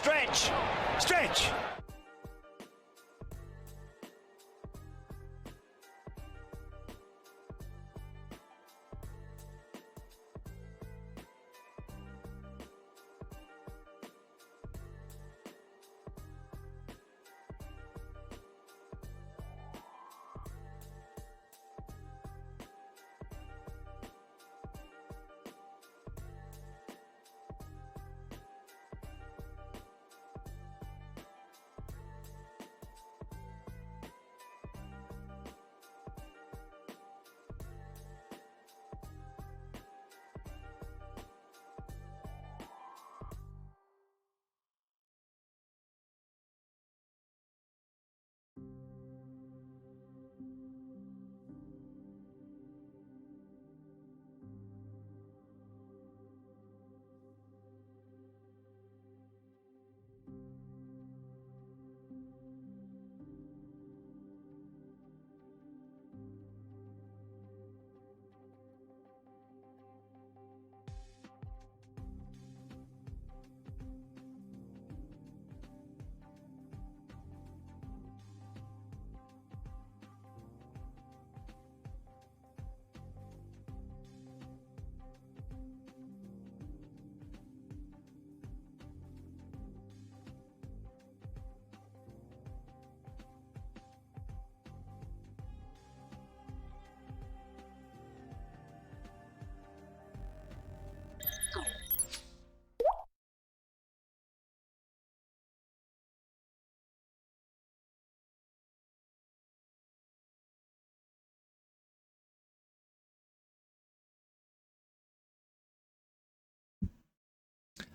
Stretch! Stretch!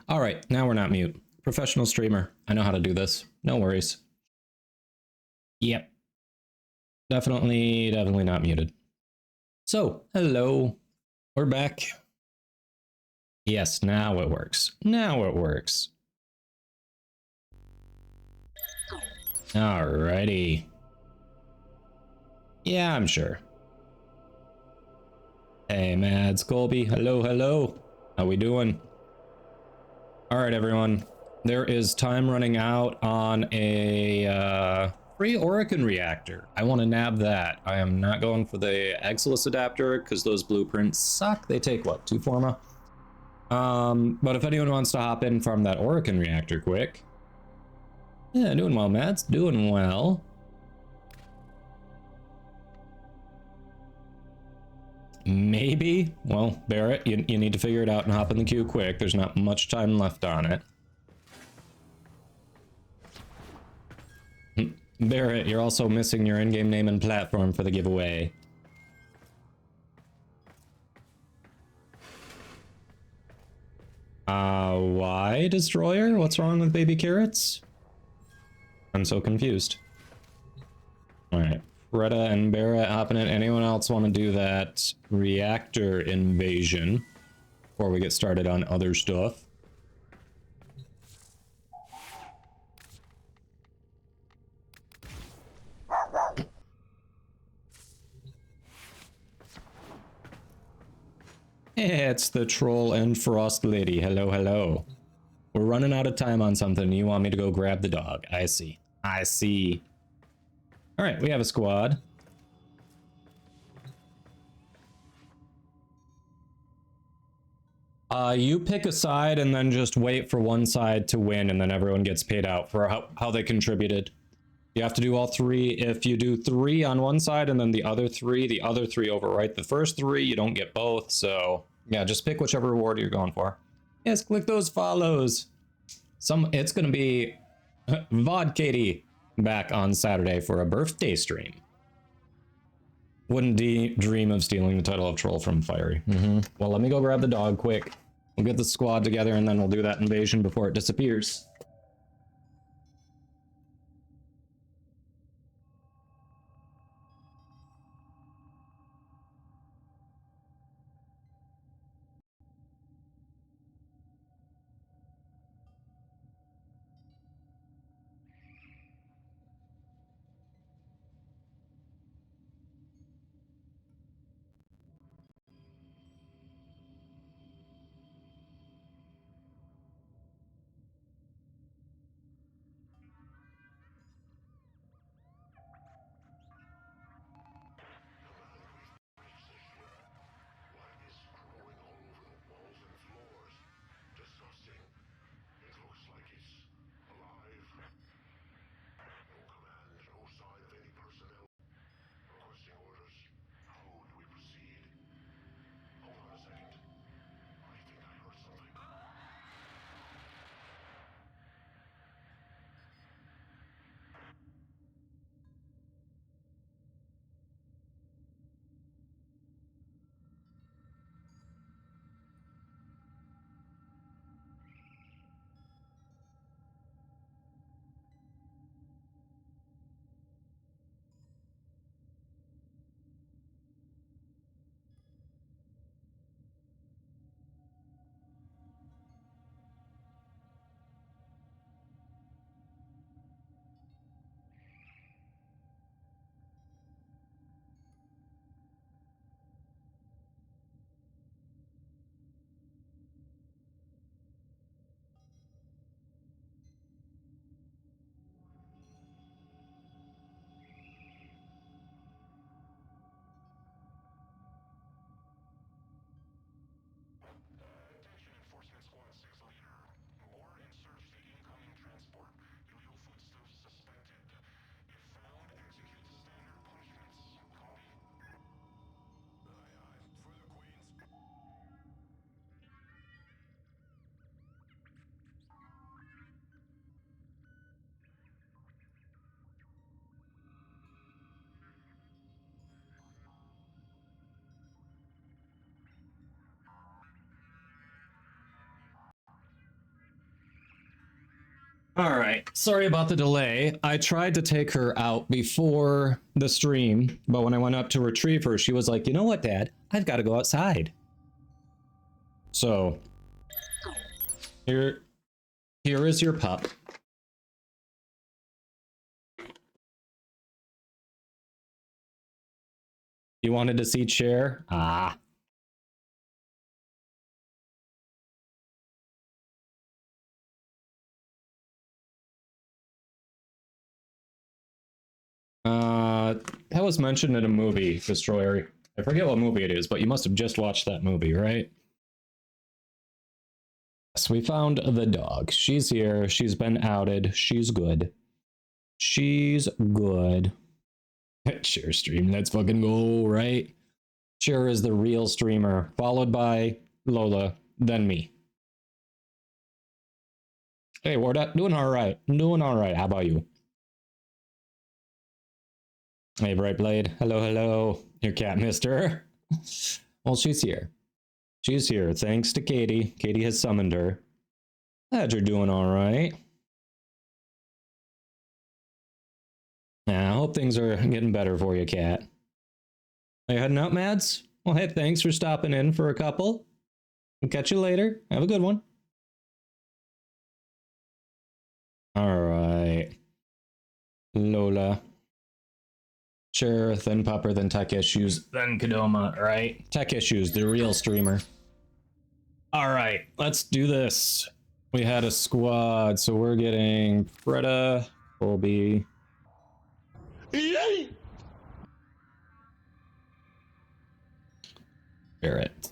All right, now we're not mute. Professional streamer. I know how to do this. No worries. Yep. Definitely not muted. So, hello. We're back. Yes, now it works. Now it works. Alrighty. Yeah, I'm sure. Hey, Mads, Colby. Hello, hello. How we doing? All right, everyone. There is time running out on a free Orokin reactor. I want to nab that. I am not going for the Exilus adapter because those blueprints suck. They take, what, 2 forma? But if anyone wants to hop in from that Orokin reactor quick. Yeah, doing well, Mads. Doing well. Maybe. Well, Barrett, you need to figure it out and hop in the queue quick. There's not much time left on it. Barrett, you're also missing your in-game name and platform for the giveaway. Why, Destroyer? What's wrong with baby carrots? I'm so confused. Alright. Retta and Barrett hopping in. Anyone else want to do that reactor invasion before we get started on other stuff? It's the Troll and Frost Lady. Hello, hello. We're running out of time on something. You want me to go grab the dog. I see. I see. All right, we have a squad. You pick a side and then just wait for one side to win, and then everyone gets paid out for how they contributed. You have to do all 3. If you do 3 on one side and then the other 3 overwrite the first 3, you don't get both. So yeah, just pick whichever reward you're going for. Yes, click those follows. It's gonna be VOD Katie back on Saturday for a birthday stream. Wouldn't dream of stealing the title of Troll from Fiery. Well, let me go grab the dog quick. We'll get the squad together and then we'll do that invasion before it disappears. All right, sorry about the delay. I tried to take her out before the stream, but when I went up to retrieve her, she was like, you know what, Dad? I've got to go outside. So, here is your pup. You wanted to see Chair? Ah. That was mentioned in a movie, Destroyer. I forget what movie it is, but you must have just watched that movie, right? Yes, we found the dog. She's here. She's been outed. She's good. She's good. Share stream. Let's fucking go, right? Share is the real streamer, followed by Lola, then me. Hey, we're doing all right. Doing all right. How about you? Hey, Brightblade. Hello, hello. Your cat, mister. Well, she's here. She's here, thanks to Katie. Katie has summoned her. Glad you're doing all right. Yeah, I hope things are getting better for you, cat. Are you heading out, Mads? Well, hey, thanks for stopping in for a couple. We'll catch you later. Have a good one. All right. Lola. Sure, then Pupper, then Tech Issues, then Kadoma, right? Tech Issues, the real streamer. All right, let's do this. We had a squad, so we're getting Freda, Colby. Yay! Barrett.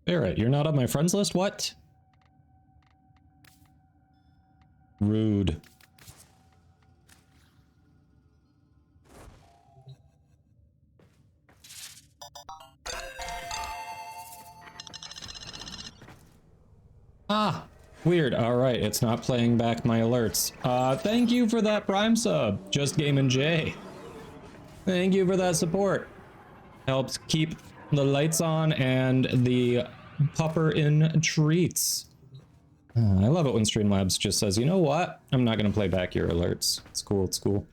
Barrett, you're not on my friends list? What? Rude. Ah, weird. All right, it's not playing back my alerts. Thank you for that Prime sub, Just Game and J. Thank you for that support. Helps keep the lights on and the pupper in treats. I love it when Streamlabs just says, you know what? I'm not going to play back your alerts. It's cool, it's cool.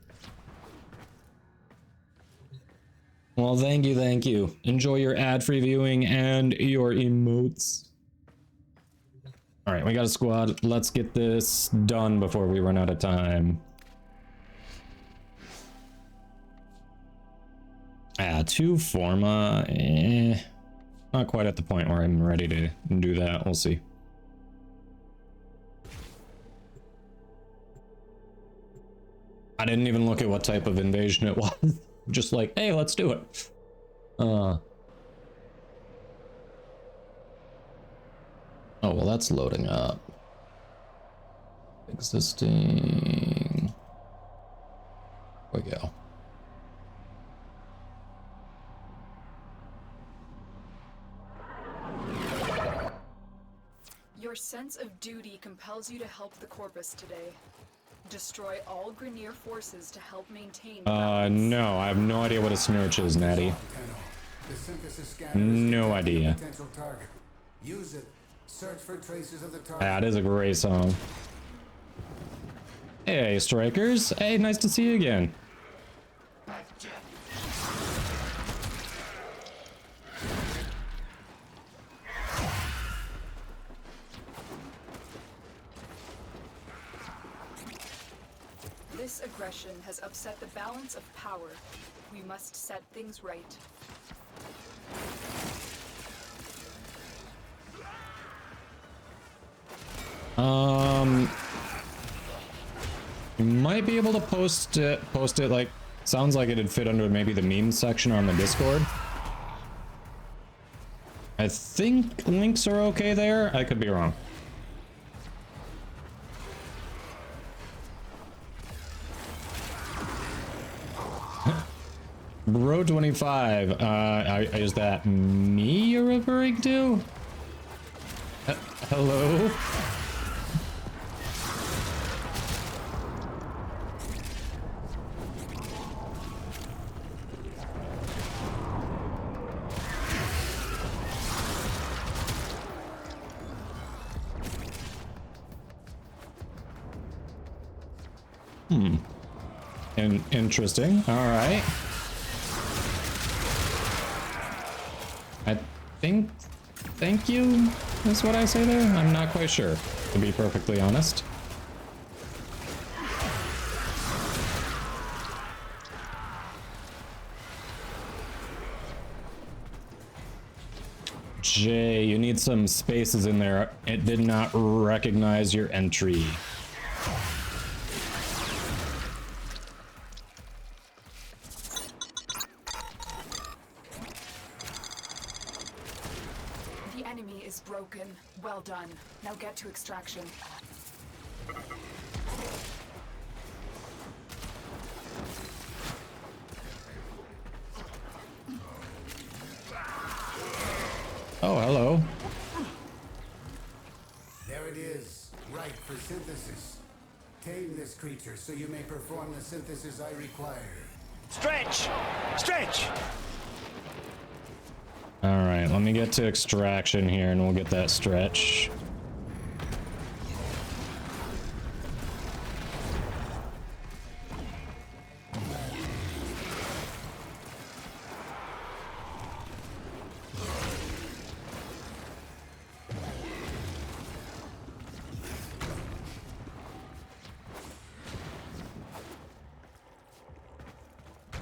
Well, thank you, thank you. Enjoy your ad-free viewing and your emotes. All right, we got a squad. Let's get this done before we run out of time. Two Forma. Not quite at the point where I'm ready to do that. We'll see. I didn't even look at what type of invasion it was. Just like, hey, let's do it. Oh, well, that's loading up. Existing. There we go. Your sense of duty compels you to help the Corpus today. Destroy all Grenier forces to help maintain balance. No, I have no idea what a Snurch is, Natty. No idea. Use it. Search for traces of the target. That is a great song. Hey, Strikers. Hey, nice to see you again. This aggression has upset the balance of power. We must set things right. You might be able to post it like, sounds like it'd fit under maybe the memes section on the Discord. I think links are okay there. I could be wrong. Bro 25, is that me you're referring to? Hello? Interesting. All right. I think thank you is what I say there. I'm not quite sure, to be perfectly honest. Jay, you need some spaces in there. It did not recognize your entry. The enemy is broken. Well done. Now get to extraction. Oh, hello. There it is, ripe for synthesis. Tame this creature so you may perform the synthesis I require. Stretch! Stretch! All right, let me get to extraction here and we'll get that stretch.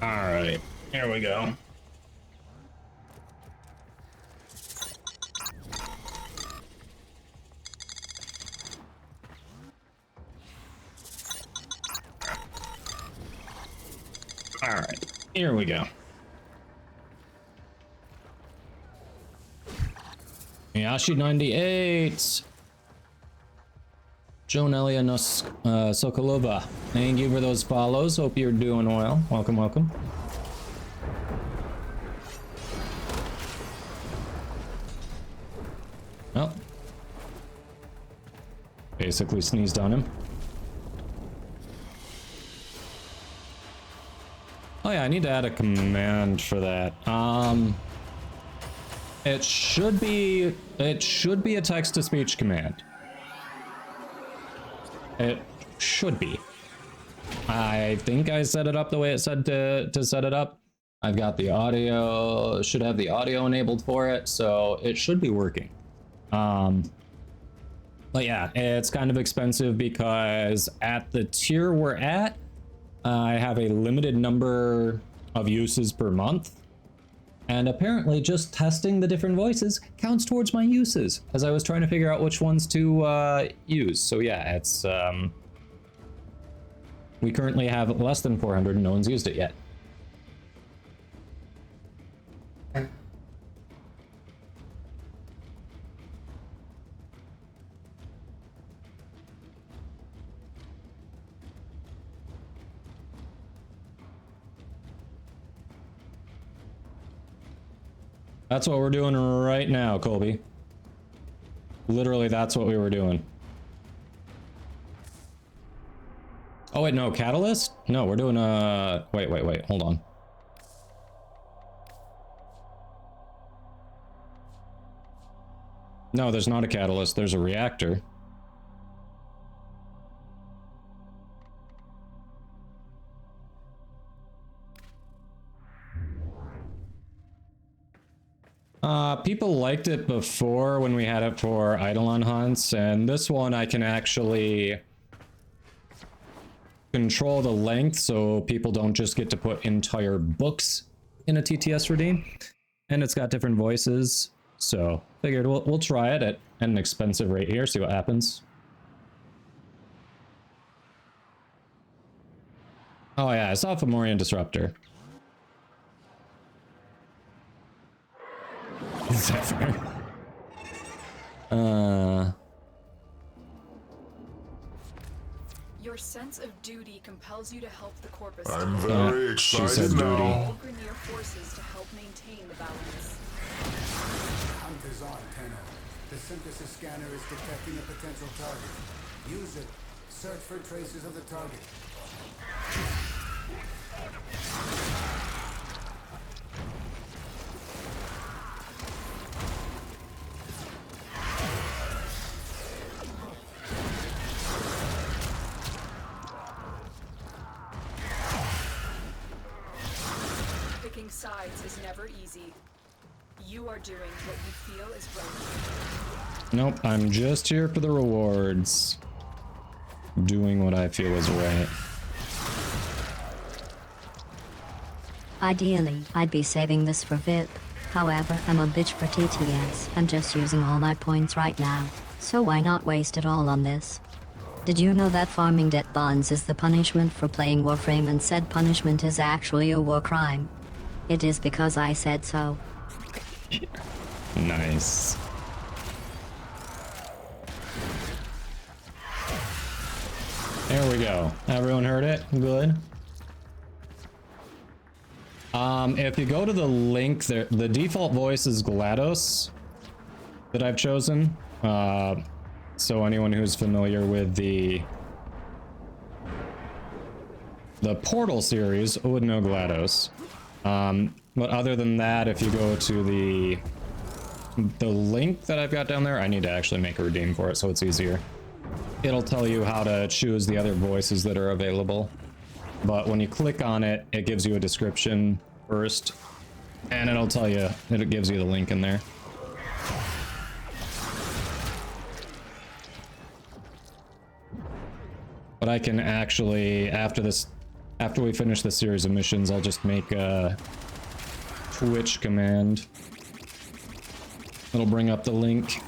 All right, here we go. All right, here we go. Yashi 98. Jonelia Sokolova. Thank you for those follows. Hope you're doing well. Welcome, welcome. Well, basically sneezed on him. Oh yeah, I need to add a command for that. It should be a text-to-speech command. It should be. I think I set it up the way it said to set it up. I've got the audio, should have the audio enabled for it, so it should be working. But yeah, it's kind of expensive because at the tier we're at, I have a limited number of uses per month. And apparently just testing the different voices counts towards my uses, as I was trying to figure out which ones to use. So yeah, it's we currently have less than 400 and no one's used it yet. That's what we're doing right now, Colby. Literally, that's what we were doing. Oh, wait, no, Catalyst? No, we're doing wait, hold on. No, there's not a Catalyst, there's a reactor. People liked it before when we had it for Eidolon hunts, and this one I can actually control the length so people don't just get to put entire books in a TTS redeem. And it's got different voices, so figured we'll try it at an expensive rate here, see what happens. Oh yeah, I saw Fomorian Disruptor. Is that fair? Your sense of duty compels you to help the Corpus. I'm today. very excited now. All Grenier forces to help maintain the balance. Hunt is on, Tenno. The synthesis scanner is detecting a potential target. Use it. Search for traces of the target. sides is never easy. You are doing what you feel is right. Nope, I'm just here for the rewards. Doing what I feel is right. Ideally, I'd be saving this for VIP. However, I'm a bitch for TTS. I'm just using all my points right now. So why not waste it all on this? Did you know that farming debt bonds is the punishment for playing Warframe, and said punishment is actually a war crime? It is because I said so. Nice. There we go. Everyone heard it? Good. If you go to the link there, the default voice is GLaDOS that I've chosen. So anyone who's familiar with the Portal series would know GLaDOS. But other than that, if you go to the link that I've got down there, I need to actually make a redeem for it so it's easier. It'll tell you how to choose the other voices that are available. But when you click on it, it gives you a description first, and it'll tell you that it gives you the link in there. But I can actually, after we finish this series of missions, I'll just make a Twitch command. It'll bring up the link.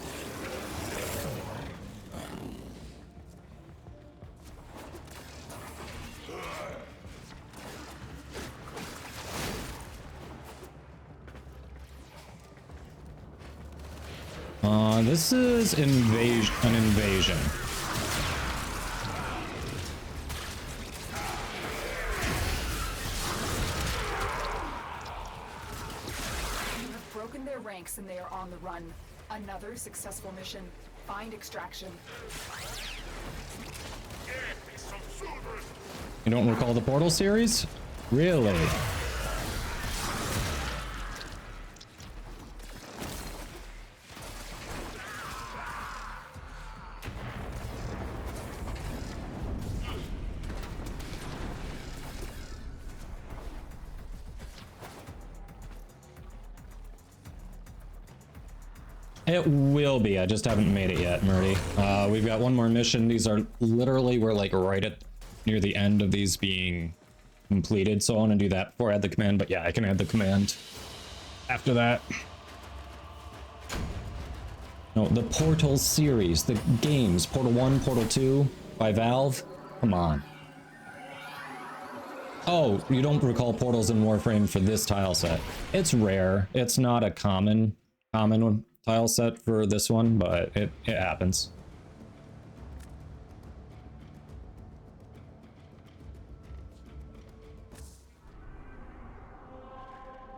This is an invasion. You have broken their ranks and they are on the run. Another successful mission. Find extraction. You don't recall the Portal series? Really? It will be. I just haven't made it yet, Murdy. We've got one more mission. These are literally, we're like right at near the end of these being completed. So I want to do that before I add the command. But yeah, I can add the command after that. No, the Portal series, the games, Portal 1, Portal 2 by Valve. Come on. Oh, you don't recall portals in Warframe for this tile set. It's rare. It's not a common one. Tile set for this one, but it happens.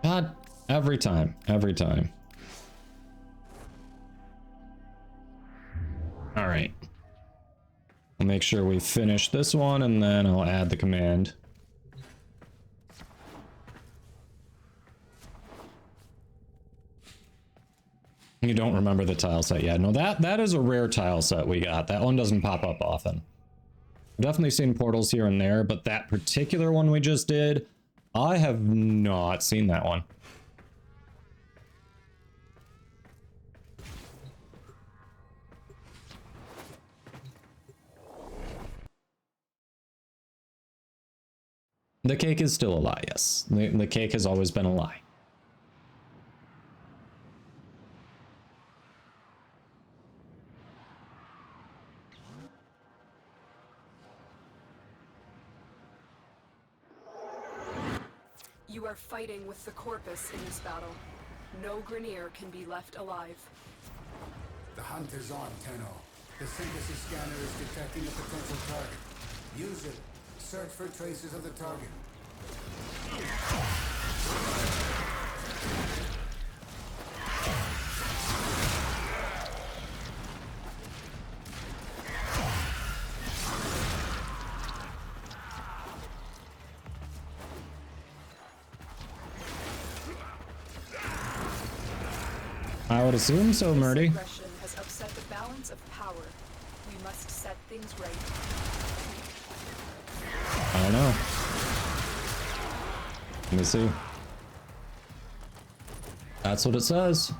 God, every time. All right. I'll make sure we finish this one and then I'll add the command. You don't remember the tile set yet. No, that is a rare tile set we got. That one doesn't pop up often. I've definitely seen portals here and there, but that particular one we just did, I have not seen that one. The cake is still a lie, yes. The cake has always been a lie. You are fighting with the Corpus in this battle. No Grineer can be left alive. The hunt is on, Tenno. The synthesis scanner is detecting a potential target. Use it. Search for traces of the target. I would assume so, Murdy. Aggression has upset the balance of power. We must set things right. I don't know. Let me see. That's what it says.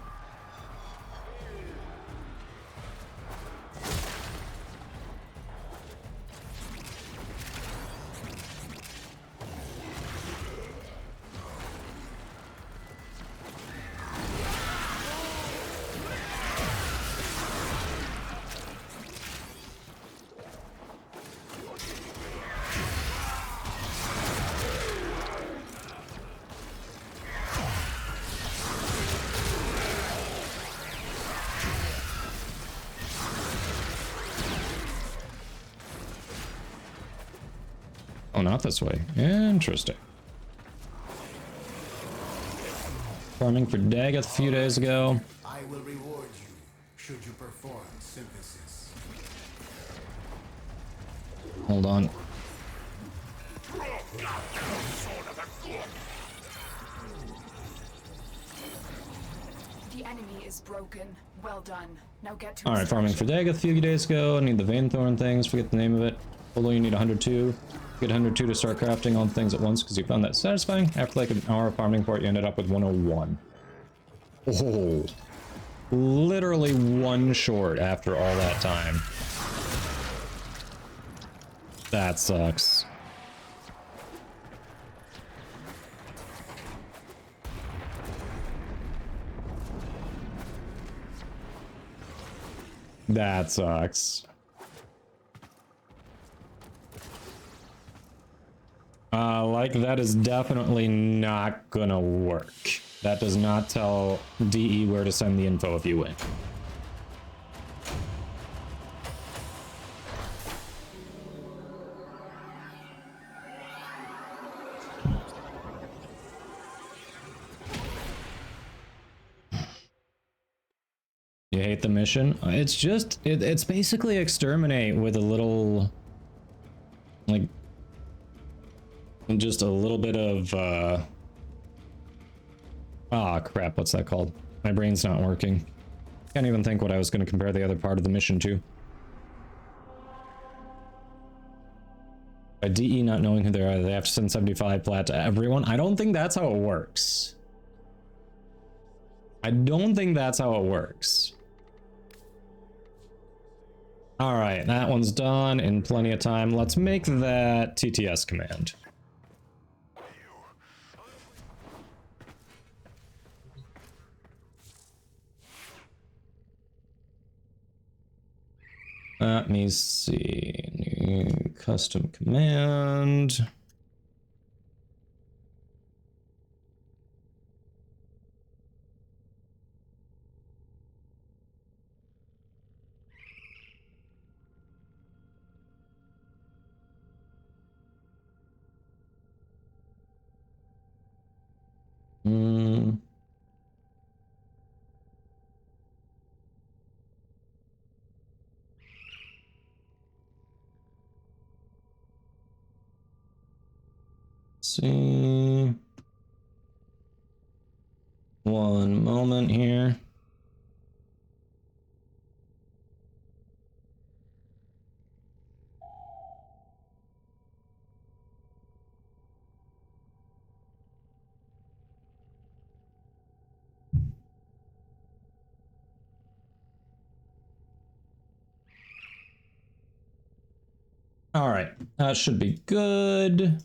Oh, not this way. Interesting. Farming for Daggett a few days ago. I will reward you should you perform synthesis. Hold on. The enemy is broken. Well done. Now get to Alright, farming for Daggett a few days ago. I need the vein thorn things. Forget the name of it. Although you need 102. Get 102 to start crafting all the things at once because you found that satisfying. After like an hour of farming for it, you ended up with 101. Oh. Literally one short after all that time. That sucks. That sucks. Like that is definitely not gonna work. That does not tell DE where to send the info if you win. You hate the mission? It's just, it's basically exterminate with a little, like, just a little bit of, ah, crap, what's that called? My brain's not working. Can't even think what I was going to compare the other part of the mission to. By DE not knowing who they are, they have to send 75 plat to everyone? I don't think that's how it works. I don't think that's how it works. Alright, that one's done in plenty of time. Let's make that TTS command. Let me see. New custom command. See. One moment here. All right, that should be good.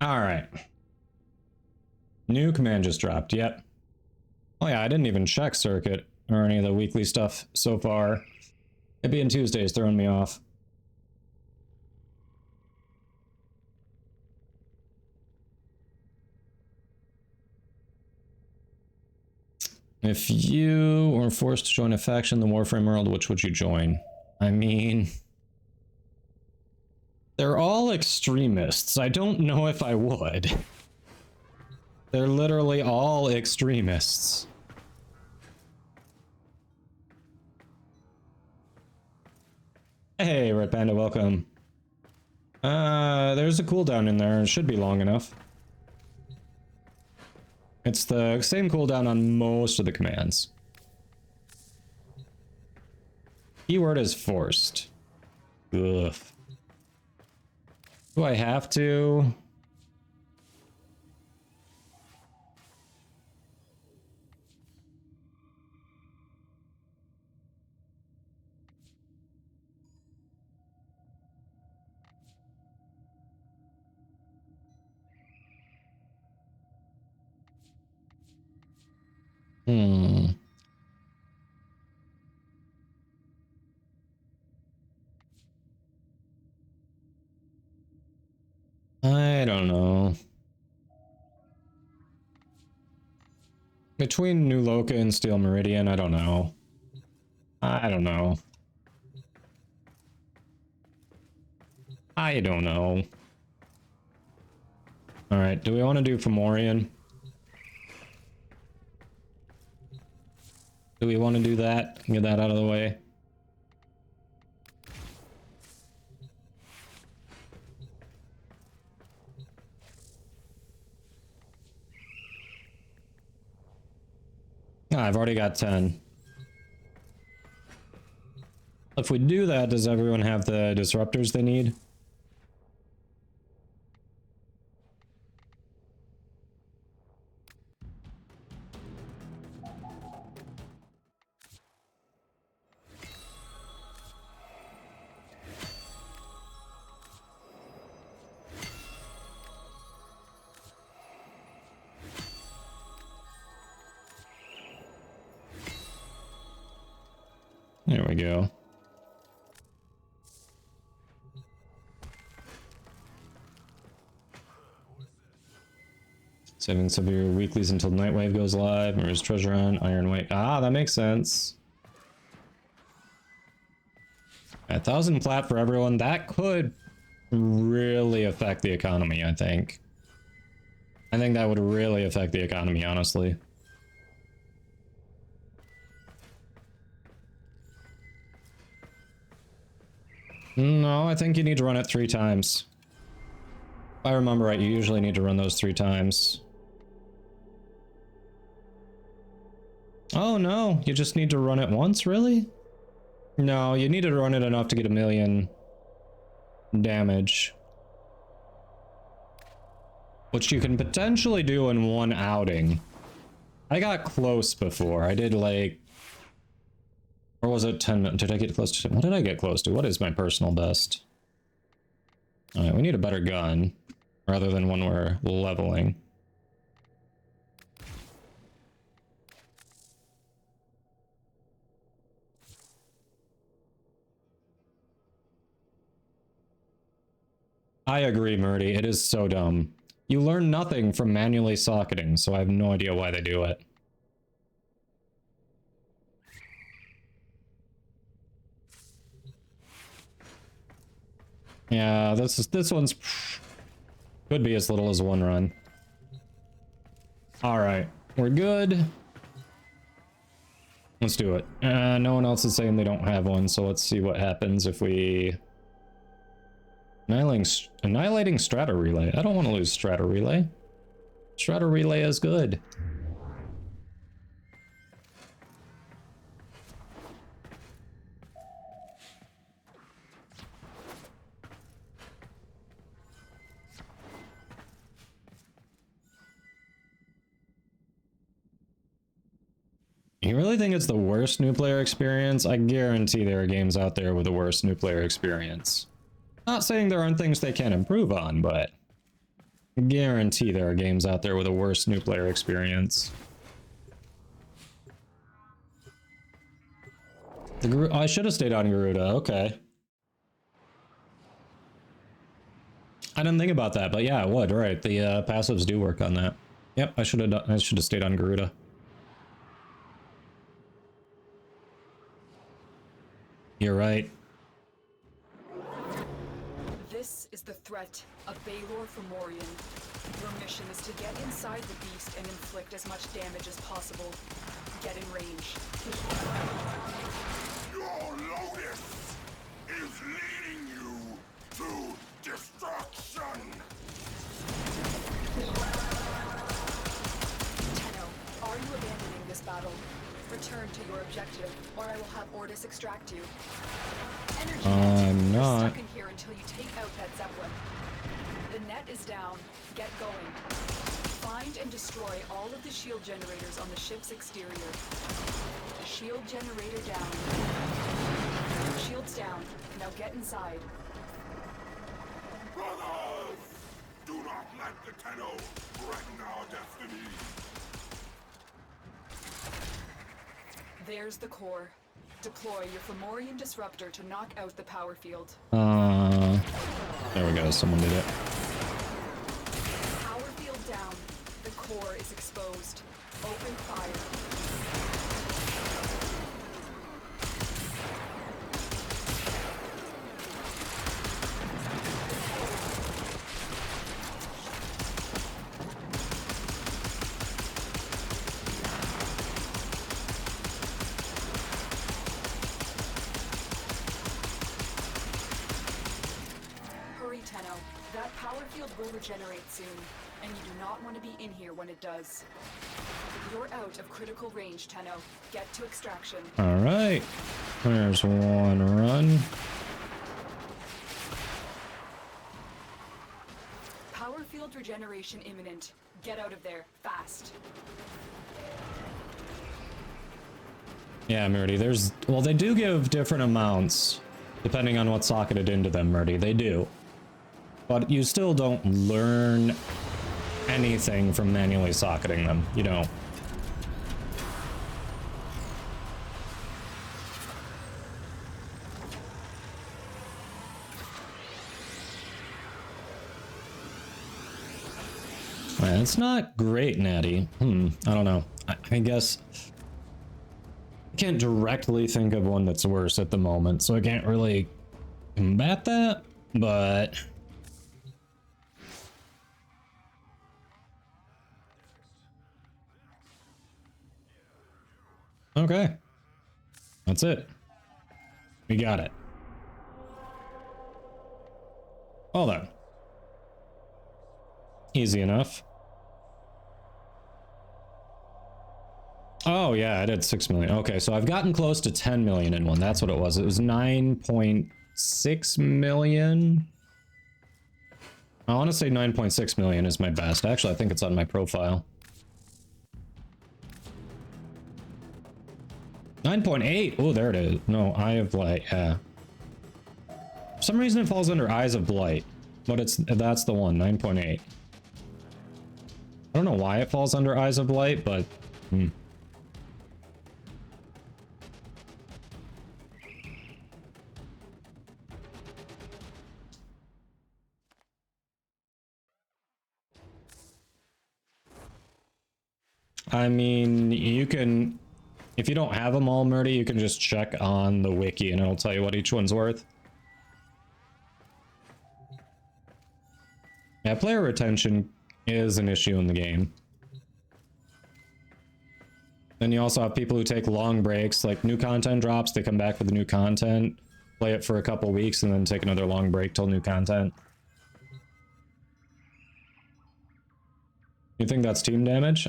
All right. New command just dropped. Yep. Oh yeah, I didn't even check circuit or any of the weekly stuff so far. It being Tuesday is throwing me off. If you were forced to join a faction in the Warframe world, which would you join? I mean, they're all extremists. I don't know if I would. They're literally all extremists. Hey, Red Panda, welcome. There's a cooldown in there. It should be long enough. It's the same cooldown on most of the commands. Keyword is forced. Ugh. Do I have to? Hmm. I don't know. Between New Loca and Steel Meridian, I don't know. I don't know. I don't know. Alright, do we want to do Fomorian? Do we want to do that? Get that out of the way. Ah, I've already got 10. If we do that, does everyone have the disruptors they need? There we go. Saving some of your weeklies until Nightwave goes live. Mirror's Treasure on Iron Wake. Ah, that makes sense. 1,000 plat for everyone. That could really affect the economy, I think. I think that would really affect the economy, honestly. No, I think you need to run it 3 times. If I remember right, you usually need to run those 3 times. Oh no, you just need to run it once, really? No, you need to run it enough to get 1,000,000 damage. Which you can potentially do in 1 outing. I got close before. I did like... Or was it 10 minutes? Did I get close to... What did I get close to? What is my personal best? Alright, we need a better gun. Rather than one we're leveling. I agree, Murdy. It is so dumb. You learn nothing from manually socketing, so I have no idea why they do it. Yeah, this one's could be as little as 1 run. All right, we're good. Let's do it. No one else is saying they don't have one, so let's see what happens if we annihilating Strata Relay. I don't want to lose Strata Relay. Strata Relay is good. You really think it's the worst new player experience? I guarantee there are games out there with the worst new player experience. Not saying there aren't things they can improve on, but I guarantee there are games out there with a worse new player experience. I should have stayed on Garuda, okay. I didn't think about that, but yeah, it would, right. The passives do work on that. Yep, I should have stayed on Garuda. You're right. This is the threat of Baylor Fomorian. Your mission is to get inside the beast and inflict as much damage as possible. Get in range. Your Lotus is leading you to destruction! Tenno, are you abandoning this battle? Return to your objective, or I will have Ordis extract you. Energy I'm You're not. stuck in here until you take out that Zeppelin. The net is down. Get going. Find and destroy all of the shield generators on the ship's exterior. Shield generator down. Shields down. Now get inside. Brothers! Do not let the Tenno threaten our destiny! There's the core. Deploy your Fomorian disruptor to knock out the power field. There we go. Someone did it. Power field down. The core is exposed. Open fire. That power field will regenerate soon, and you do not want to be in here when it does. You're out of critical range, Tenno. Get to extraction. Alright. There's one run. Power field regeneration imminent. Get out of there, fast. Yeah, Murdy, there's... Well, they do give different amounts, depending on what's socketed into them, Murdy. They do. But you still don't learn anything from manually socketing them. You don't. Man, it's not great, Natty. I don't know. I guess I can't directly think of one that's worse at the moment, so I can't really combat that, but... Okay. That's it. We got it. Hold on. Easy enough. Oh yeah, I did 6 million. Okay, so I've gotten close to 10 million in one. That's what it was. It was 9.6 million. I want to say 9.6 million is my best. Actually, I think it's on my profile. 9.8. Oh, there it is. No, Eye of Blight. Yeah. For some reason, it falls under Eyes of Blight, but that's the one. 9.8. I don't know why it falls under Eyes of Blight, but I mean, you can. If you don't have them all, Murdy, you can just check on the wiki and it'll tell you what each one's worth. Yeah, player retention is an issue in the game. Then you also have people who take long breaks, like new content drops, they come back for the new content, play it for a couple weeks, and then take another long break till new content. You think that's team damage?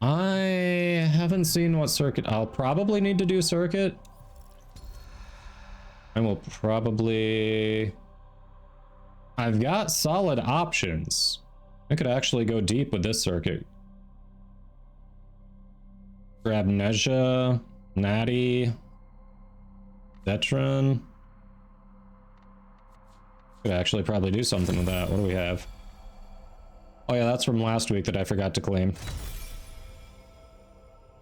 I haven't seen what circuit. I'll probably need to do circuit. I will probably... I've got solid options. I could actually go deep with this circuit. Grab Nezha, Natty, Veteran. Could actually probably do something with that. What do we have? Oh yeah, that's from last week that I forgot to claim.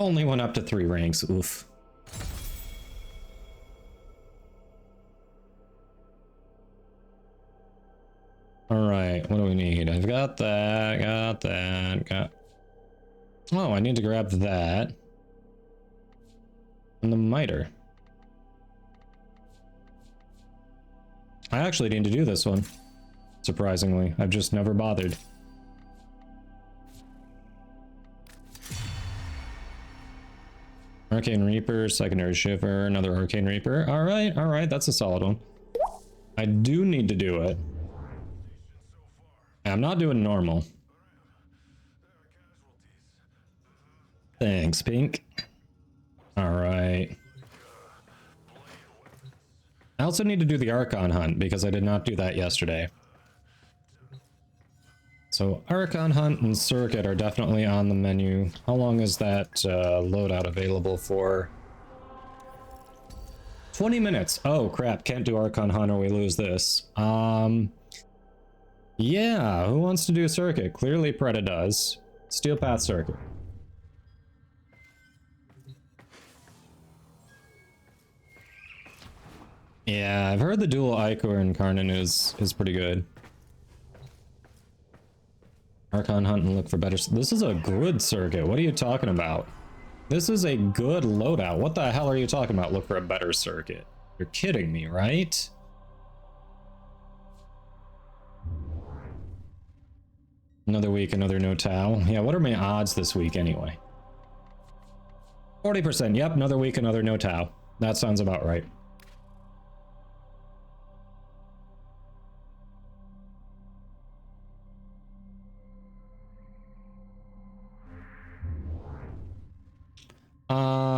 Only went up to 3 ranks. Oof. Alright, what do we need? I've got that, got... Oh, I need to grab that. And the miter. I actually need to do this one. Surprisingly, I've just never bothered. Arcane Reaper, Secondary Shiver, another Arcane Reaper. Alright, that's a solid one. I do need to do it. I'm not doing normal. Thanks, Pink. Alright. I also need to do the Archon hunt because I did not do that yesterday. So Archon hunt and circuit are definitely on the menu. How long is that loadout available for? 20 minutes. Oh crap, can't do Archon hunt or we lose this. Yeah, who wants to do circuit? Clearly Preda does. Steel Path circuit. Yeah, I've heard the dual Ichor and Karnan is pretty good. Archon hunt and look for better. This is a good circuit. What are you talking about? This is a good loadout. What the hell are you talking about? Look for a better circuit. You're kidding me, right? Another week, another no Tau. Yeah, what are my odds this week anyway? 40%. Yep, another week, another no Tau. That sounds about right.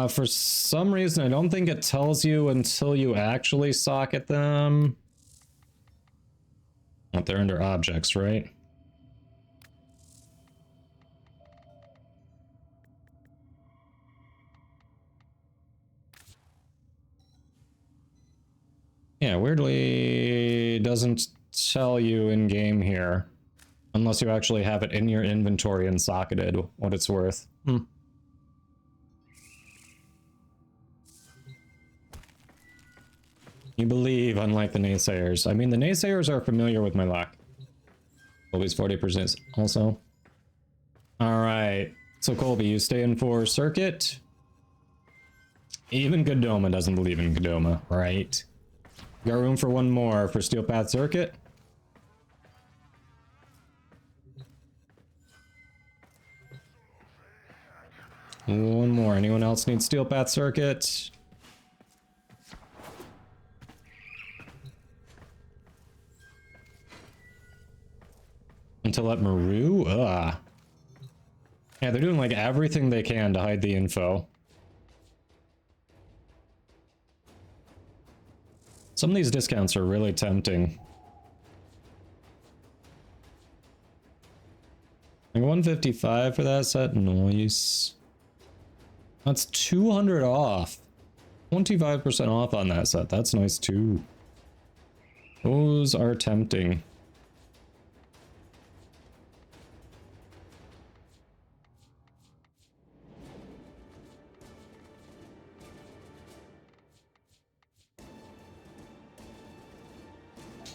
For some reason, I don't think it tells you until you actually socket them. Not they're under objects, right? Yeah, weirdly doesn't tell you in game here. Unless you actually have it in your inventory and socketed, what it's worth. You believe, unlike the naysayers. I mean, the naysayers are familiar with my luck. Colby's 40% also. Alright, so Colby, you stay in for circuit. Even Godoma doesn't believe in Godoma, right? Got room for one more for Steel Path Circuit. One more. Anyone else need Steel Path Circuit? Until at Maru? Ugh. Yeah, they're doing like everything they can to hide the info. Some of these discounts are really tempting. Like 155 for that set? Nice. That's 200 off. 25% off on that set. That's nice too. Those are tempting.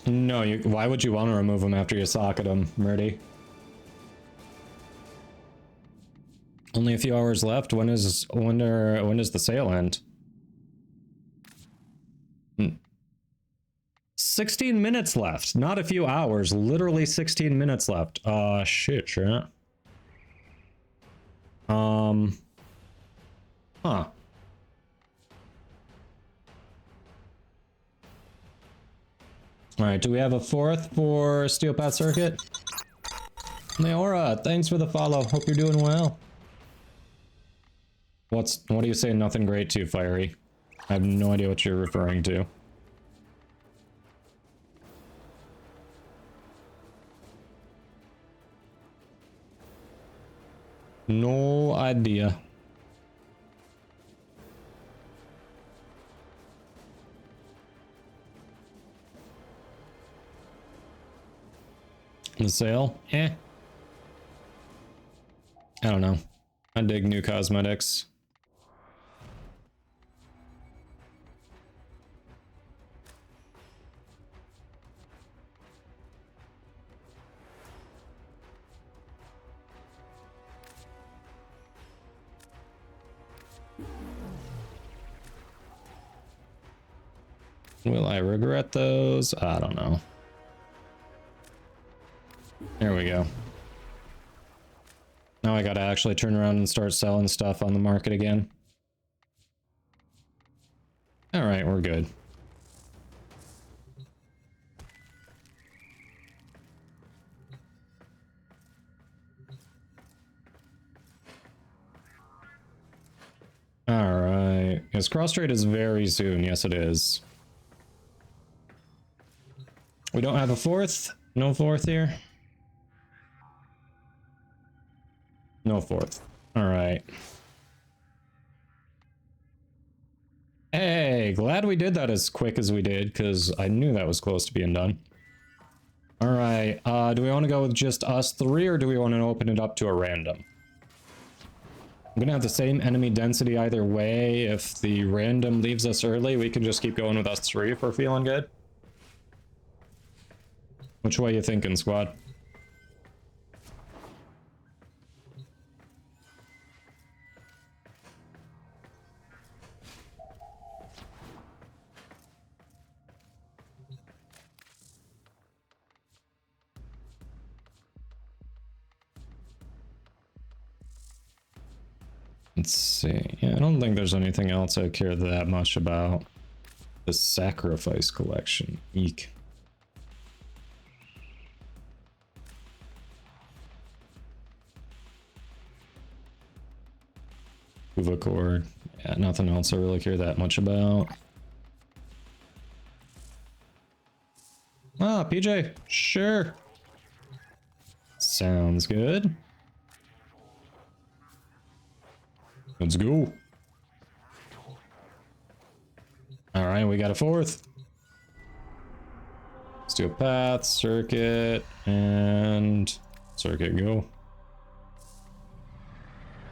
No, why would you want to remove them after you socket them, Murdy? Only a few hours left. When does the sale end? 16 minutes left. Not a few hours. Literally 16 minutes left. Shit, chat. Huh. Alright, do we have a fourth for Steel Path Circuit? Leora, thanks for the follow. Hope you're doing well. What are you saying nothing great to, Fiery? I have no idea what you're referring to. No idea. The sale? Eh. I don't know. I dig new cosmetics. Will I regret those? I don't know. There we go. Now I gotta actually turn around and start selling stuff on the market again. Alright, we're good. Alright. Yes, cross trade is very soon. Yes, it is. We don't have a fourth? No fourth here? No fourth. Alright. Hey, glad we did that as quick as we did, because I knew that was close to being done. Alright, do we want to go with just us three, or do we want to open it up to a random? I'm gonna have the same enemy density either way. If the random leaves us early, we can just keep going with us three if we're feeling good. Which way you thinking, squad? Let's see. Yeah, I don't think there's anything else I care that much about. The sacrifice collection. Eek. Uva core. Yeah, nothing else I really care that much about. Ah, PJ. Sure. Sounds good. Let's go. All right, we got a fourth. Let's do a path, circuit, and circuit go.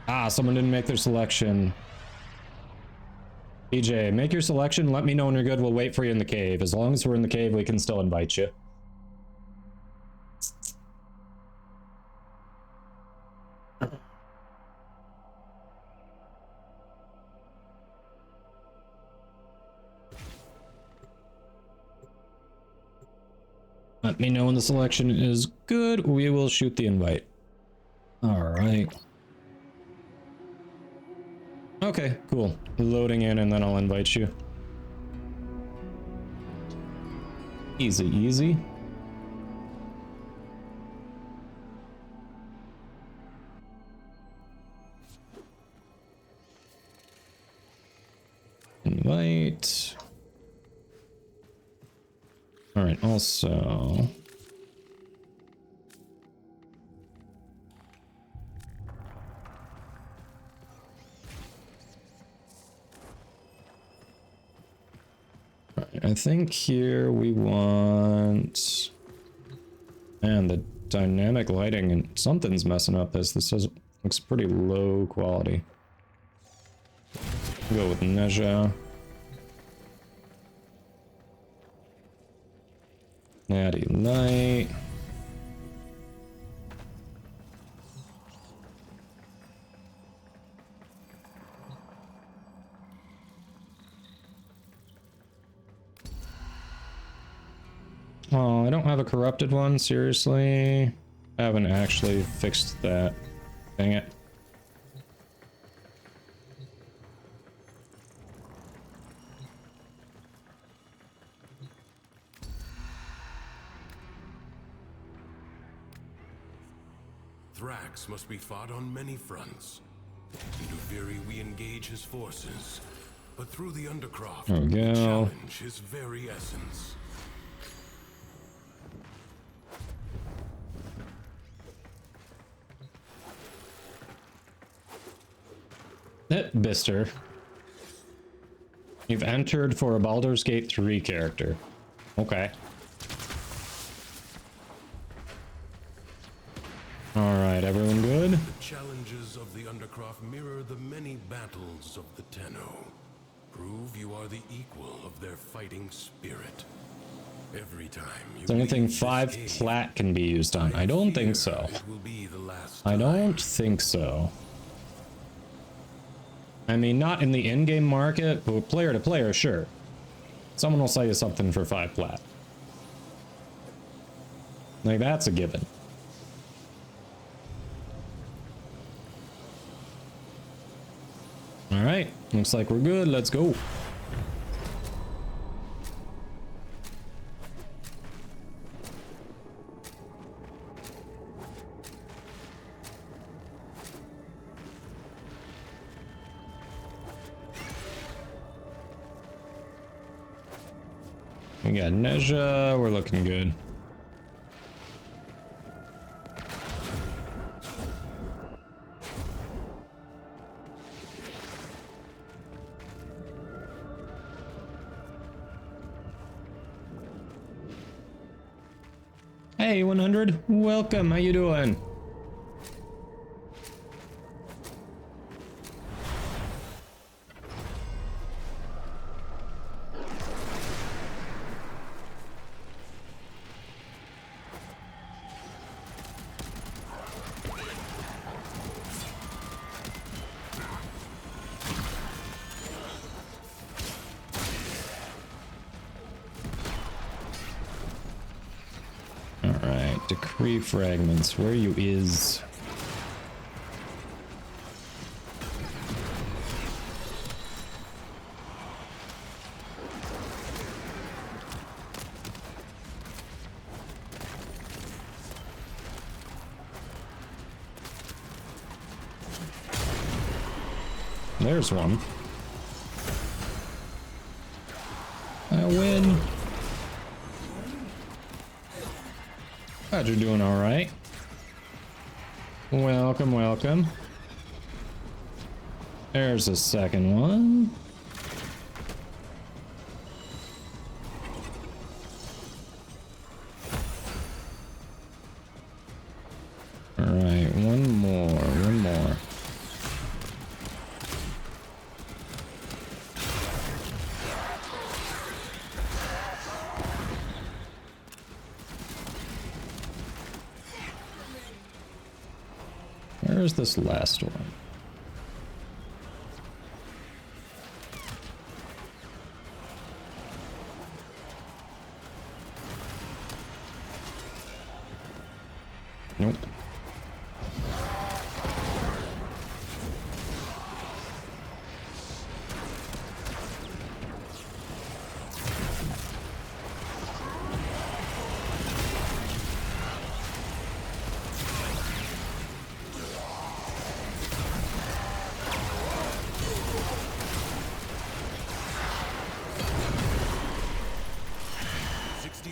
Ah, someone didn't make their selection. PJ, make your selection. Let me know when you're good. We'll wait for you in the cave. As long as we're in the cave, we can still invite you. Let me know when the selection is good. We will shoot the invite. All right. Okay, cool. Loading in and then I'll invite you. Easy, easy. Invite. All right, also. I think here we want, and the dynamic lighting and something's messing up as this looks pretty low quality. Go with Neja. Natty light. Oh, I don't have a corrupted one, seriously. I haven't actually fixed that. Dang it. Thrax must be fought on many fronts. In Duviri we engage his forces, but through the Undercroft There we we go. challenge his very essence. Bister. You've entered for a Baldur's Gate 3 character. Okay. Alright, everyone good? The challenges of the Undercroft mirror the many battles of the Tenno. Prove you are the equal of their fighting spirit. Every time you Is there anything leave this 5 cave, plat can be used on? I don't think so. it will be the last I time. don't think so. I mean, not in the in-game market, but player to player, sure. Someone will sell you something for 5 plat. Like, that's a given. Alright, looks like we're good. Let's go. We got Neja, we're looking good. Hey 100, welcome, how you doing? Decree fragments. Where you is? There's one. I win. Glad you're doing all right. Welcome, welcome. There's a second one. All right, one more. Where's this last one? Nope.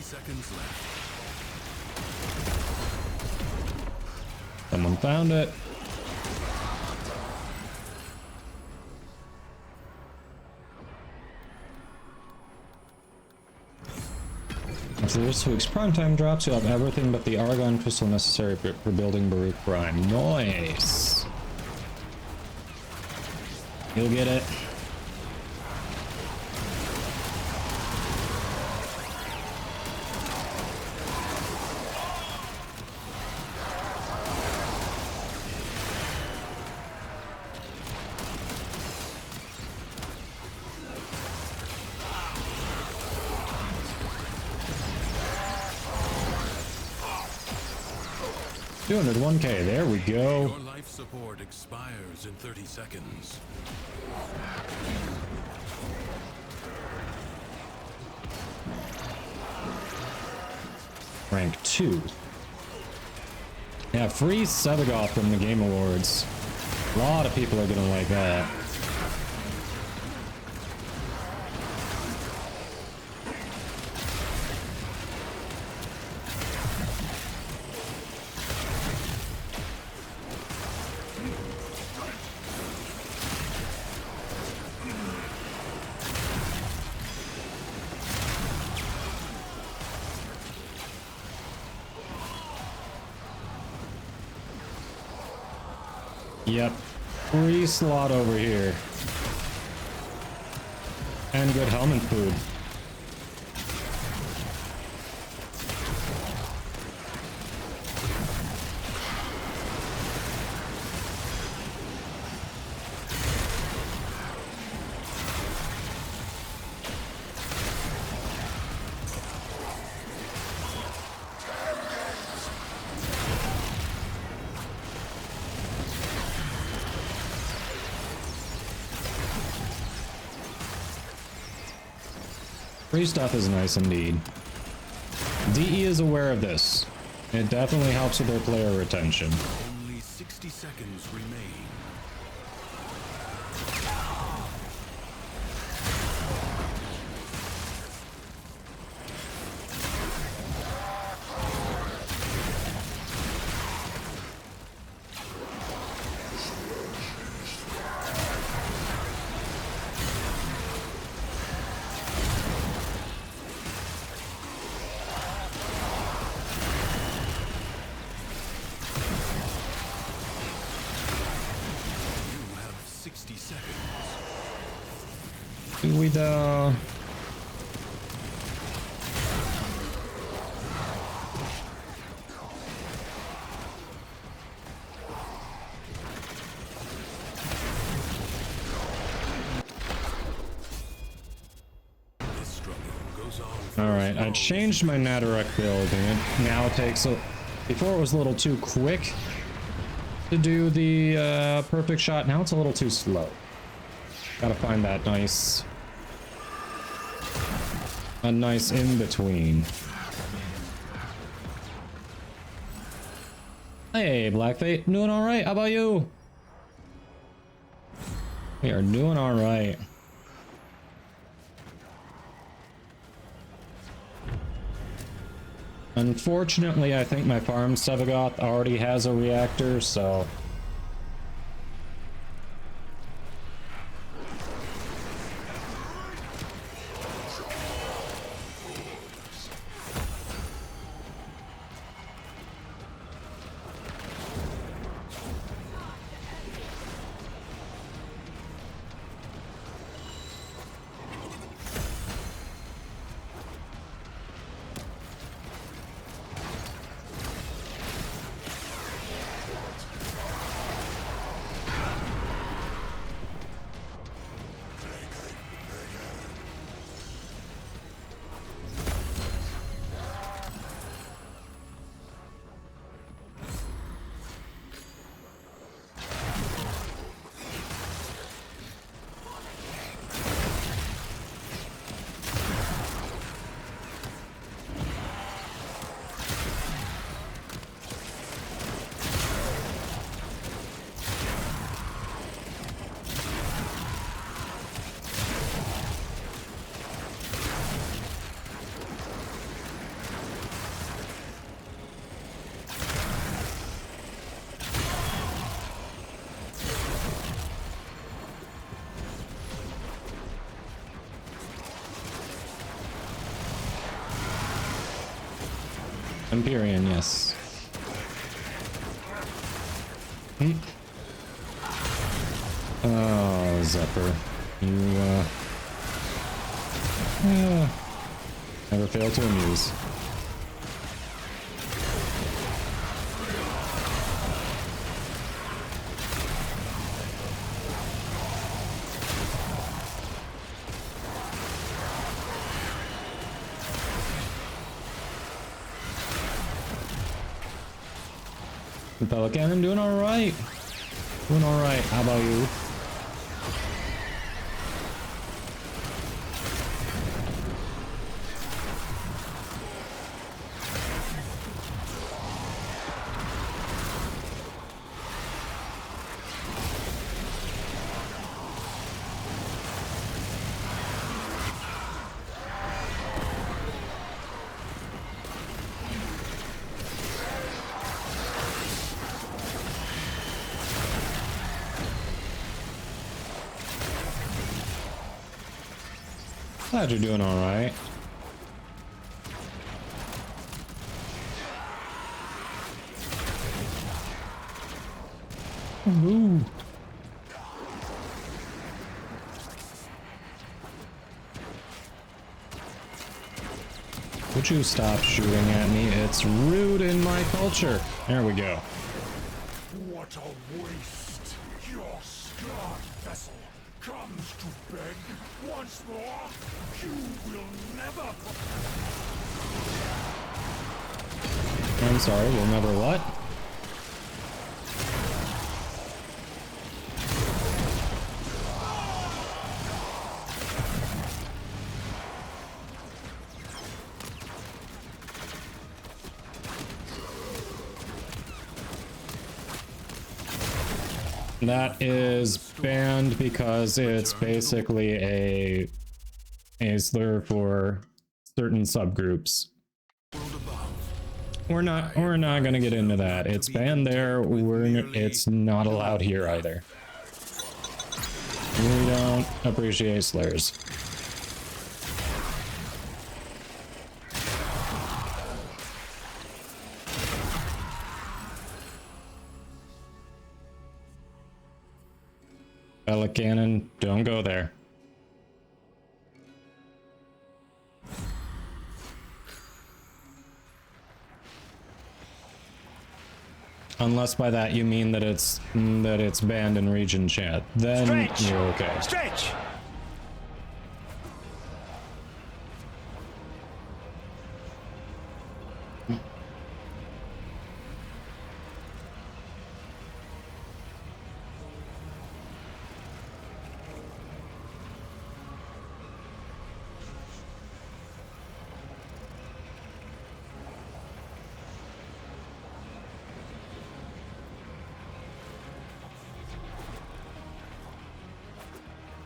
Seconds left. Someone found it. After this week's primetime drops, you'll have everything but the Argon crystal necessary for building Baruch Prime. Nice. You'll get it. $201K, there we go. Your life support expires in 30 seconds. Rank 2. Yeah, free Sevagoth from the Game Awards. A lot of people are gonna like that. Yep, free slot over here. And good helmet food. Free stuff is nice indeed. DE is aware of this. It definitely helps with their player retention. Only 60 seconds remain. Do we though? Alright, I changed my Nadaruk build and it now takes Before it was a little too quick to do the perfect shot. Now it's a little too slow. Gotta find that nice in between. Hey, Blackfate, doing all right? How about you? We are doing all right. Unfortunately, I think my farm Sevagoth already has a reactor, so Empyrean, yes. Oh, Zephyr. You, never fail to amuse. Pelican, I'm doing all right. Doing all right. How about you? Glad you're doing all right. Ooh. Would you stop shooting at me? It's rude in my culture. There we go. What a waste! Your scarred vessel comes to beg once more. You will never. I'm sorry, we'll never what? That is banned because it's basically a slur for certain subgroups. We're not gonna get into that. It's banned there. It's not allowed here either. We don't appreciate slurs. Cannon, don't go there. Unless by that you mean that it's banned in region chat, then Stretch. you're okay. Stretch!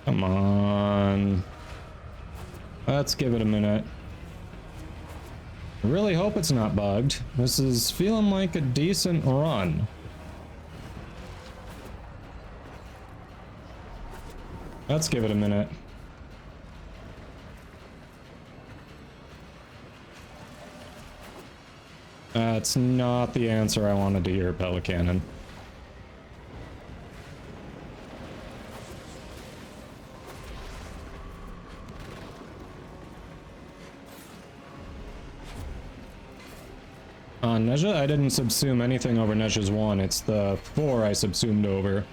Come on. Let's give it a minute. I really hope it's not bugged. This is feeling like a decent run. Let's give it a minute. That's not the answer I wanted to hear, Pelicanon. On Nezha, I didn't subsume anything over Nezha's 1. It's the 4 I subsumed over.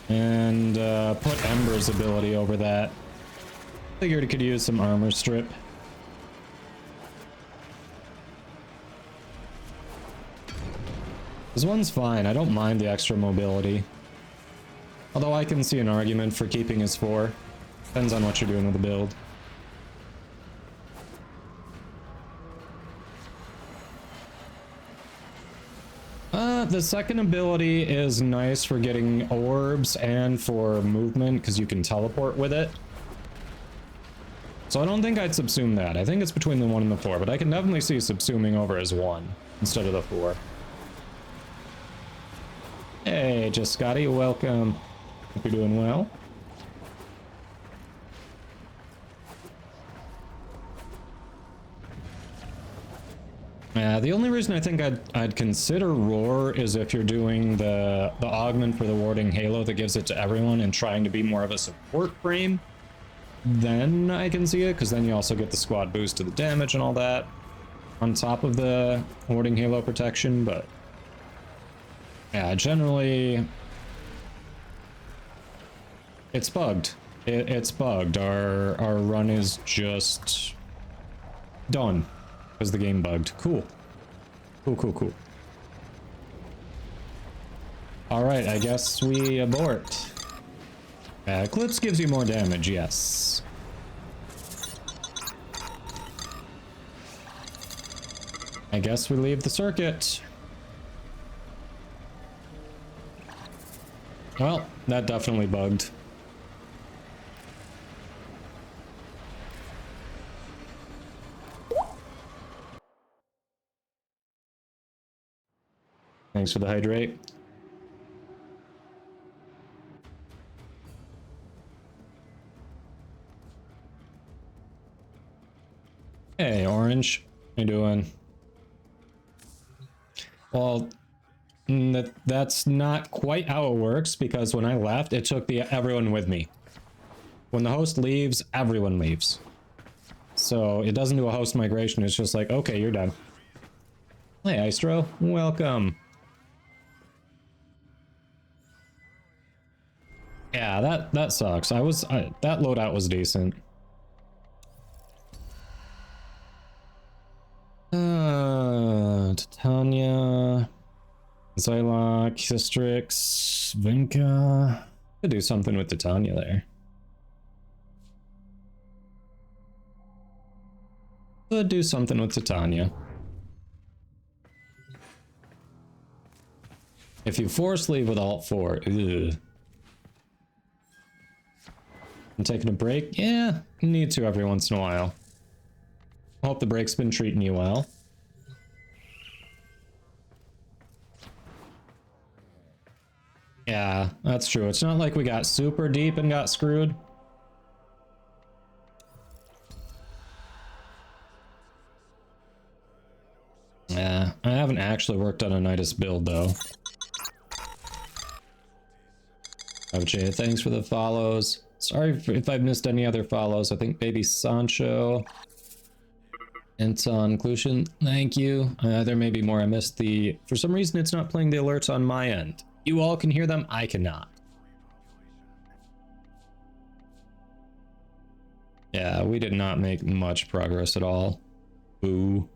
And put Ember's ability over that. Figured it could use some armor strip. This one's fine. I don't mind the extra mobility. Although I can see an argument for keeping his 4. Depends on what you're doing with the build. The second ability is nice for getting orbs and for movement because you can teleport with it. So I don't think I'd subsume that. I think it's between the 1 and the 4, but I can definitely see subsuming over as 1 instead of the 4. Hey, just Scotty, welcome. Hope you're doing well. The only reason I think I'd consider Roar is if you're doing the augment for the warding halo that gives it to everyone and trying to be more of a support frame. Then I can see it, because then you also get the squad boost to the damage and all that on top of the warding halo protection, but yeah, generally it's bugged. It's bugged. Our run is just done because the game bugged. Cool. Cool. Alright, I guess we abort. Eclipse gives you more damage, yes. I guess we leave the circuit. Well, that definitely bugged. Thanks for the hydrate. Hey, Orange. How you doing? Well, that's not quite how it works, because when I left, it took everyone with me. When the host leaves, everyone leaves. So it doesn't do a host migration, it's just like, okay, you're done. Hey, Istro, welcome. Yeah, that sucks. That loadout was decent. Titania, Zylok, Sistrix, Vinka. Could do something with Titania there. Could do something with Titania. If you force leave with Alt 4, ugh. I'm taking a break? Yeah, you need to every once in a while. I hope the break's been treating you well. Yeah, that's true. It's not like we got super deep and got screwed. Yeah, I haven't actually worked on a Nidus build though. OJ, thanks for the follows. Sorry if I've missed any other follows. I think Baby Sancho, Anton Clushin, thank you. There may be more. I missed the... For some reason, it's not playing the alerts on my end. You all can hear them, I cannot. Yeah, we did not make much progress at all. Boo.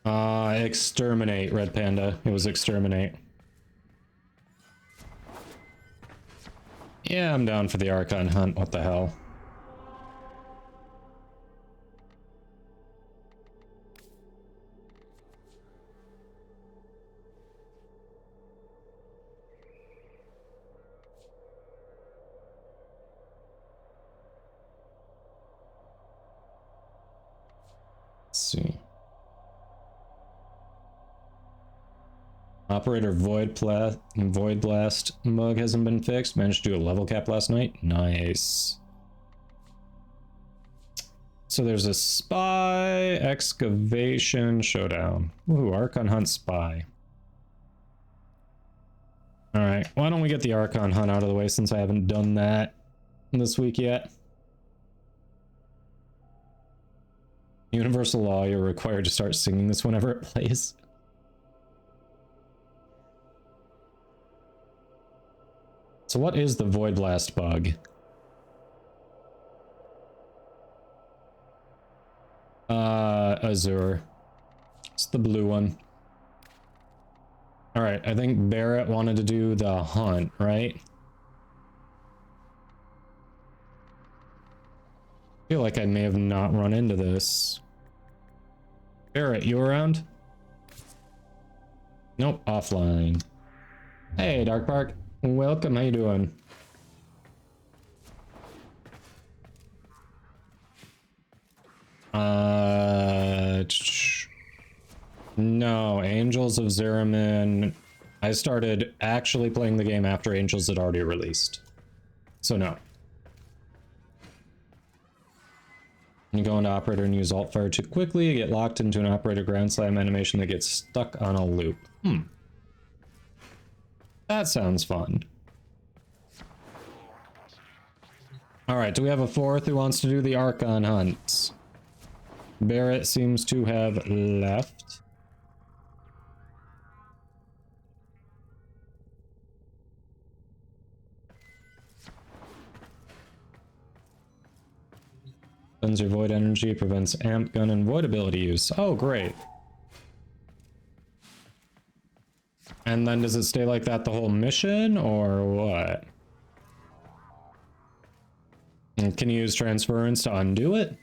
Exterminate, Red Panda. It was exterminate. Yeah, I'm down for the Archon hunt. What the hell? Let's see. Operator Void Blast bug hasn't been fixed. Managed to do a level cap last night. Nice. So there's a spy, excavation, showdown. Ooh, Archon hunt spy. Alright, why don't we get the Archon hunt out of the way since I haven't done that this week yet. Universal law, you're required to start singing this whenever it plays. So what is the Void Blast bug? Azure. It's the blue one. Alright, I think Barrett wanted to do the hunt, right? I feel like I may have not run into this. Barrett, you around? Nope, offline. Hey, Dark Park. Welcome, how you doing? No, Angels of Zeramin. I started actually playing the game after Angels had already released. So no. You go into operator and use alt fire too quickly, you get locked into an operator ground slam animation that gets stuck on a loop. That sounds fun. Alright, do we have a fourth who wants to do the Archon hunt? Barrett seems to have left. Spends your void energy, prevents amp gun and void ability use. Oh, great. And then does it stay like that the whole mission, or what? And can you use transference to undo it?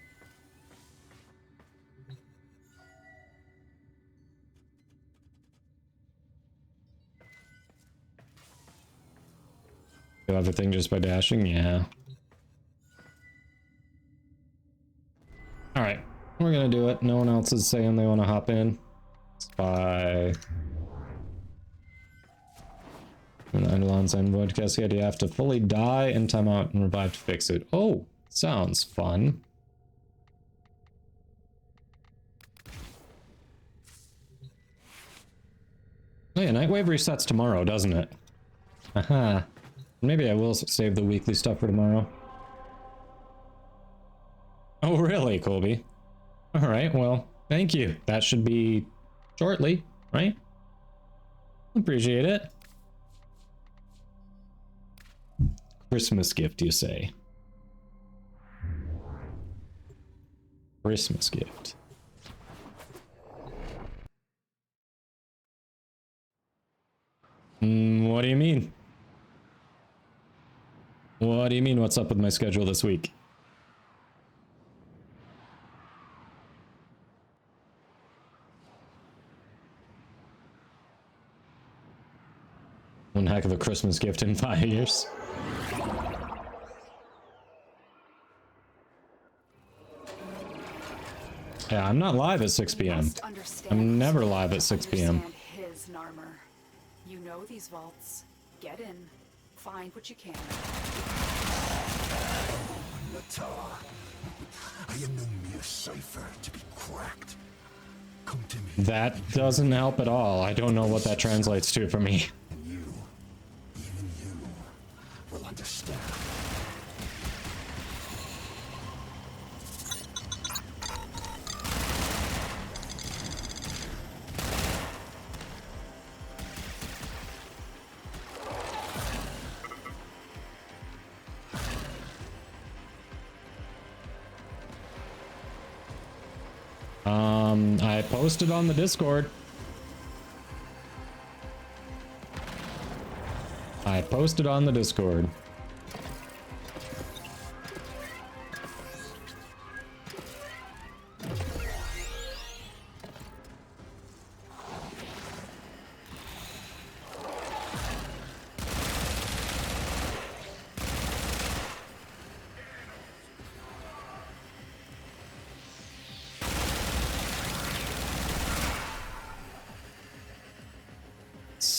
Do everything just by dashing? Yeah. Alright, we're gonna do it. No one else is saying they want to hop in. Spy. When Eidolon's end void cascade, you have to fully die and time out and revive to fix it. Oh, sounds fun. Oh yeah, Nightwave resets tomorrow, doesn't it? Aha. Maybe I will save the weekly stuff for tomorrow. Oh, really, Colby? Alright, well, thank you. That should be shortly, right? Appreciate it. Christmas gift, you say? Christmas gift. What do you mean? What do you mean, what's up with my schedule this week? One heck of a Christmas gift in 5 years. Yeah, I'm not live at 6 p.m. I'm never live at 6 p.m. His Narmer. You know these vaults. Get in. Find what you can. I am no mere cipher to be cracked. Come to me. That doesn't help at all. I don't know what that translates to for me. And you, even you, will understand. I posted on the Discord. I posted on the Discord.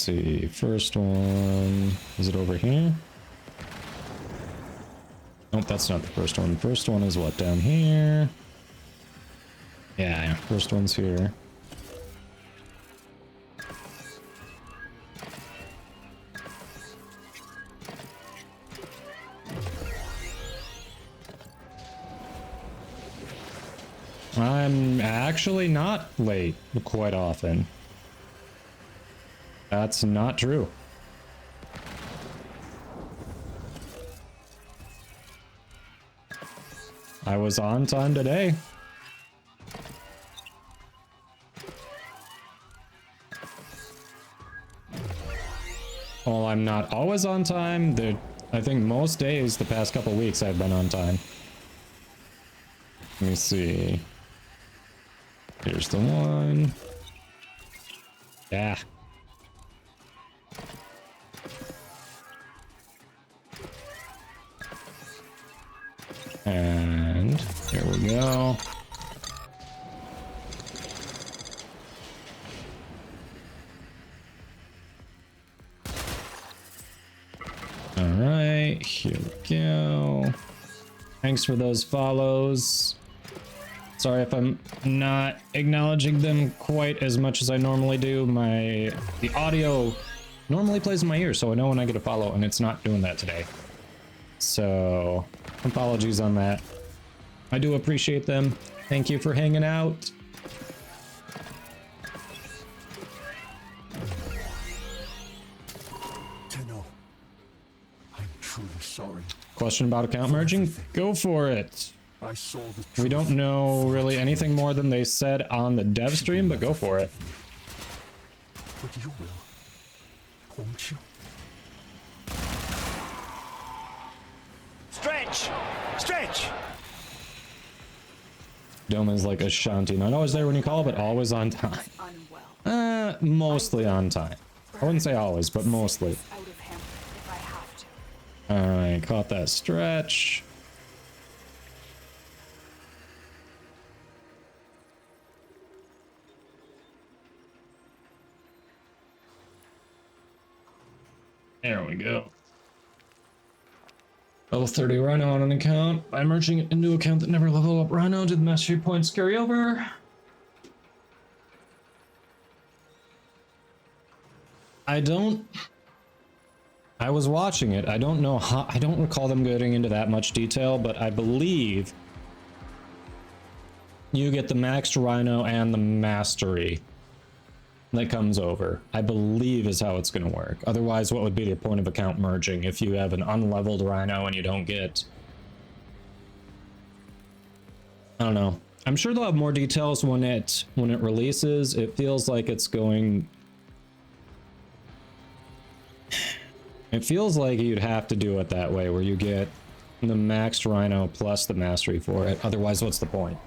see. First one. Is it over here? Nope, that's not the first one. First one is what, down here? Yeah, first one's here. I'm actually not late quite often. That's not true. I was on time today. Well, I'm not always on time. I think most days the past couple weeks I've been on time. Let me see. Here's the one. Yeah. And here we go. All right, here we go. Thanks for those follows. Sorry if I'm not acknowledging them quite as much as I normally do. The audio normally plays in my ear, so I know when I get a follow, and it's not doing that today. So, apologies on that. I do appreciate them. Thank you for hanging out. Tenno, I'm truly sorry. Question about account merging? Go for it. I saw the We don't know really anything more than they said on the dev stream, but go for it. But you will, won't you? Stretch! Stretch! Doma's like Ashanti. Not always there when you call, but always on time. Unwell. Mostly on time. I wouldn't say always, but mostly. Out of him if I have to. Alright, caught that stretch. There we go. Level 30 Rhino on an account. By merging it into an account that never leveled up Rhino, did the mastery points carry over? I was watching it. I don't know how. I don't recall them getting into that much detail, but I believe you get the maxed Rhino and the mastery that comes over, I believe, is how it's going to work. Otherwise, what would be the point of account merging if you have an unleveled Rhino and you don't get... I don't know. I'm sure they'll have more details when it releases. It feels like it's going... It feels like you'd have to do it that way, where you get the maxed Rhino plus the mastery for it. Otherwise, what's the point?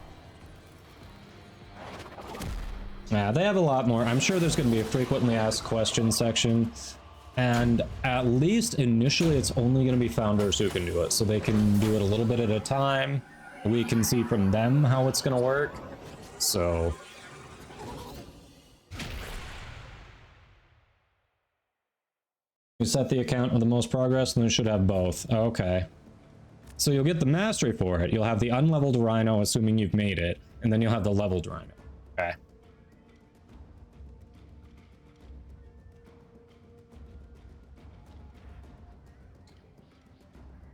Yeah, they have a lot more. I'm sure there's going to be a frequently asked questions section. And at least initially, it's only going to be founders who can do it. So they can do it a little bit at a time. We can see from them how it's going to work. So... you set the account with the most progress, and then should have both. Okay. So you'll get the mastery for it. You'll have the unleveled Rhino, assuming you've made it. And then you'll have the leveled Rhino. Okay.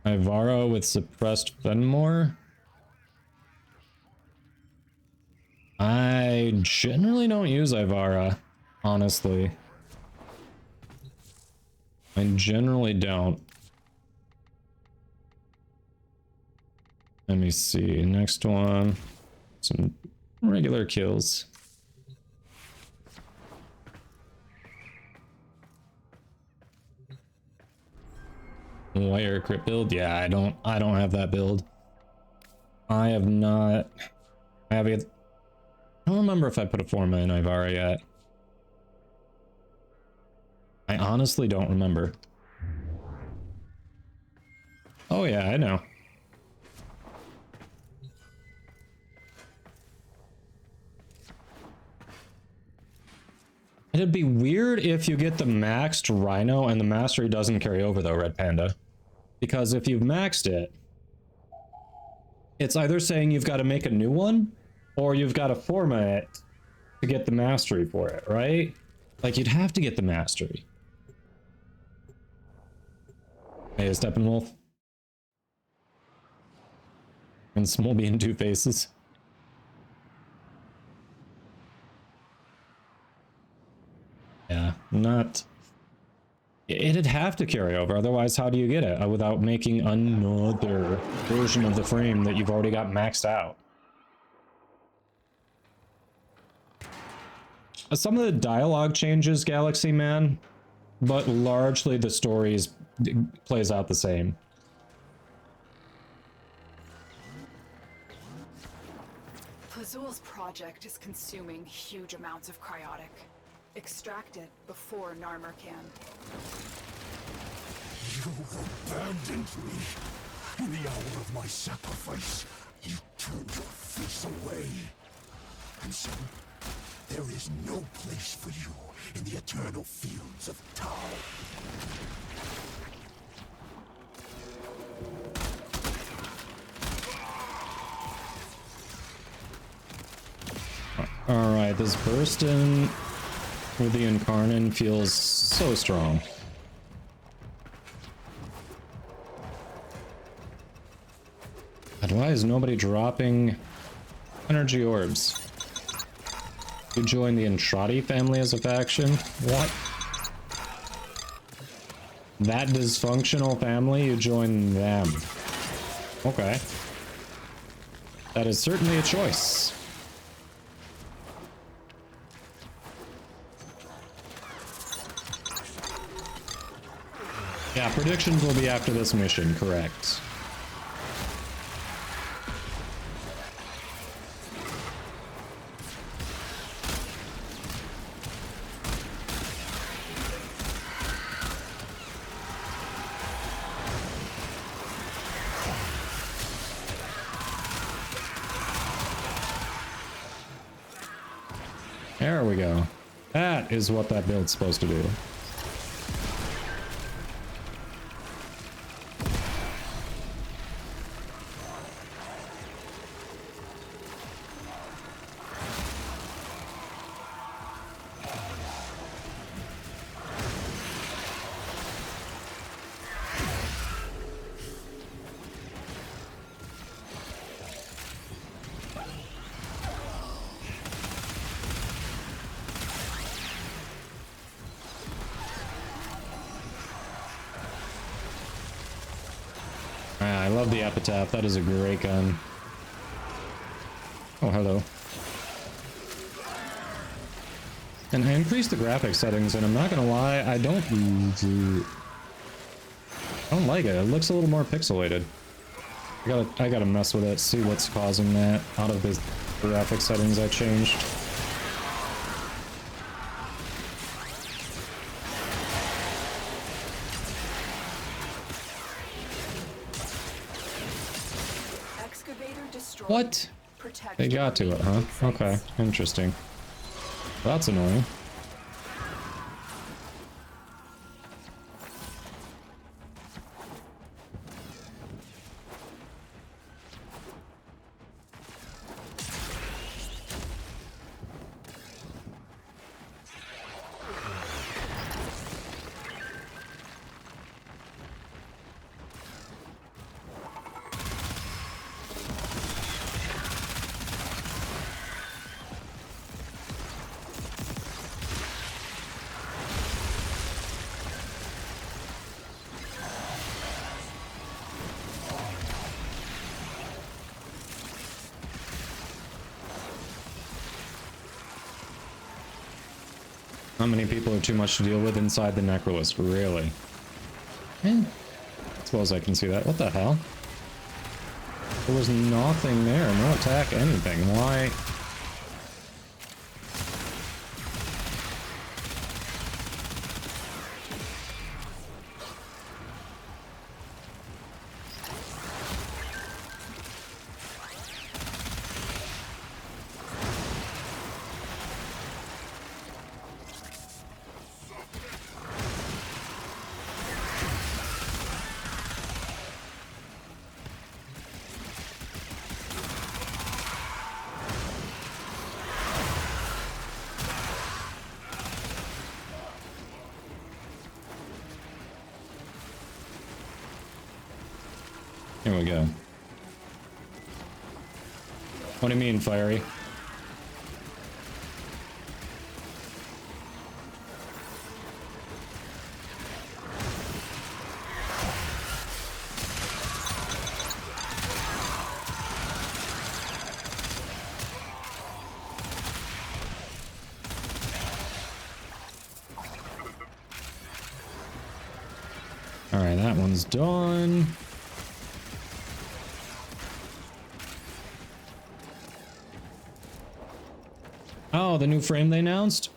Ivaro with suppressed Fenmore. I generally don't use Ivara, honestly. I generally don't. Let me see. Next one. Some regular kills. Wire crit build? Yeah, I don't have that build. I have not. I have it. I don't remember if I put a Forma in Ivara yet. I honestly don't remember. Oh yeah, I know. I It'd be weird if you get the maxed Rhino and the mastery doesn't carry over though, Red Panda. Because if you've maxed it, it's either saying you've got to make a new one, or you've got to format it to get the mastery for it, right? Like, you'd have to get the mastery. Hey, Steppenwolf. And Smolby in Two Faces. Yeah, not... It'd have to carry over, otherwise how do you get it without making another version of the frame that you've already got maxed out? Some of the dialogue changes, Galaxy Man, but largely the story plays out the same. Plazul's project is consuming huge amounts of cryotic. Extract it before Narmer can. You abandoned me. In the hour of my sacrifice, you turned your face away. And so, there is no place for you in the eternal fields of Tau. Alright, this burst in with the Incarnon feels so strong. And why is nobody dropping energy orbs? You join the Entrati family as a faction? What? That dysfunctional family, you join them. Okay. That is certainly a choice. Yeah, predictions will be after this mission, correct. There we go. That is what that build's supposed to do. I love the epitaph. That is a great gun. Oh, hello. And I increased the graphics settings, and I'm not gonna lie, I don't like it. It looks a little more pixelated. I gotta mess with it, see what's causing that out of the graphics settings I changed. What? They got to it, huh? Okay, interesting. That's annoying. How many people are too much to deal with inside the Necrolist? Really? I suppose I can see that. What the hell? There was nothing there. No attack, anything. Why? Here we go. What do you mean, fiery? Alright, that one's done. Oh, the new frame they announced?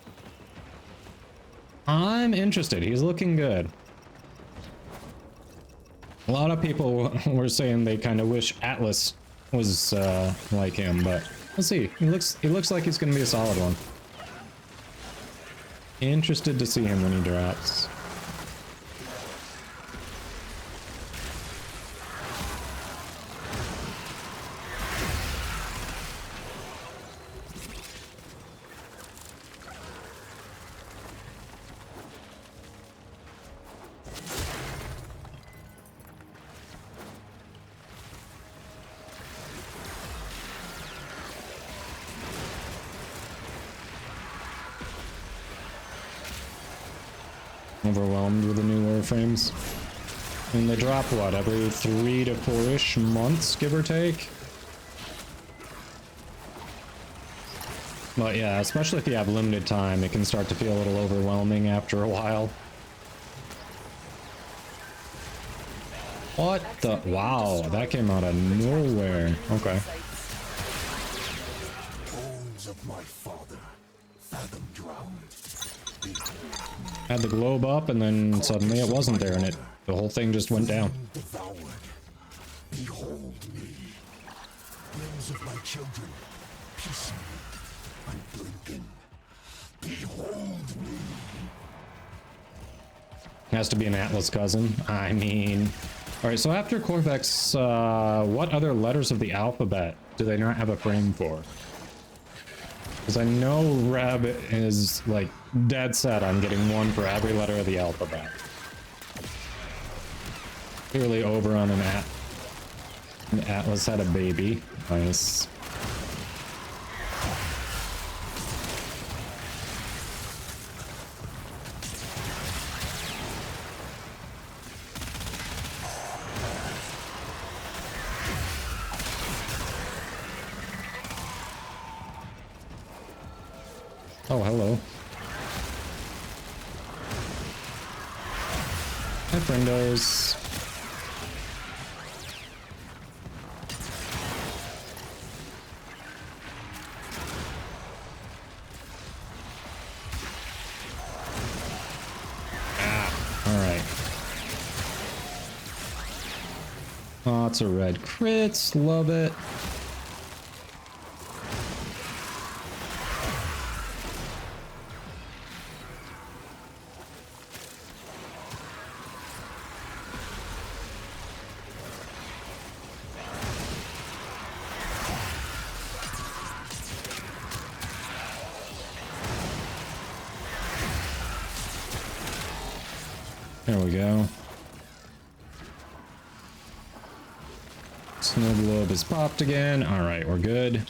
I'm interested. He's looking good. A lot of people were saying they kind of wish Atlas was like him, but we'll see. He looks like he's going to be a solid one. Interested to see him when he drops. Overwhelmed with the new Warframes. I mean, they drop, what, every 3 to 4-ish months, give or take? But yeah, especially if you have limited time, it can start to feel a little overwhelming after a while. What the? Wow, that came out of nowhere. Okay. Bones of my father, fathom drowned. Had the globe up, and then suddenly it wasn't there, and the whole thing just went down. Devoured. Behold me. Limbs of my children, piecemeal, unblinking. Behold me. Has to be an Atlas cousin. I mean... Alright, so after Corvex, what other letters of the alphabet do they not have a frame for? Because I know Reb is, like, dead set on getting one for every letter of the alphabet. Clearly over on an Atlas had a baby. Nice. Oh, hello. Hi, friendos. Alright. Lots of red crits, love it. There we go. Snow globe is popped again. All right, we're good.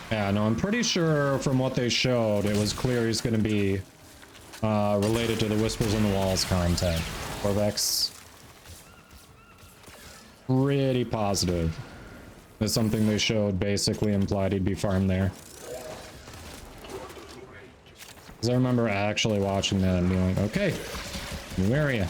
Yeah, no, I'm pretty sure from what they showed, it was clear he's going to be related to the Whispers on the Walls content. Corvex. Pretty positive. That's something they showed basically implied he'd be farmed there. Because I remember actually watching that and being like, okay, new area.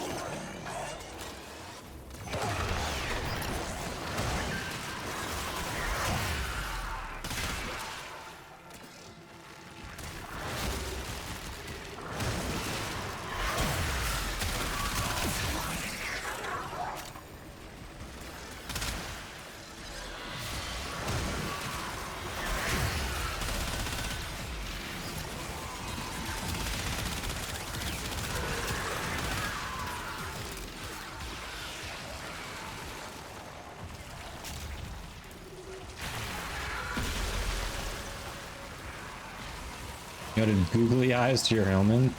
You added googly eyes to your helmet.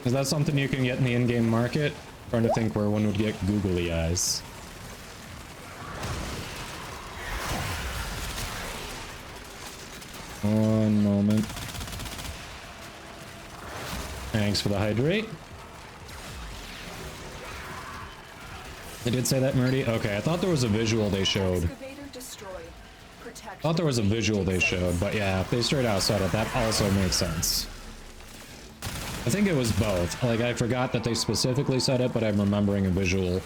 Is that something you can get in the in-game market? Trying to think where one would get googly eyes. One moment. Thanks for the hydrate. They did say that, Murdy? Okay, I thought there was a visual they showed. Thought there was a visual they showed, but yeah, if they straight out said it, that also makes sense. I think it was both. Like, I forgot that they specifically said it, but I'm remembering a visual.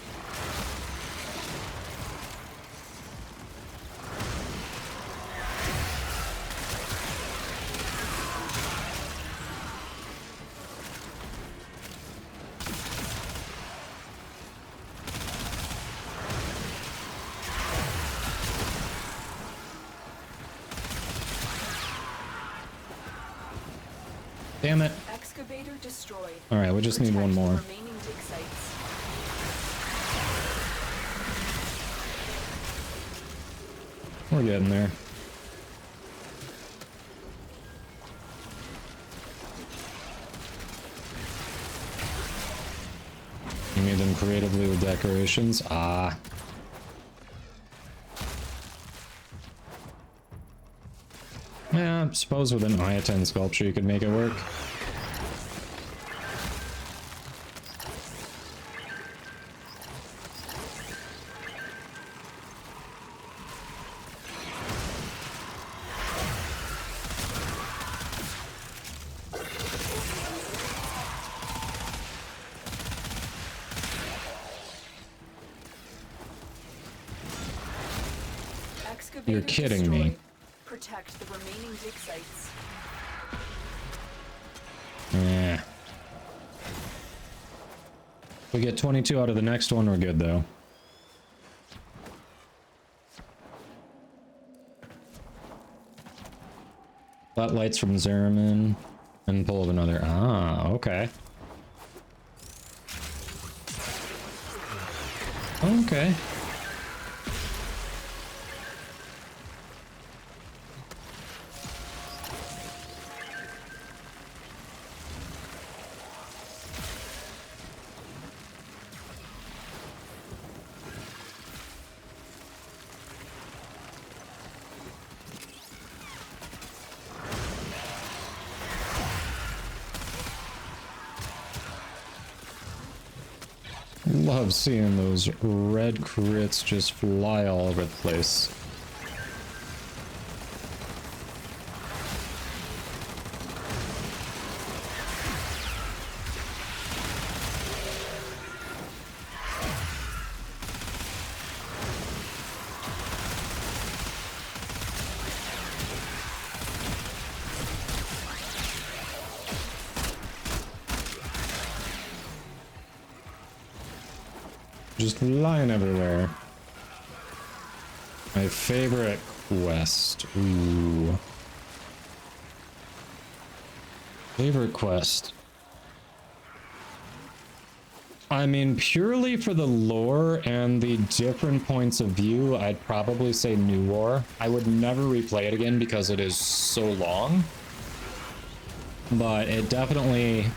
Damn it. Excavator destroyed. All right, we just need one more. Remaining dig sites. We're getting there. You made them creatively with decorations? Ah. Yeah, I suppose with an I-10 sculpture you could make it work. You're kidding me. Protect the remaining dig sites. Yeah. If we get 22 out of the next one, we're good though. Spotlights from Zerman and pull of another. Ah, okay. Okay. Love seeing those red crits just fly all over the place. Just flying everywhere. My favorite quest. Ooh. Favorite quest. I mean, purely for the lore and the different points of view, I'd probably say New War. I would never replay it again because it is so long. But it definitely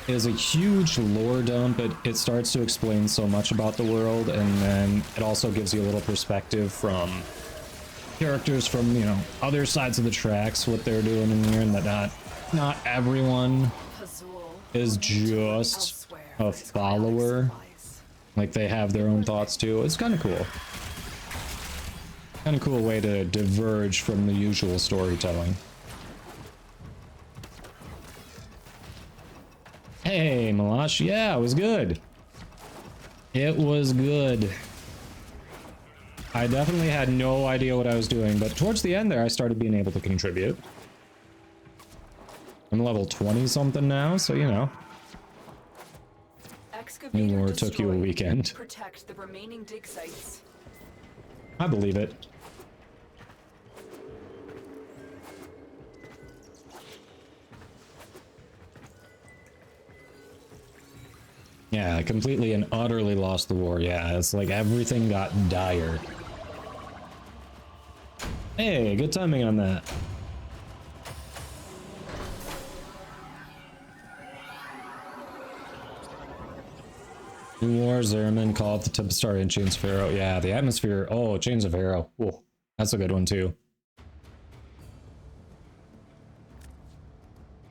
is a huge lore dump. It starts to explain so much about the world, and then it also gives you a little perspective from characters from, you know, other sides of the tracks, what they're doing in here, and that not everyone is just a follower. Like, they have their own thoughts too. It's kind of cool. Kind of cool way to diverge from the usual storytelling. Hey, Malash. Yeah, it was good. It was good. I definitely had no idea what I was doing, but towards the end there, I started being able to contribute. I'm level 20 something now, so you know. New War took you a weekend. Protect the remaining dig sites. I believe it. Yeah, I completely and utterly lost the war. Yeah, it's like everything got dire. Hey, good timing on that. Stars Airmen call it the Tip Star and Chains of Arrow. Yeah, the Atmosphere. Oh, Chains of Arrow. Ooh, that's a good one too.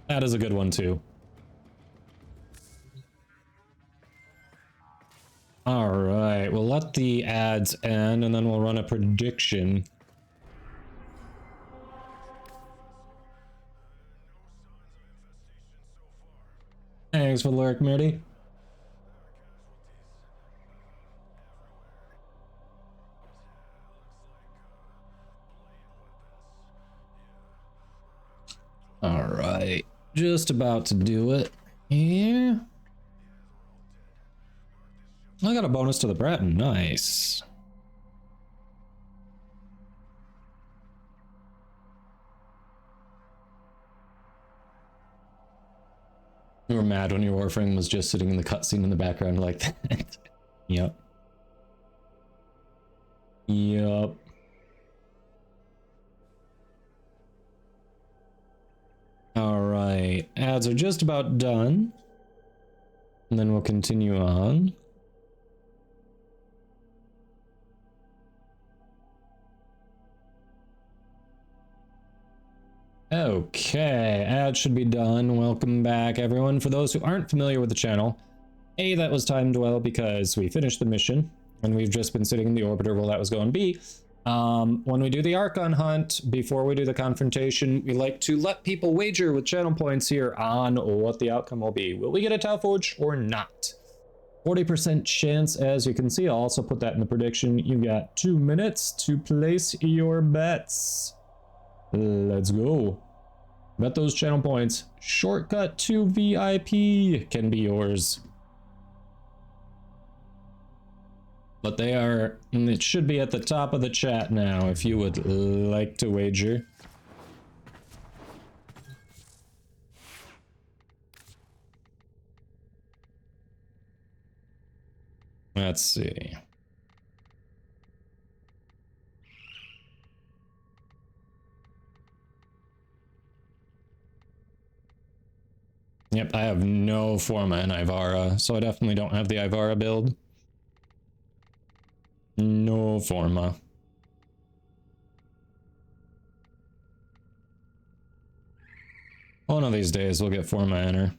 That is a good one too. All right, we'll let the ads end and then we'll run a prediction. Thanks for the lurk, Mitty. All right, just about to do it. Yeah. I got a bonus to the Bratton. Nice. You were mad when your Warframe was just sitting in the cutscene in the background like that. Yep. Yep. All right, ads are just about done. And then we'll continue on. Okay, ads should be done. Welcome back, everyone. For those who aren't familiar with the channel, A, that was timed well because we finished the mission and we've just been sitting in the orbiter while that was going. B, when we do the Archon hunt, before we do the confrontation, we like to let people wager with channel points here on what the outcome will be. Will we get a Tau Forge or not? 40% chance, as you can see. I'll also put that in the prediction. You got 2 minutes to place your bets. Let's go. Bet those channel points. Shortcut to VIP can be yours. But they are, it should be at the top of the chat now if you would like to wager. Let's see. Yep, I have no Forma in Ivara, so I definitely don't have the Ivara build. No Forma. One of these days we'll get Forma in her.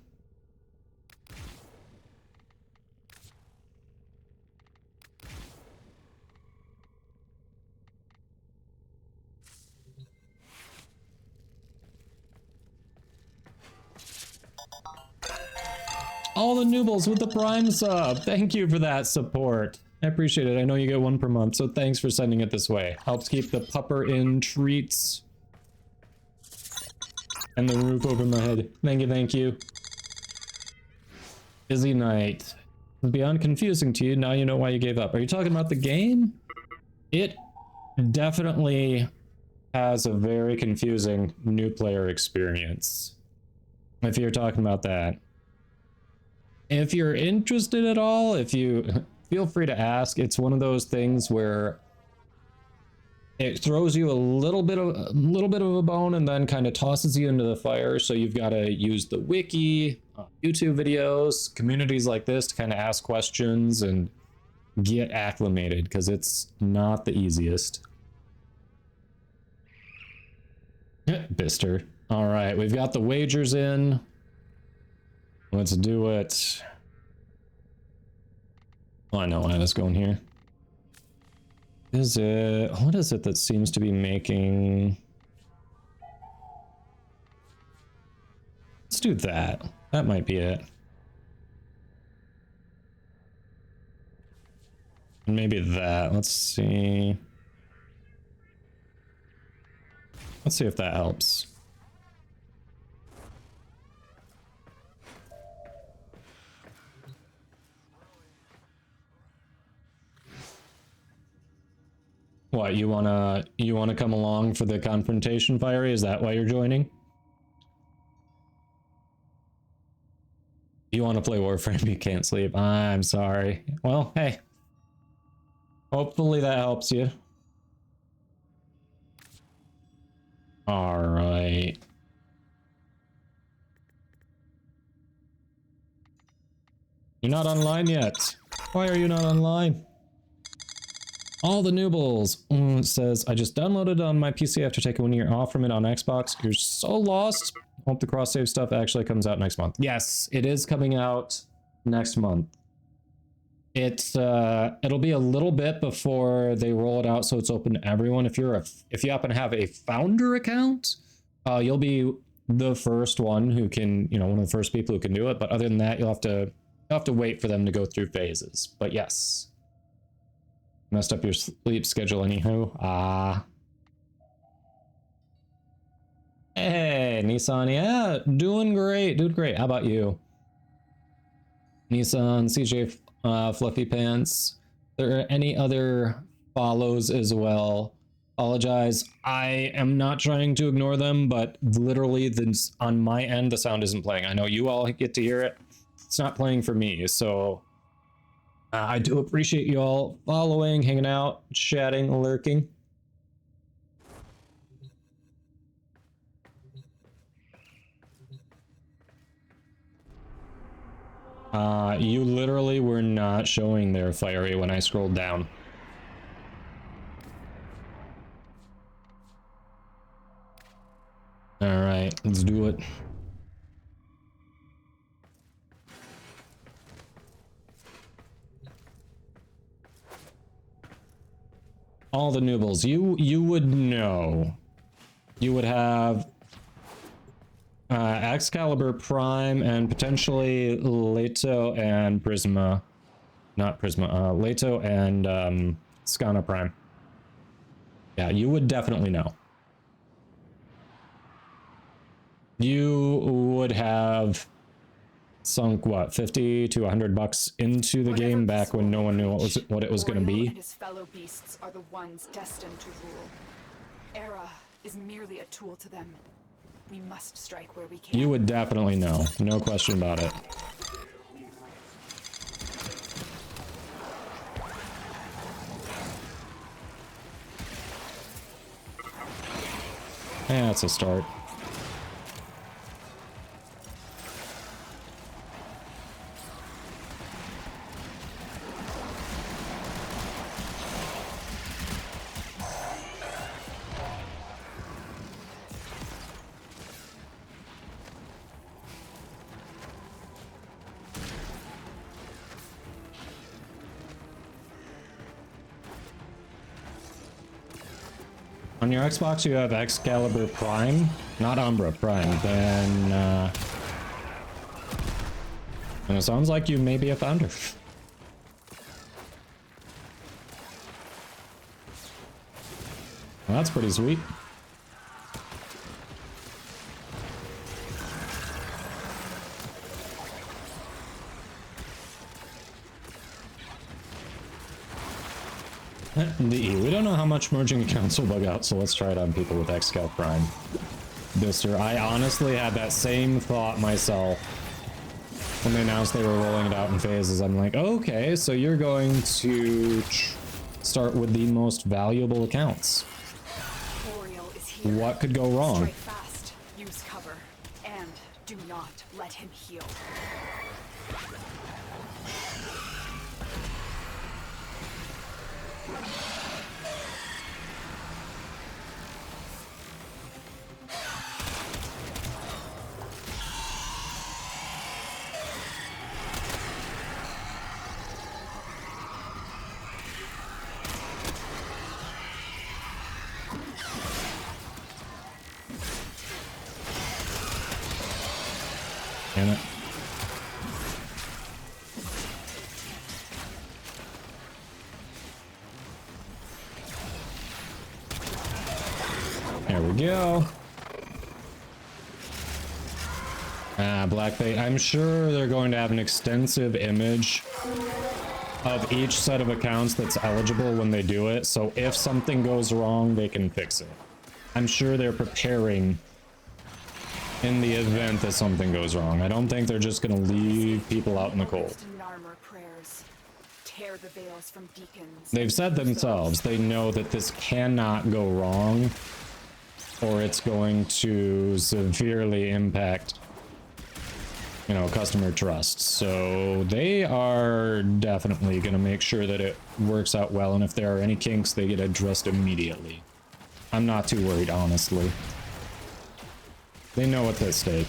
All the Noobles with the Prime sub. Thank you for that support. I appreciate it. I know you get 1 per month, so thanks for sending it this way. Helps keep the pupper in treats. And the roof over my head. Thank you, thank you. Busy night. It's beyond confusing to you. Now you know why you gave up. Are you talking about the game? It definitely has a very confusing new player experience. If you're talking about that. If you're interested at all, if you feel free to ask. It's one of those things where it throws you a little bit of a bone and then kind of tosses you into the fire. So you've got to use the wiki, YouTube videos, communities like this to kind of ask questions and get acclimated, because it's not the easiest. Bister. All right, we've got the wagers in. Let's do it. Oh, I know why that's going here. Is it, what is it that seems to be making? Let's do that. That might be it. And maybe that. Let's see. Let's see if that helps. What, you wanna come along for the confrontation, Fiery? Is that why you're joining? You want to play Warframe, you can't sleep. I'm sorry. Well, hey. Hopefully that helps you. Alright. You're not online yet. Why are you not online? All the noobles. It says, I just downloaded it on my PC after taking 1 year off from it on Xbox. You're so lost. Hope the cross-save stuff actually comes out next month. Yes, it is coming out next month. It'll be a little bit before they roll it out so it's open to everyone. If you happen to have a founder account, you'll be the first one who can, one of the first people who can do it. But other than that, you'll have to wait for them to go through phases. But yes. Messed up your sleep schedule anywho. Hey, Nissan, yeah, doing great, How about you? Nissan, CJ, Fluffy Pants. There are any other follows as well? Apologize. I am not trying to ignore them, but literally on my end, the sound isn't playing. I know you all get to hear it. It's not playing for me, so I do appreciate you all following, hanging out, chatting, lurking. You literally were not showing there, Fiery, when I scrolled down. All right, let's do it. All the noobles, you would know. You would have Excalibur Prime and potentially Leto and Prisma. Not Prisma, Leto and Skana Prime. Yeah, you would definitely know. You would have sunk what, 50 to 100 bucks into the game back when no one knew what it was going to be. And his fellow beasts are the ones destined to rule. Era is merely a tool to them. We must strike where we can. You would definitely know, no question about it. Yeah, it's a start. On your Xbox, you have Excalibur Prime, not Umbra Prime. Then, and it sounds like you may be a founder. Well, that's pretty sweet. We don't know how much merging accounts will bug out, so let's try it on people with Xcal Prime. Bister, I honestly had that same thought myself when they announced they were rolling it out in phases. I'm like, okay, so you're going to start with the most valuable accounts. What could go wrong? Strike fast, use cover, and do not let him heal. Damn it. There we go. Black Bait. I'm sure they're going to have an extensive image of each set of accounts that's eligible when they do it, so if something goes wrong, they can fix it. I'm sure they're preparing in the event that something goes wrong. I don't think they're just going to leave people out in the cold. They've said themselves, they know that this cannot go wrong, or it's going to severely impact you know, customer trust. So they are definitely going to make sure that it works out well. And if there are any kinks, they get addressed immediately. I'm not too worried, honestly. They know what's at stake.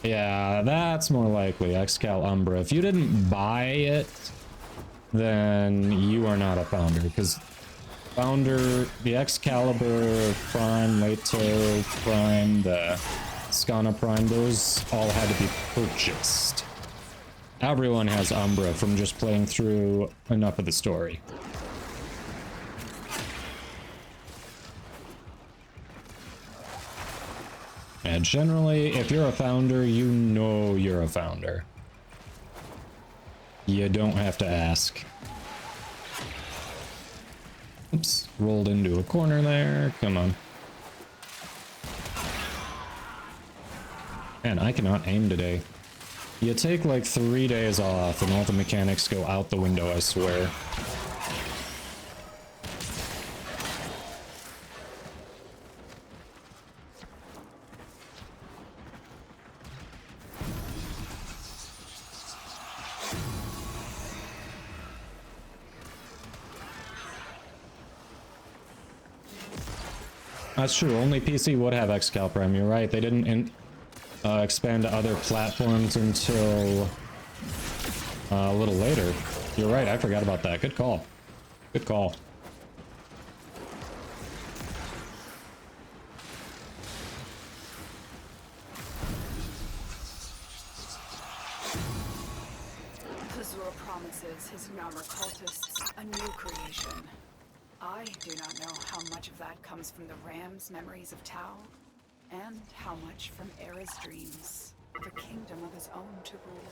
Yeah, that's more likely. Excal Umbra. If you didn't buy it, then you are not a founder, because founder, the Excalibur Prime, Leto Prime, the Skana Prime, those all had to be purchased. Everyone has Umbra from just playing through enough of the story. And generally, if you're a founder, you know you're a founder. You don't have to ask. Oops, rolled into a corner there. Come on. Man, I cannot aim today. You take like 3 days off and all the mechanics go out the window, I swear. That's true, only PC would have Excal Prime, you're right. They didn't expand to other platforms until a little later. You're right, I forgot about that. Good call. Good call. Azure promises his Namor cultists a new creation. I do not know how much of that comes from the Ram's memories of Tau, and how much from Era's dreams of a kingdom of his own to rule.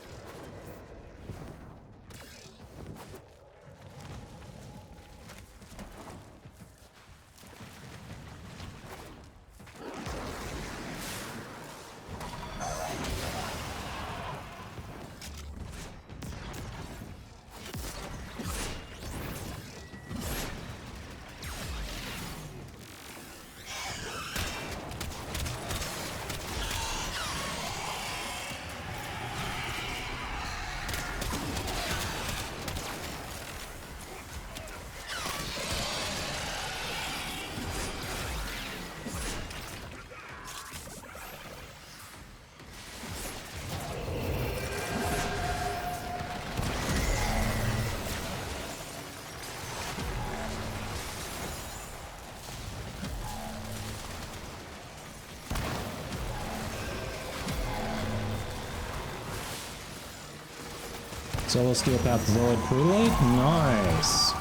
Solo Steel Path Void Prelate? Nice.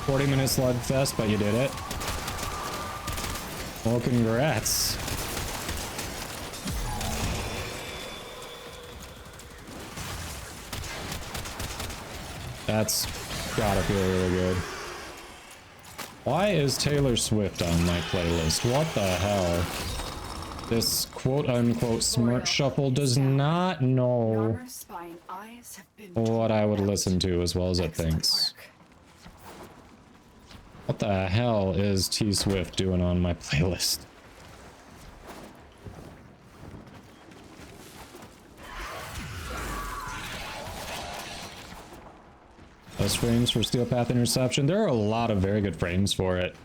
40-minute slugfest, but you did it. Well, congrats. That's gotta feel really good. Why is Taylor Swift on my playlist? What the hell? This quote-unquote smart shuffle does not know what I would listen to as well as it thinks. What the hell is T Swift doing on my playlist? Those frames for Steel Path Interception, there are a lot of very good frames for it,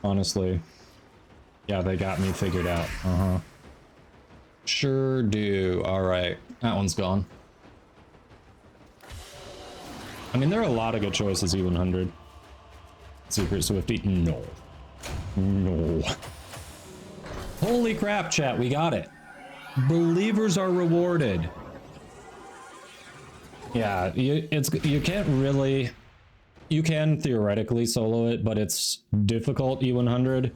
honestly. Yeah, they got me figured out. Sure do. Alright, that one's gone. I mean, there are a lot of good choices, E100. Secret Swifty? No. No. Holy crap, chat, we got it. Believers are rewarded. Yeah, you can't really... You can theoretically solo it, but it's difficult, E100.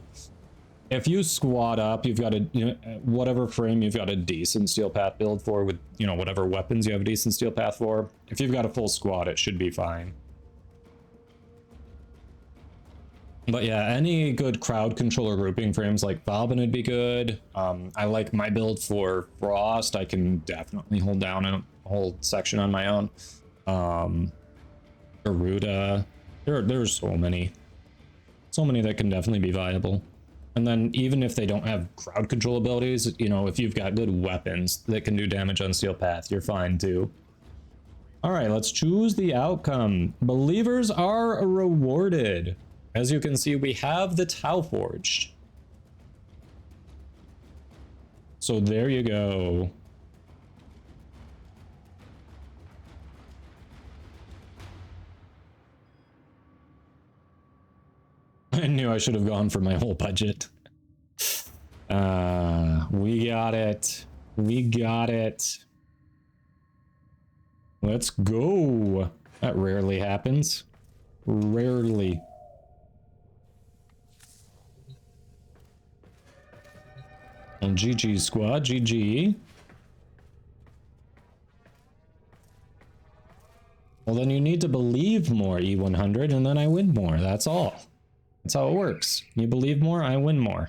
If you squad up, you've got a, you know, whatever frame you've got a decent Steel Path build for with, you know, whatever weapons you have a decent Steel Path for. If you've got a full squad, it should be fine. But yeah, any good crowd controller grouping frames like Bobbin would be good. I like my build for Frost. I can definitely hold down a whole section on my own. Garuda. There's so many. So many that can definitely be viable. And then even if they don't have crowd control abilities, you know, if you've got good weapons that can do damage on Steel Path, you're fine too. All right, let's choose the outcome. Believers are rewarded. As you can see, we have the Tau Forged. So there you go. I knew I should have gone for my whole budget. We got it. We got it. Let's go. That rarely happens. Rarely. And GG squad, GG. Well, then you need to believe more, E100, and then I win more. That's all. That's how it works. You believe more, I win more.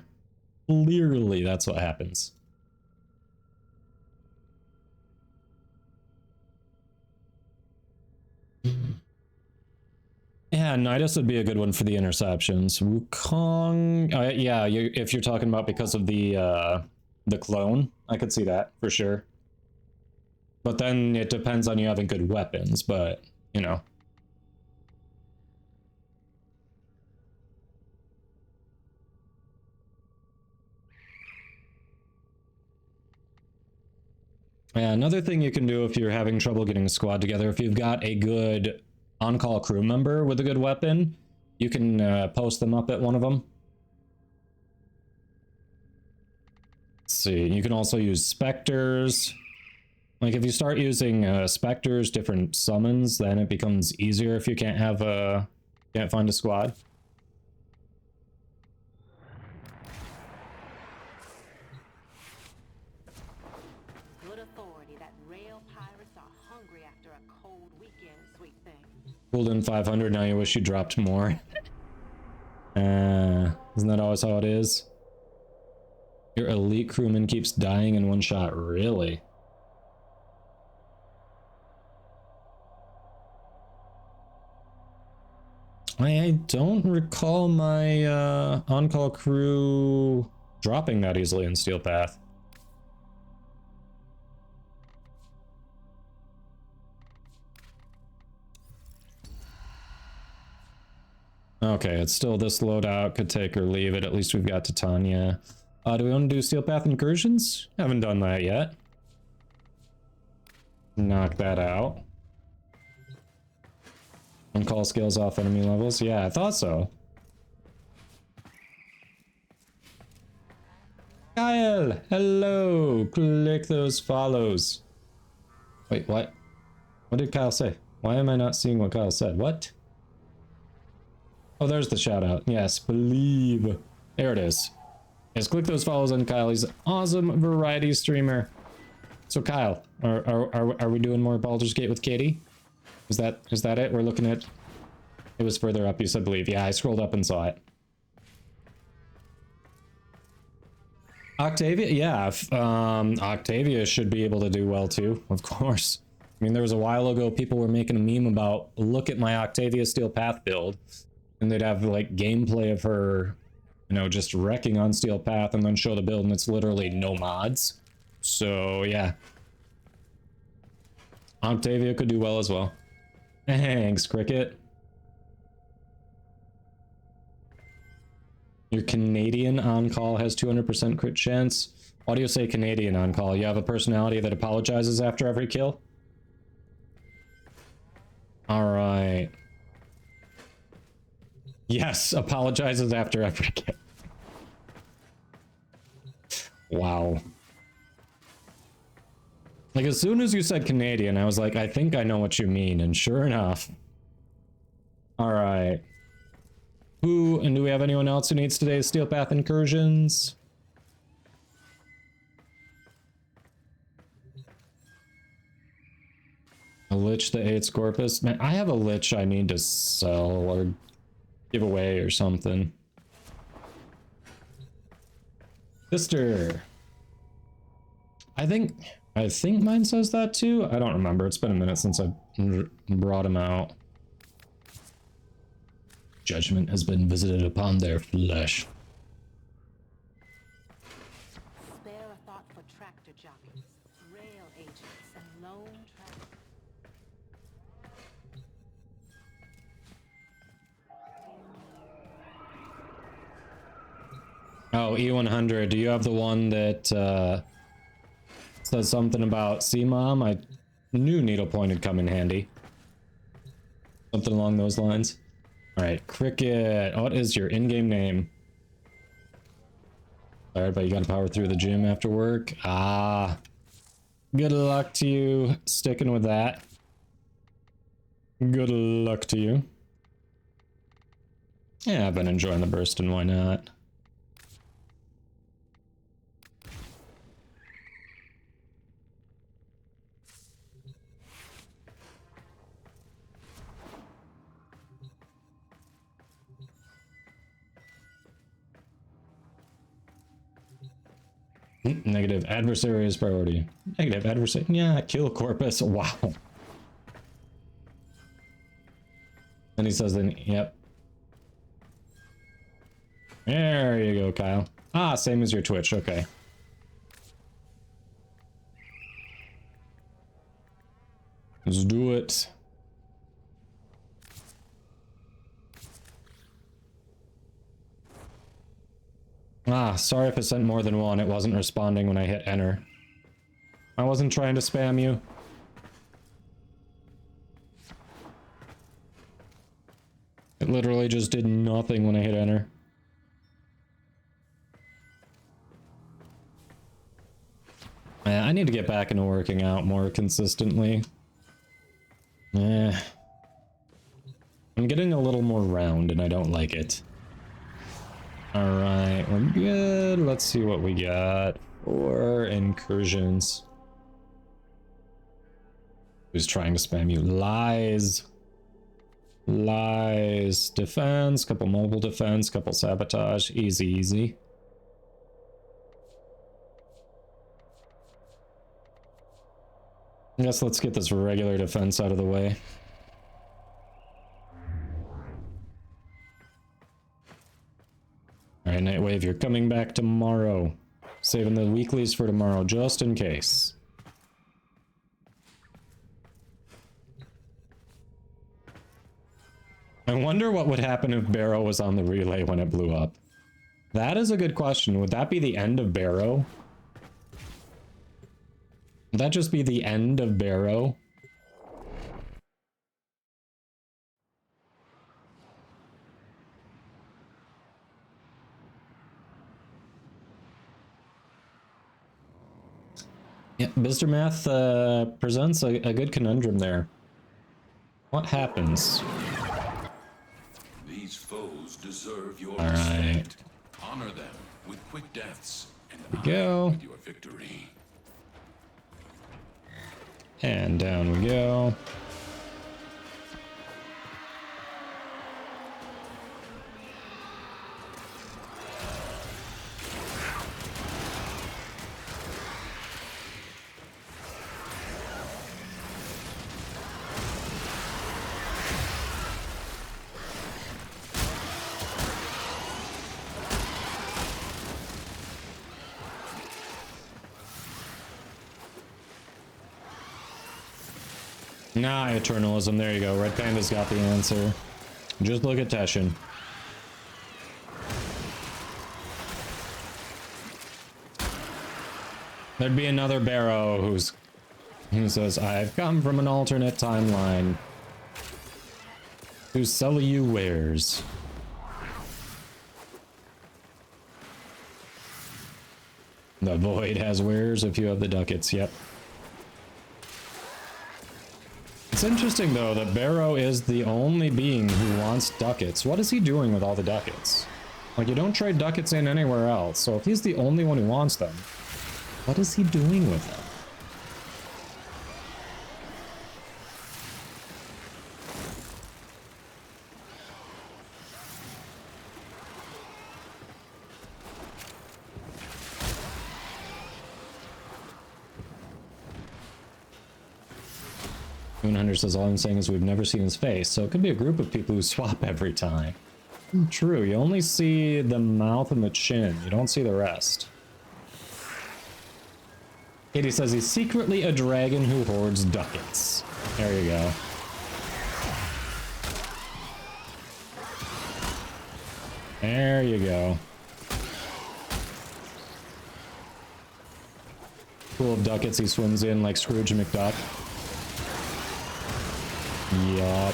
Clearly, that's what happens. Yeah, Nidus would be a good one for the interceptions. Wukong, yeah, if you're talking about because of the clone, I could see that for sure. But then it depends on you having good weapons, but, you know. Yeah, another thing you can do if you're having trouble getting a squad together, if you've got a good on-call crew member with a good weapon, you can post them up at one of them. Let's see, you can also use specters. Like if you start using specters, different summons, then it becomes easier if you can't have can't find a squad. Pulled in 500, now you wish you dropped more. Isn't that always how it is? Your elite crewman keeps dying in one shot, really? I don't recall my on-call crew dropping that easily in Steel Path. Okay, it's still this loadout, could take or leave it. At least we've got Titania. Do we want to do Steel Path incursions? Haven't done that yet. Knock that out. On-call scales off enemy levels. Yeah, I thought so. Kyle, hello. Click those follows. Wait, what? What did Kyle say? Why am I not seeing what Kyle said? What? Oh, there's the shout out. Yes, believe. There it is. Yes, click those follows on Kyle. He's an awesome variety streamer. So Kyle, are we doing more Baldur's Gate with Katie? Is that it? We're looking at... It was further up, you said believe. Yeah, I scrolled up and saw it. Octavia? Yeah, Octavia should be able to do well too, of course. I mean, there was a while ago people were making a meme about, look at my Octavia Steel Path build. And they'd have like gameplay of her, you know, just wrecking on Steel Path and then show the build and it's literally no mods. So yeah. Octavia could do well as well. Thanks, Cricket. Your Canadian on-call has 200% crit chance. Why do you say Canadian on-call? You have a personality that apologizes after every kill? Alright. Yes, apologizes after every kill. Wow. Like, as soon as you said Canadian, I was like, I think I know what you mean, and sure enough. Alright. And do we have anyone else who needs today's Steel Path incursions? A Lich that hates Corpus? Man, I have a Lich I need to sell or give away or something. Sister. I think mine says that too. I don't remember. It's been a minute since I brought him out. Judgment has been visited upon their flesh. Spare a thought for tractor jockeys, rail agents, and lone travelers. Oh, E100, do you have the one that says something about C-Mom? I knew needlepoint had come in handy. Something along those lines. Alright, Cricket, what is your in-game name? Tired, but you gotta power through the gym after work. Ah, good luck to you sticking with that. Good luck to you. Yeah, I've been enjoying the burst, and why not? Negative adversary is priority. Negative adversary. Yeah, kill Corpus. Wow. And he says then, yep. There you go, Kyle. Ah, same as your Twitch. Okay. Let's do it. Ah, sorry if I sent more than one. It wasn't responding when I hit enter. I wasn't trying to spam you. It literally just did nothing when I hit enter. I need to get back into working out more consistently. I'm getting a little more round and I don't like it. Alright, we're good. Let's see what we got for incursions. Who's trying to spam you? Lies. Lies. Defense, couple mobile defense, couple sabotage. Easy, easy. I guess let's get this regular defense out of the way. Alright, Nightwave, you're coming back tomorrow. Saving the weeklies for tomorrow, just in case. I wonder what would happen if Barrow was on the relay when it blew up. That is a good question. Would that be the end of Barrow? Would that just be the end of Barrow? Yeah, Mr. Math presents a good conundrum there. What happens? These foes deserve your Alright. respect. Honor them with quick deaths and Go. with your victory. And down we go. Nah, Eternalism. There you go. Red Panda's got the answer. Just look at Teshin. There'd be another Barrow who says, I've come from an alternate timeline to sell you wares. The Void has wares if you have the ducats. Yep. It's interesting, though, that Barrow is the only being who wants ducats. What is he doing with all the ducats? Like, you don't trade ducats in anywhere else, so if he's the only one who wants them, what is he doing with them? Moonhunter says, all I'm saying is we've never seen his face, so it could be a group of people who swap every time. True, you only see the mouth and the chin. You don't see the rest. Katie says he's secretly a dragon who hoards ducats. There you go. There you go. Pool of ducats he swims in like Scrooge McDuck. Yup.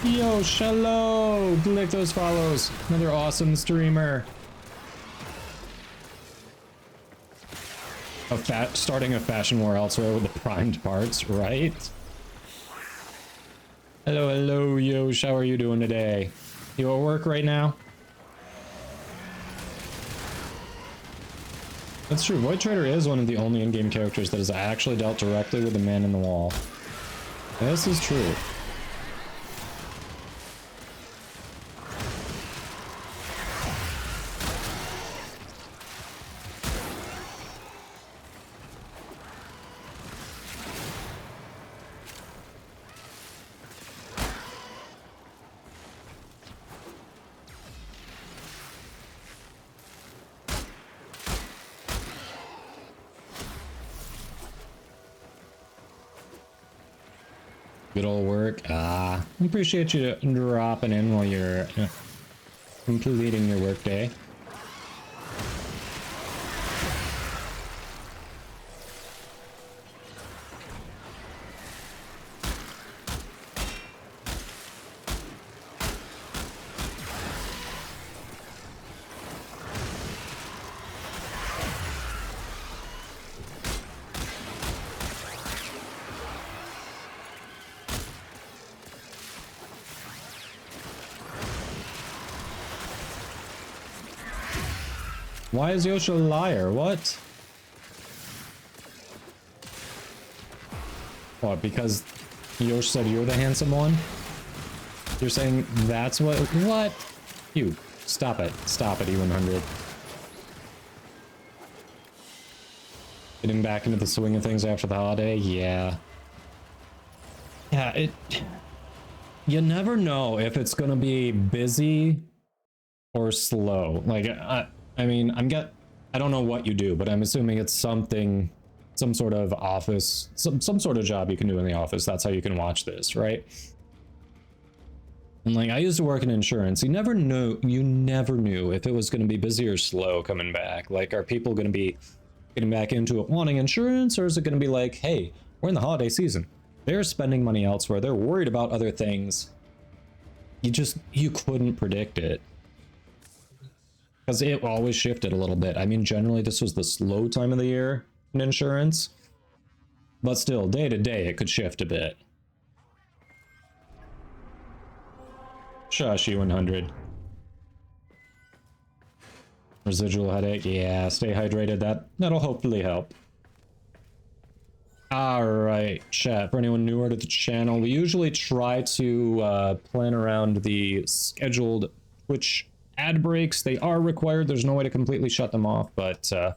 Yo, shallow! Click those follows. Another awesome streamer. Starting a fashion war elsewhere with the primed parts, right? Hello, hello, Yosh. How are you doing today? You at work right now? That's true. Void Trader is one of the only in-game characters that has actually dealt directly with the man in the wall. This is true. Good old work. I appreciate you dropping in while you're completing your work day. Why is Yosh a liar? What? What, because Yosh said you're the handsome one? You're saying that's what? What? You, stop it. Stop it, E100. Getting back into the swing of things after the holiday? Yeah. Yeah, you never know if it's gonna be busy or slow. Like, I mean, I don't know what you do, but I'm assuming it's something, some sort of office, some sort of job you can do in the office. That's how you can watch this, right? And like, I used to work in insurance. You never knew if it was going to be busy or slow coming back. Like, are people going to be getting back into it wanting insurance, or is it going to be like, hey, we're in the holiday season. They're spending money elsewhere. They're worried about other things. You couldn't predict it. Because it always shifted a little bit. I mean, generally this was the slow time of the year in insurance. But still, day to day, it could shift a bit. Shush, E100. Residual headache? Yeah, stay hydrated. That'll hopefully help. Alright, chat. For anyone newer to the channel, we usually try to plan around the scheduled Twitch ad breaks. They are required. There's no way to completely shut them off, but I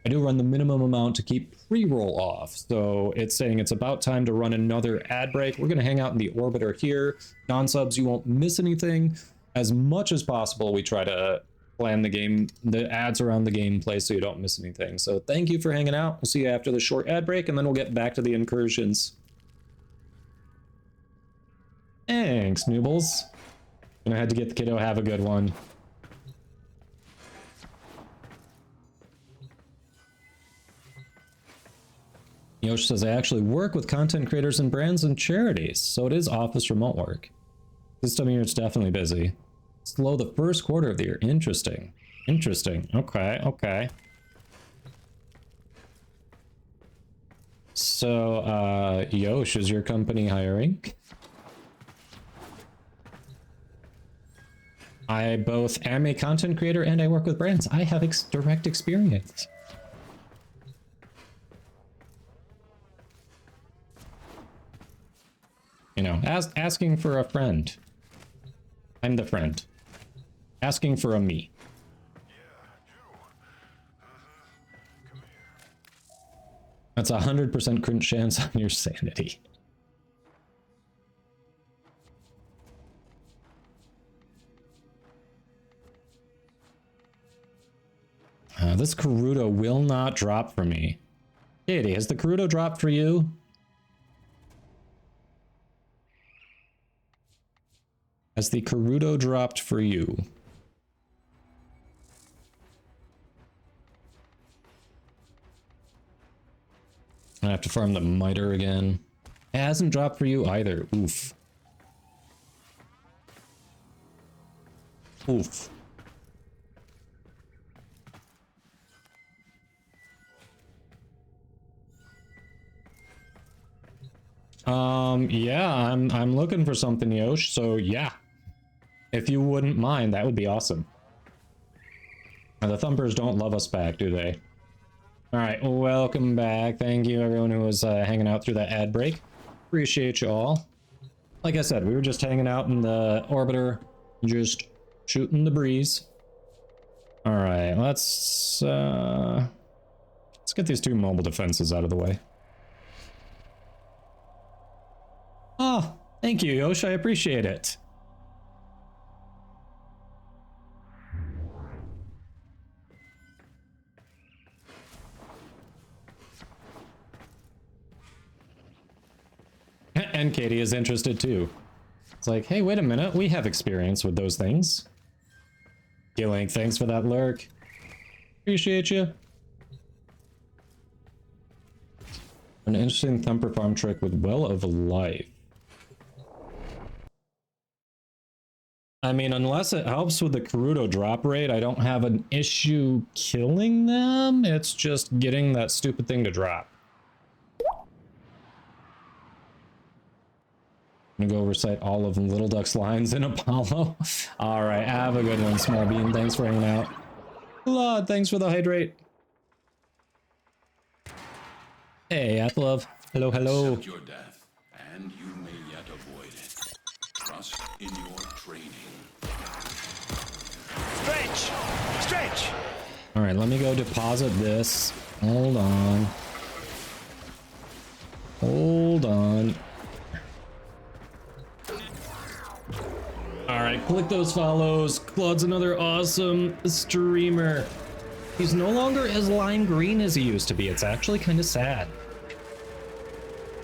do run the minimum amount to keep pre-roll off. So it's saying it's about time to run another ad break. We're going to hang out in the orbiter here. Non-subs, you won't miss anything. As much as possible, we try to plan the ads around the gameplay so you don't miss anything. So thank you for hanging out. We'll see you after the short ad break, and then we'll get back to the incursions. Thanks, Noobles. Gonna have to get the kiddo. Have a good one. Yosh says, I actually work with content creators and brands and charities, so it is office remote work. This time of year, it's definitely busy. Slow the first quarter of the year. Interesting. Interesting. Okay, okay. So, Yosh, is your company hiring? I both am a content creator and I work with brands. I have direct experience. You know, asking for a friend. I'm the friend. Asking for a me. That's 100% chance on your sanity. this Karuto will not drop for me. Katie, has the Karuto dropped for you? Has the Karuto dropped for you? I have to farm the miter again. It hasn't dropped for you either. Oof. Oof. Yeah, I'm looking for something, Yosh, so yeah. If you wouldn't mind, that would be awesome. Now, the Thumpers don't love us back, do they? Alright, welcome back. Thank you everyone who was hanging out through that ad break. Appreciate you all. Like I said, we were just hanging out in the orbiter, just shooting the breeze. Alright, let's get these two mobile defenses out of the way. Oh, thank you, Yosh. I appreciate it. And Katie is interested too. It's like, hey, wait a minute. We have experience with those things. Gilling, thanks for that lurk. Appreciate you. An interesting Thumper farm trick with Well of Life. I mean, unless it helps with the Karuto drop rate, I don't have an issue killing them. It's just getting that stupid thing to drop. I'm gonna go recite all of Little Duck's lines in Apollo. All right, have a good one, Small Bean. Thanks for hanging out. Claude, thanks for the hydrate. Hey, Athlove. Hello, hello. Accept your death, and you may yet avoid it. Trust in your training. Stretch! Stretch! All right, let me go deposit this. Hold on. Hold on. All right, click those follows. Claude's another awesome streamer. He's no longer as lime green as he used to be. It's actually kind of sad.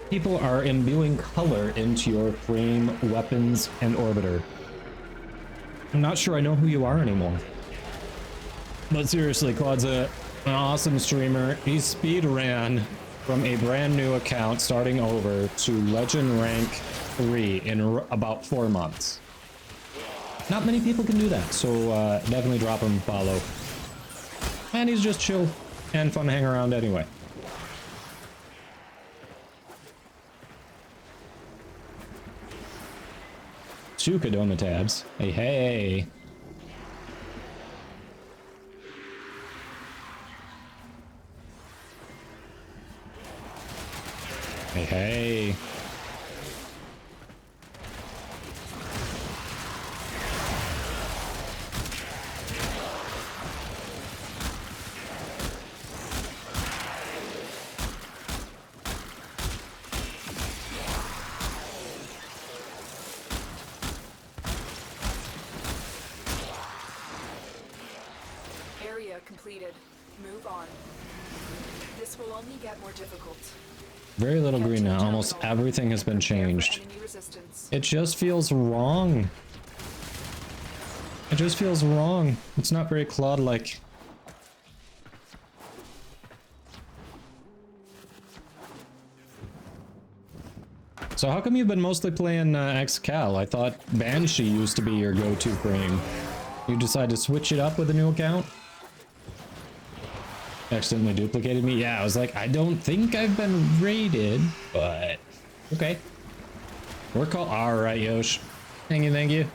People are imbuing color into your frame, weapons, and orbiter. I'm not sure I know who you are anymore. But seriously, Claude's an awesome streamer. He speed ran from a brand new account starting over to Legend Rank 3 in about 4 months. Not many people can do that, so definitely drop him a follow. And he's just chill and fun to hang around anyway. Two Kadoma tabs. Hey, hey. Hey, hey. Completed. Move on. This will only get more difficult. Very little green now. Almost everything has been changed. It just feels wrong. It just feels wrong. It's not very Claude-like. So how come you've been mostly playing XCal? I thought Banshee used to be your go-to frame. You decided to switch it up with a new account? Accidentally duplicated me. Yeah, I was like, I don't think I've been raided, but okay. We're called. All right, Yosh. Thank you, thank you.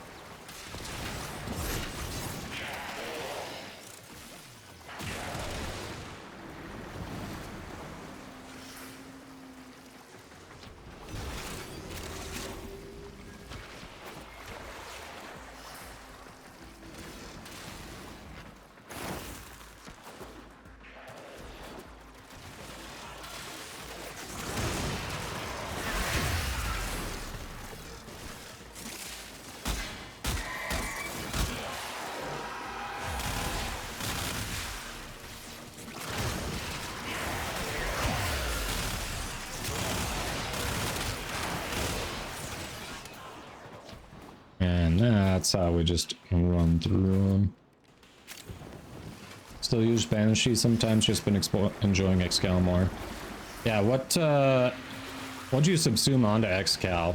That's how we just run through them. Still use Banshee sometimes, just been enjoying Excal more. Yeah, what'd you subsume onto Excal?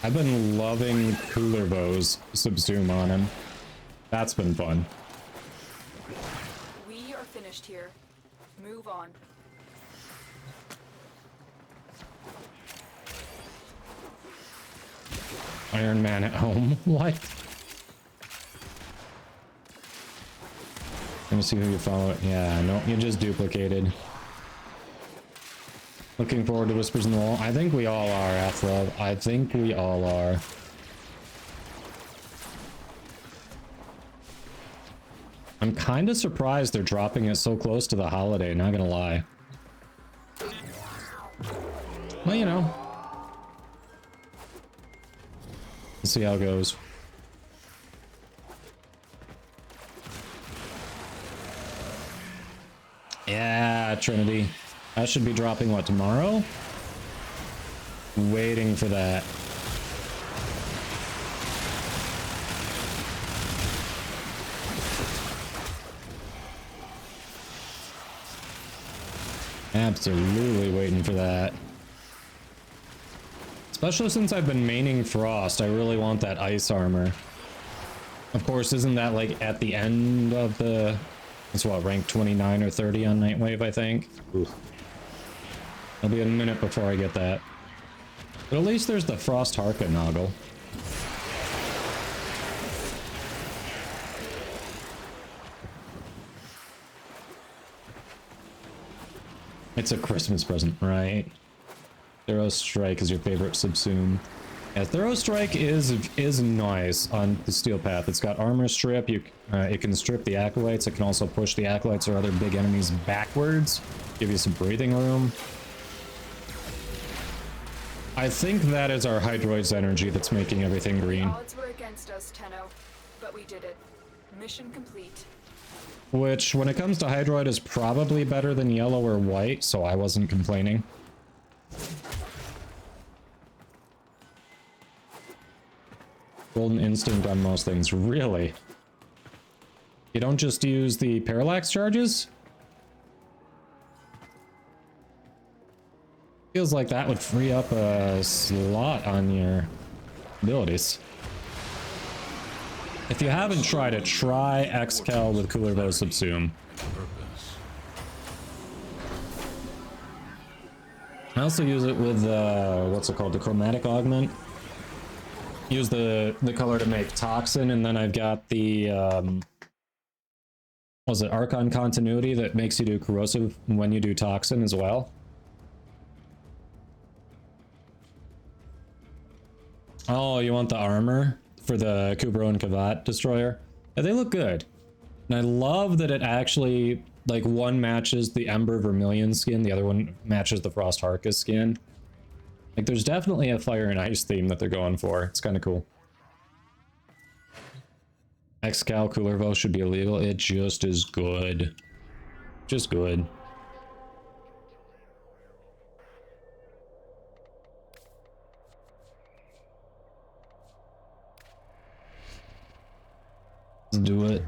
I've been loving Cooler Bow's subsume on him. That's been fun. We are finished here. Move on. Iron Man at home? What? Let me see who you follow. Yeah, no, you just duplicated. Looking forward to Whispers in the Wall. I think we all are, Afro. I think we all are. I'm kind of surprised they're dropping it so close to the holiday, not gonna lie. Well, you know. Let's see how it goes. Yeah, Trinity. That should be dropping, what, tomorrow? Waiting for that. Absolutely waiting for that. Especially since I've been maining Frost, I really want that ice armor. Of course, isn't that like at the end of the... It's what, rank 29 or 30 on Nightwave, I think? Oof. It'll be a minute before I get that. But at least there's the Frost Harka Noggle. It's a Christmas present, right? Thorough Strike is your favorite subsume. Yeah, Thorough Strike is nice on the Steel Path. It's got armor strip. It can strip the acolytes. It can also push the acolytes or other big enemies backwards. Give you some breathing room. I think that is our Hydroid's energy that's making everything green. Odds were against us, Tenno, but we did it. Mission complete. Which, when it comes to Hydroid, is probably better than yellow or white, so I wasn't complaining. Golden Instinct on most things. Really? You don't just use the parallax charges? Feels like that would free up a slot on your abilities. If you haven't tried it, try Excal with Cooler Bow Subsume. I also use it with, what's it called? The Chromatic Augment. Use the color to make Toxin, and then I've got the, was it Archon Continuity that makes you do Corrosive when you do Toxin as well? Oh, you want the armor for the Kubro and Kavat Destroyer? Yeah, they look good. And I love that it actually, like, one matches the Ember Vermilion skin, the other one matches the Frost Harkus skin. Like, there's definitely a fire and ice theme that they're going for. It's kind of cool. Excal Cooler Bow should be illegal. It just is good. Just good. Let's do it.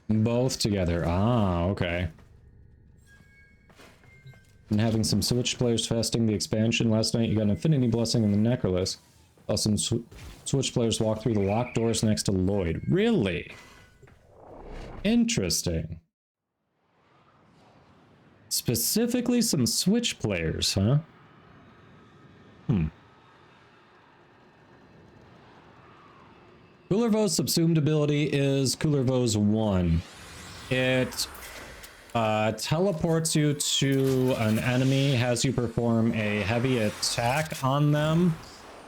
Both together. Ah, okay. Been having some Switch players fasting the expansion. Last night you got an Infinity Blessing in the Necrolis. Saw some Switch players walk through the locked doors next to Lloyd. Really? Interesting. Specifically some Switch players, huh? Cooler Vow's subsumed ability is Cooler Vow's 1. It teleports you to an enemy, has you perform a heavy attack on them,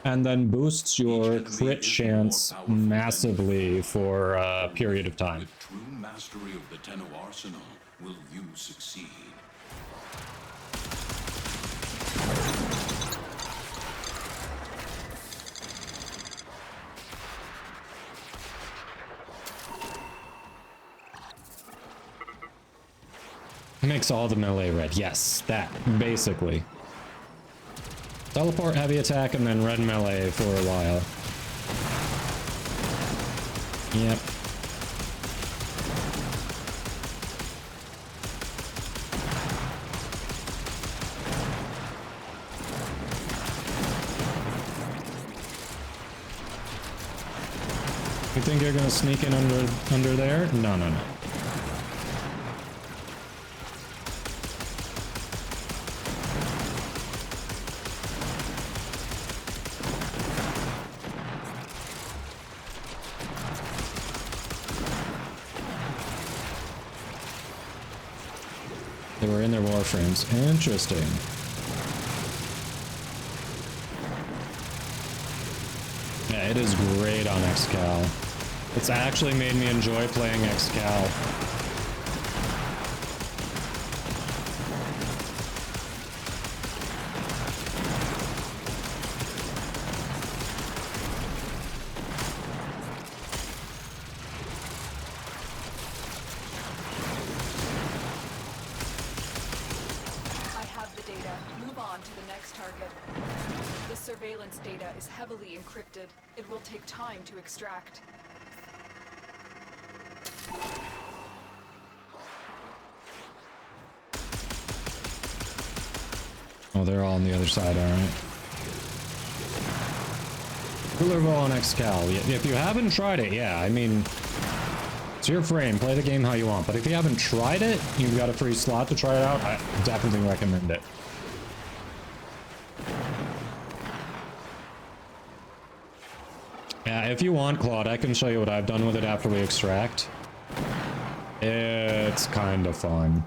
and then boosts your crit chance massively for a period of time. With true mastery of the Tenno arsenal, will you succeed? Makes all the melee red. Yes, that, basically. Teleport, heavy attack, and then red melee for a while. Yep. You think you're gonna sneak in under there? No, no, no. They were in their warframes. Interesting. Yeah, it is great on XCal. It's actually made me enjoy playing XCal. I have the data. Move on to the next target. The surveillance data is heavily encrypted. It will take time to extract. Oh, they're all on the other side, alright. Cooler Bowl on XCal. If you haven't tried it, yeah, I mean, it's your frame. Play the game how you want. But if you haven't tried it, you've got a free slot to try it out, I definitely recommend it. Yeah, if you want, Claude, I can show you what I've done with it after we extract. It's kind of fun.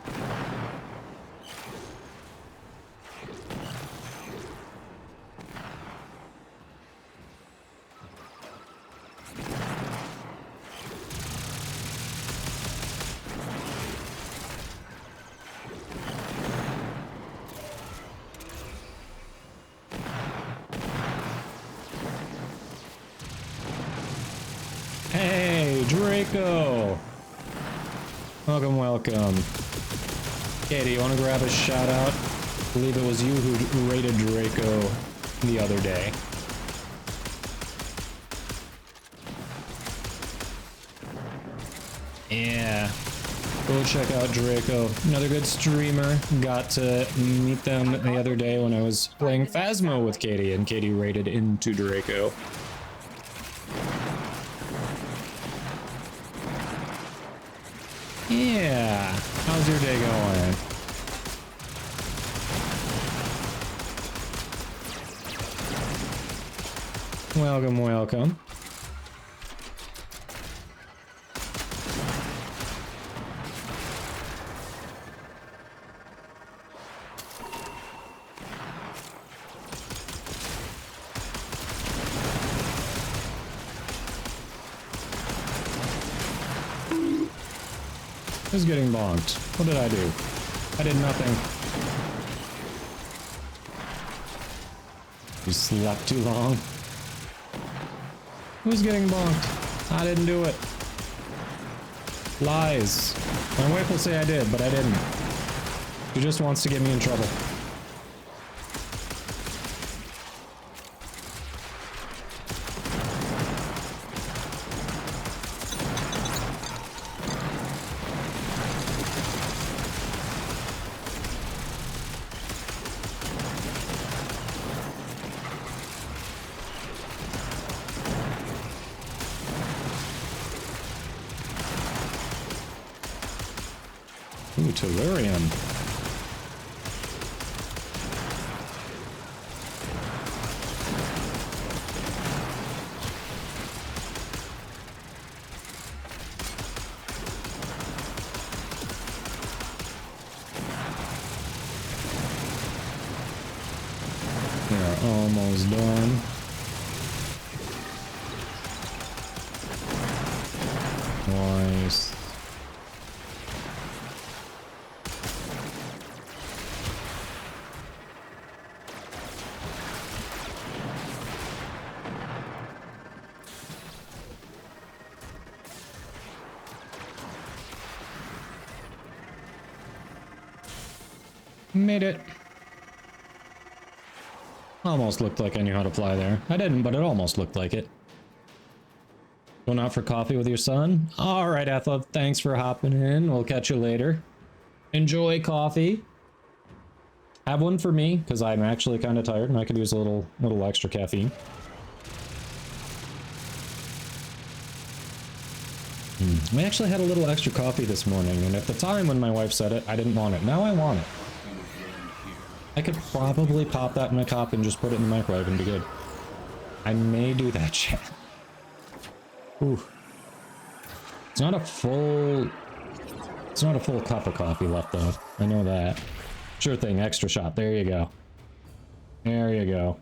Hey, Draco! Welcome, welcome. Katie, you want to grab a shout out? I believe it was you who rated Draco the other day. Yeah. Go check out Draco. Another good streamer. Got to meet them the other day when I was playing Phasmo with Katie, and Katie rated into Draco. Yeah. How's your day going? Welcome, welcome. Who's getting bonked? What did I do? I did nothing. You slept too long. Who's getting bonked? I didn't do it. Lies. My wife will say I did, but I didn't. She just wants to get me in trouble. Ooh, Tellurium. We're almost done. Nice. Made it. Almost looked like I knew how to fly there. I didn't, but it almost looked like it. Going out for coffee with your son? Alright, Ethel, thanks for hopping in. We'll catch you later. Enjoy coffee. Have one for me, because I'm actually kind of tired and I could use a little extra caffeine. We actually had a little extra coffee this morning, and at the time when my wife said it, I didn't want it. Now I want it. I could probably pop that in a cup and just put it in the microwave and be good. I may do that shit. Ooh. It's not a full cup of coffee left though. I know that. Sure thing, extra shot. There you go. There you go.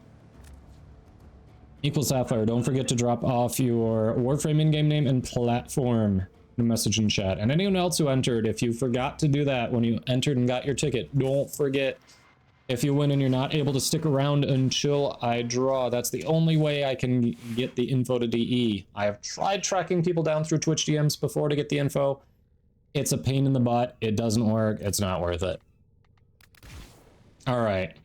Equal Sapphire, don't forget to drop off your Warframe in-game name and platform. The message in chat. And anyone else who entered, if you forgot to do that when you entered and got your ticket, don't forget. If you win and you're not able to stick around until I draw, that's the only way I can get the info to DE. I have tried tracking people down through Twitch DMs before to get the info. It's a pain in the butt. It doesn't work. It's not worth it. All right.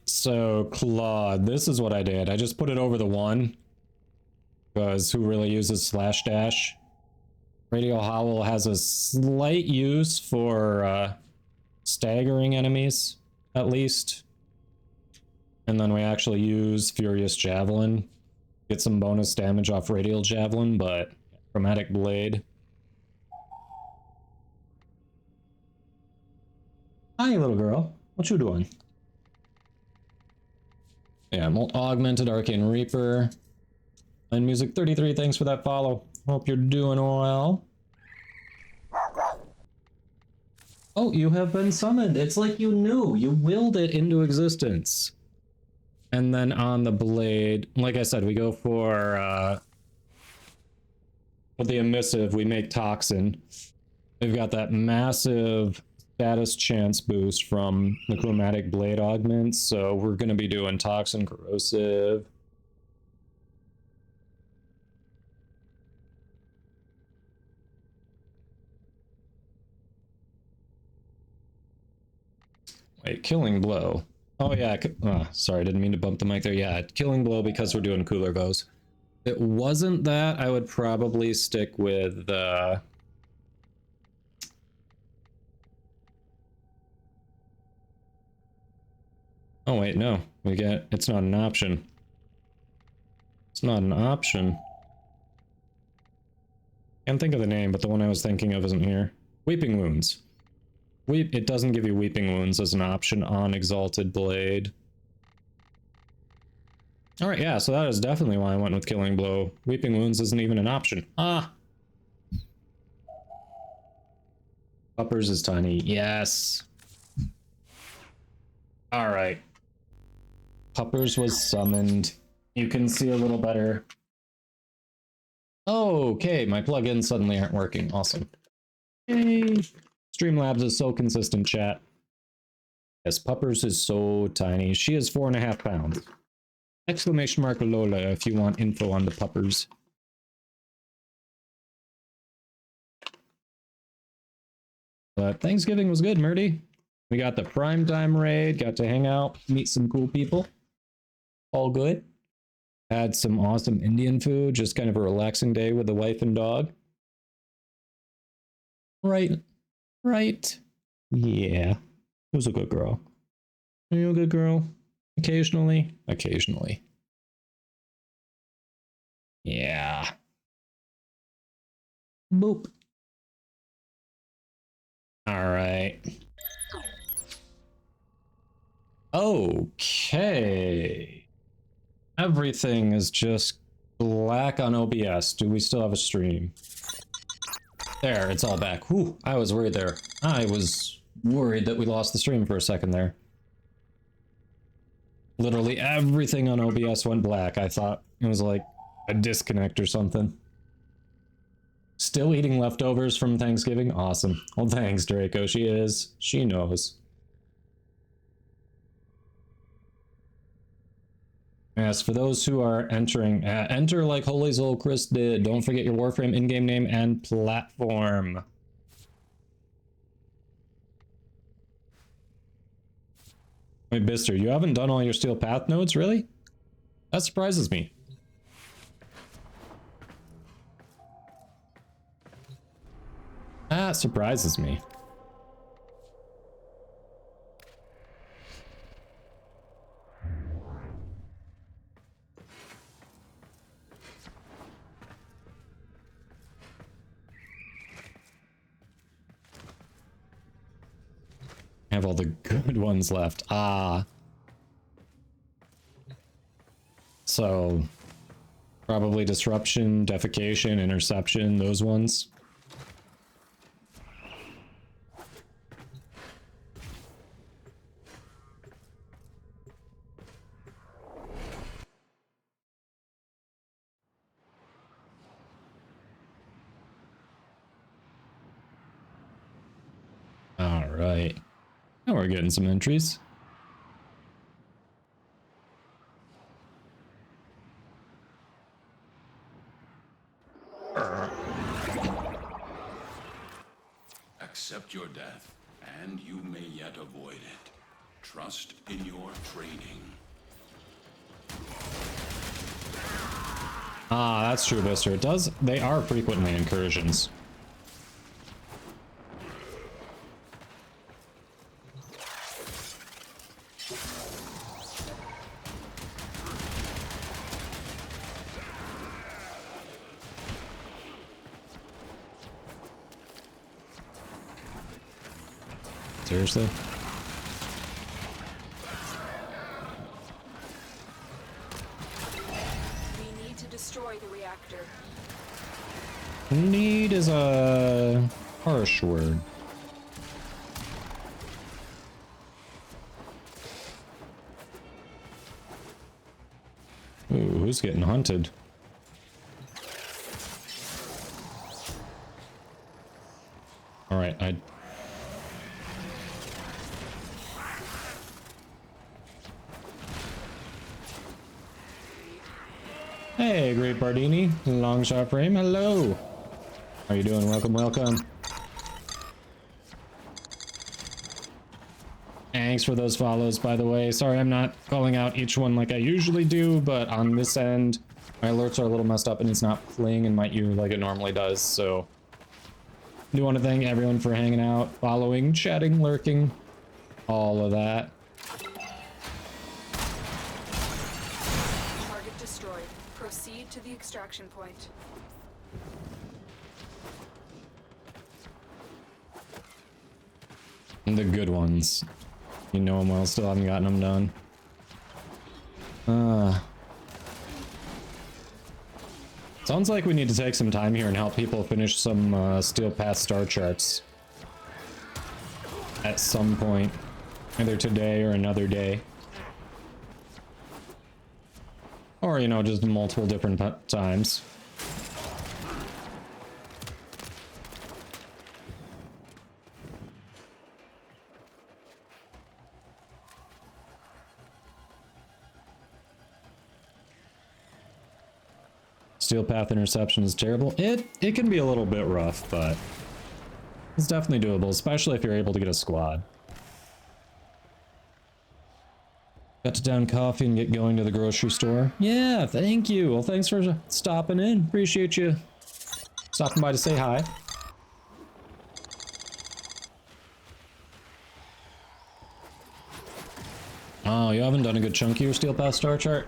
So, Claude, this is what I did. I just put it over the 1. Because who really uses /dash? Radio Howl has a slight use for staggering enemies, at least. And then we actually use Furious Javelin. Get some bonus damage off Radial Javelin, but Chromatic Blade. Hi, little girl. What you doing? Yeah, Augmented Arcane Reaper. And Music 33, thanks for that follow. Hope you're doing well. Oh, you have been summoned. It's like you knew. You willed it into existence. And then on the blade, like I said, we go for the emissive, we make Toxin. We've got that massive status chance boost from the Chromatic Blade augments, so we're going to be doing Toxin, Corrosive. Wait, Killing Blow. Oh yeah, sorry, didn't mean to bump the mic there. Yeah, Killing Blow because we're doing Cooler Bows. If it wasn't that, I would probably stick with oh wait, no. It's not an option. It's not an option. Can't think of the name, but the one I was thinking of isn't here. Weeping Wounds. It doesn't give you Weeping Wounds as an option on Exalted Blade. Alright, yeah, so that is definitely why I went with Killing Blow. Weeping Wounds isn't even an option. Ah! Uppers is tiny. Yes! Alright. Puppers was summoned. You can see a little better. Okay, my plugins suddenly aren't working. Awesome. Yay! Streamlabs is so consistent, chat. Yes, Puppers is so tiny. She is 4.5 pounds. Exclamation mark Lola if you want info on the Puppers. But Thanksgiving was good, Murdy. We got the primetime raid, got to hang out, meet some cool people. All good. Had some awesome Indian food, just kind of a relaxing day with the wife and dog. Right. Right. Yeah. It was a good girl. Are you a good girl? Occasionally? Occasionally. Yeah. Boop. Alright. Okay. Everything is just black on OBS. Do we still have a stream? There, it's all back. Whew, I was worried there. I was worried that we lost the stream for a second there. Literally everything on OBS went black. I thought it was like a disconnect or something. Still eating leftovers from Thanksgiving? Awesome. Well, thanks, Draco. She is. She knows. As for those who are entering, enter like Holy Soul Chris did. Don't forget your Warframe in-game name and platform. Wait, Bister, you haven't done all your steel path nodes, really? That surprises me. That surprises me. Have all the good ones left. Ah. So, probably disruption, defecation, interception, those ones. All right. Now we're getting some entries. Accept your death, and you may yet avoid it. Trust in your training. Ah, that's true, Bister. It does. They are frequently incursions. Seriously? We need to destroy the reactor. Need is a harsh word. Ooh, who's getting hunted? All right, Hey, Great Bardini, long shot frame, hello. How are you doing? Welcome, welcome. Thanks for those follows, by the way. Sorry I'm not calling out each one like I usually do, but on this end, my alerts are a little messed up and it's not playing in my ear like it normally does, so... I do want to thank everyone for hanging out, following, chatting, lurking, all of that. Target destroyed. Proceed to the extraction point. The good ones. You know them well, still haven't gotten them done. Sounds like we need to take some time here and help people finish some Steel Path star charts. At some point. Either today or another day. Or, you know, just multiple different times. Steel Path interception is terrible. It can be a little bit rough, but it's definitely doable, especially if you're able to get a squad. Got to down coffee and get going to the grocery store. Yeah, thank you. Well, thanks for stopping in. Appreciate you stopping by to say hi. Oh, you haven't done a good chunk of your Steel Path star chart?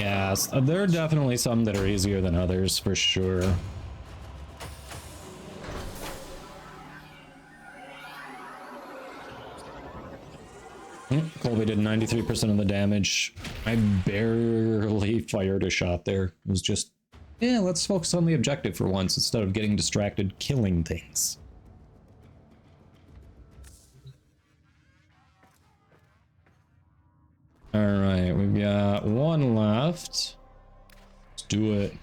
Yes, there are definitely some that are easier than others, for sure. Colby did 93% of the damage. I barely fired a shot there. It was just, yeah, let's focus on the objective for once instead of getting distracted killing things. Alright, we've got one left. Let's do it.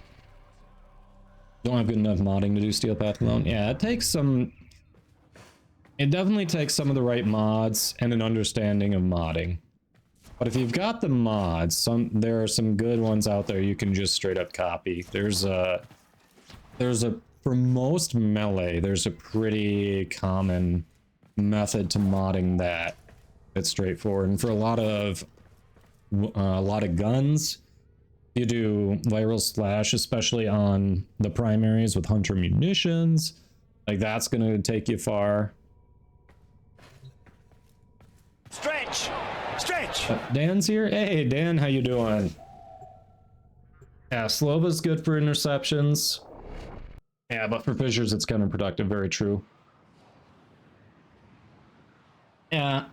Don't have good enough modding to do Steel Path alone. Yeah, it takes some... It definitely takes some of the right mods and an understanding of modding. But if you've got the mods, there are some good ones out there you can just straight up copy. For most melee, there's a pretty common method to modding that. It's straightforward, and for a lot of guns, you do viral slash, especially on the primaries with hunter munitions. Like, that's gonna take you far. Stretch! Stretch! Dan's here. Hey, Dan, how you doing? Yeah, Slova's good for interceptions. Yeah, but for fissures, it's counterproductive. Very true. Yeah.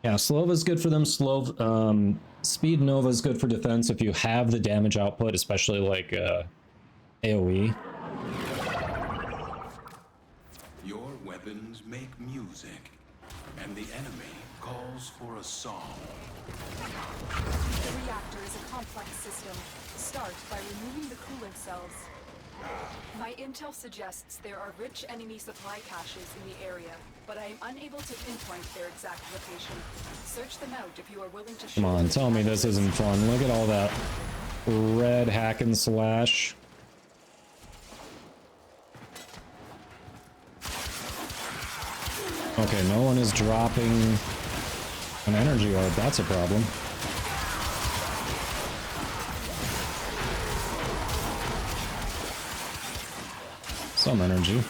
Yeah, Slova's good for them. Speed Nova is good for defense if you have the damage output, especially like AoE. Your weapons make music, and the enemy calls for a song. The reactor is a complex system. Start by removing the coolant cells. My intel suggests there are rich enemy supply caches in the area, but I am unable to pinpoint their exact location. Search them out if you are willing to show. Come on, tell me this isn't fun. Look at all that red hack and slash. Okay, no one is dropping an energy orb. That's a problem. Some energy.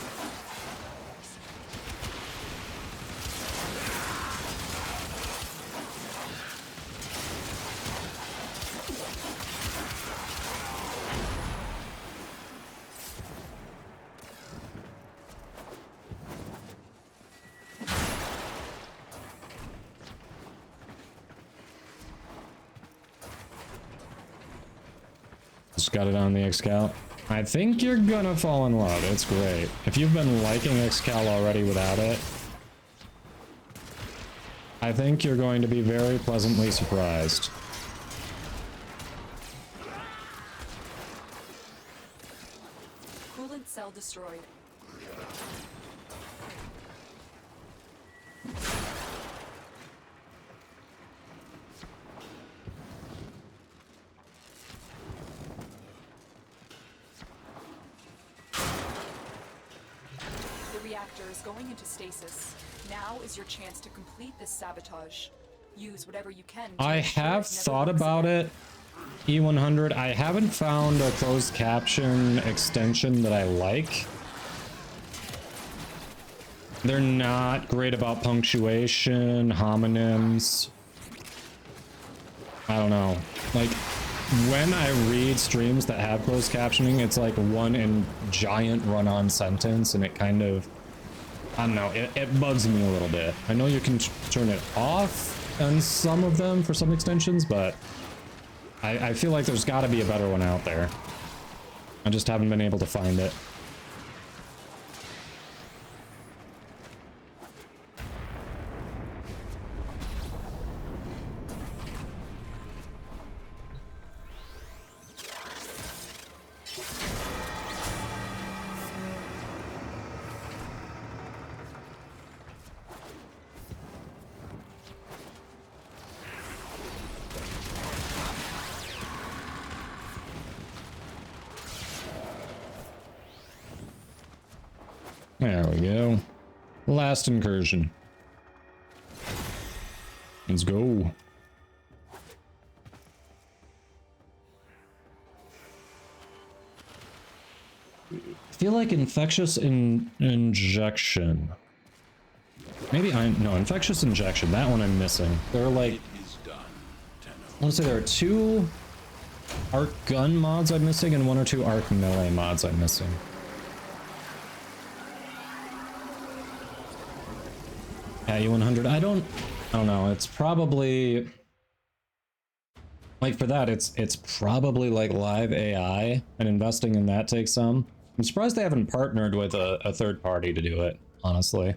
Just got it on the Excal. I think you're gonna fall in love. It's great. If you've been liking Excal already without it, I think you're going to be very pleasantly surprised. Coolant cell destroyed. Is going into stasis. Now is your chance to complete this sabotage. Use whatever you can. I have thought about it, E100. I haven't found a closed caption extension that I like. They're not great about punctuation, homonyms. I don't know. Like, when I read streams that have closed captioning, it's like one in giant run-on sentence, and it kind of, I don't know, it bugs me a little bit. I know you can turn it off on some of them for some extensions, but I feel like there's got to be a better one out there. I just haven't been able to find it. There we go. Last incursion. Let's go. I feel like infectious injection. Maybe no, infectious injection. That one I'm missing. There are like, I want to say there are 2 arc gun mods I'm missing and 1 or 2 arc melee mods I'm missing. Yeah, U100. I don't know. It's probably like, for that, it's probably like live AI, and investing in that takes some. I'm surprised they haven't partnered with a third party to do it, honestly.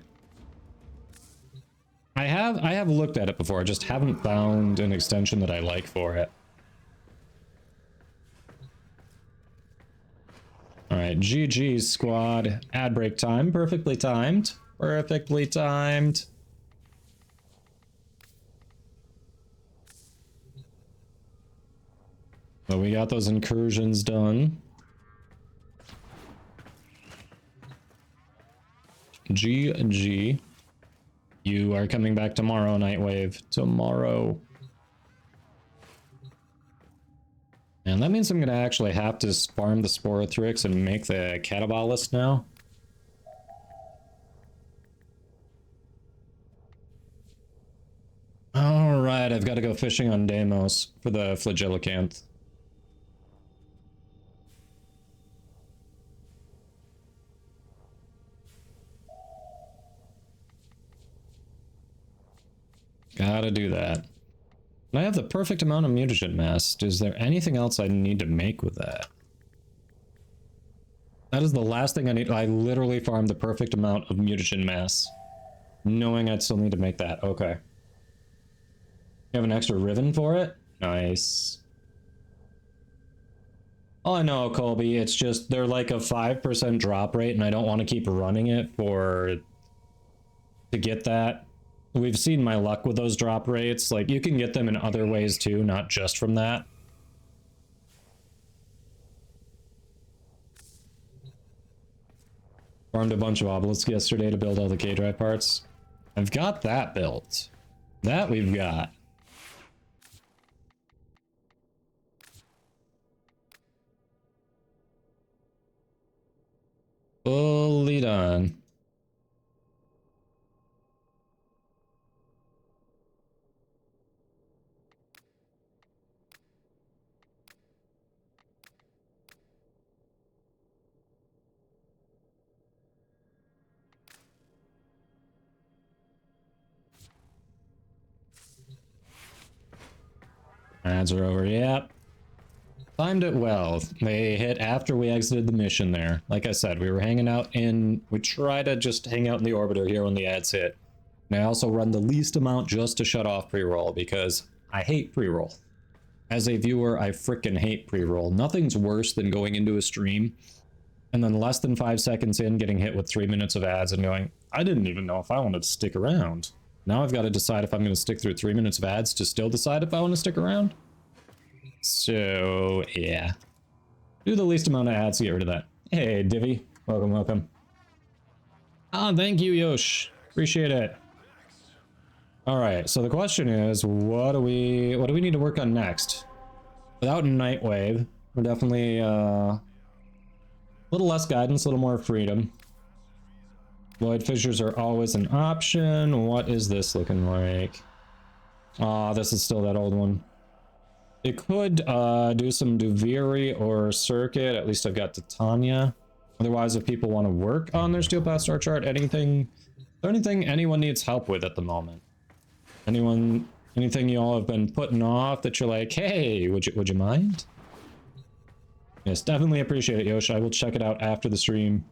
I have looked at it before, I just haven't found an extension that I like for it. Alright, GG squad. Ad break time. Perfectly timed. Perfectly timed. So we got those incursions done. GG. You are coming back tomorrow, Nightwave. Tomorrow. And that means I'm going to actually have to farm the Sporothrix and make the Catabalist now. Alright, I've got to go fishing on Deimos for the Flagellocanth. Gotta do that. And I have the perfect amount of mutagen mass. Is there anything else I need to make with that? That is the last thing I need. I literally farmed the perfect amount of mutagen mass, knowing I'd still need to make that. Okay. You have an extra ribbon for it? Nice. Oh, I know, Colby. It's just they're like a 5% drop rate, and I don't want to keep running it to get that. We've seen my luck with those drop rates. Like, you can get them in other ways too, not just from that. Farmed a bunch of obelisks yesterday to build all the K-Drive parts. I've got that built. That we've got. Fully done. Ads are over, yep. Timed it well. They hit after we exited the mission there. Like I said, we were hanging out we try to just hang out in the orbiter here when the ads hit. And I also run the least amount just to shut off pre-roll because I hate pre-roll. As a viewer, I frickin' hate pre-roll. Nothing's worse than going into a stream and then less than 5 seconds in getting hit with 3 minutes of ads and going, I didn't even know if I wanted to stick around. Now I've got to decide if I'm going to stick through 3 minutes of ads to still decide if I want to stick around. So, yeah. Do the least amount of ads to get rid of that. Hey, Divvy. Welcome, welcome. Ah, thank you, Yosh. Appreciate it. Alright, so the question is, what do we need to work on next? Without Nightwave, we're definitely a little less guidance, a little more freedom. Void fissures are always an option. What is this looking like? Ah, this is still that old one. It could do some Duviri or Circuit. At least I've got Titania. Otherwise, if people want to work on their Steel Path Star chart, anything anyone needs help with at the moment? Anything you all have been putting off that you're like, hey, would you mind? Yes, definitely appreciate it, Yosh. I will check it out after the stream.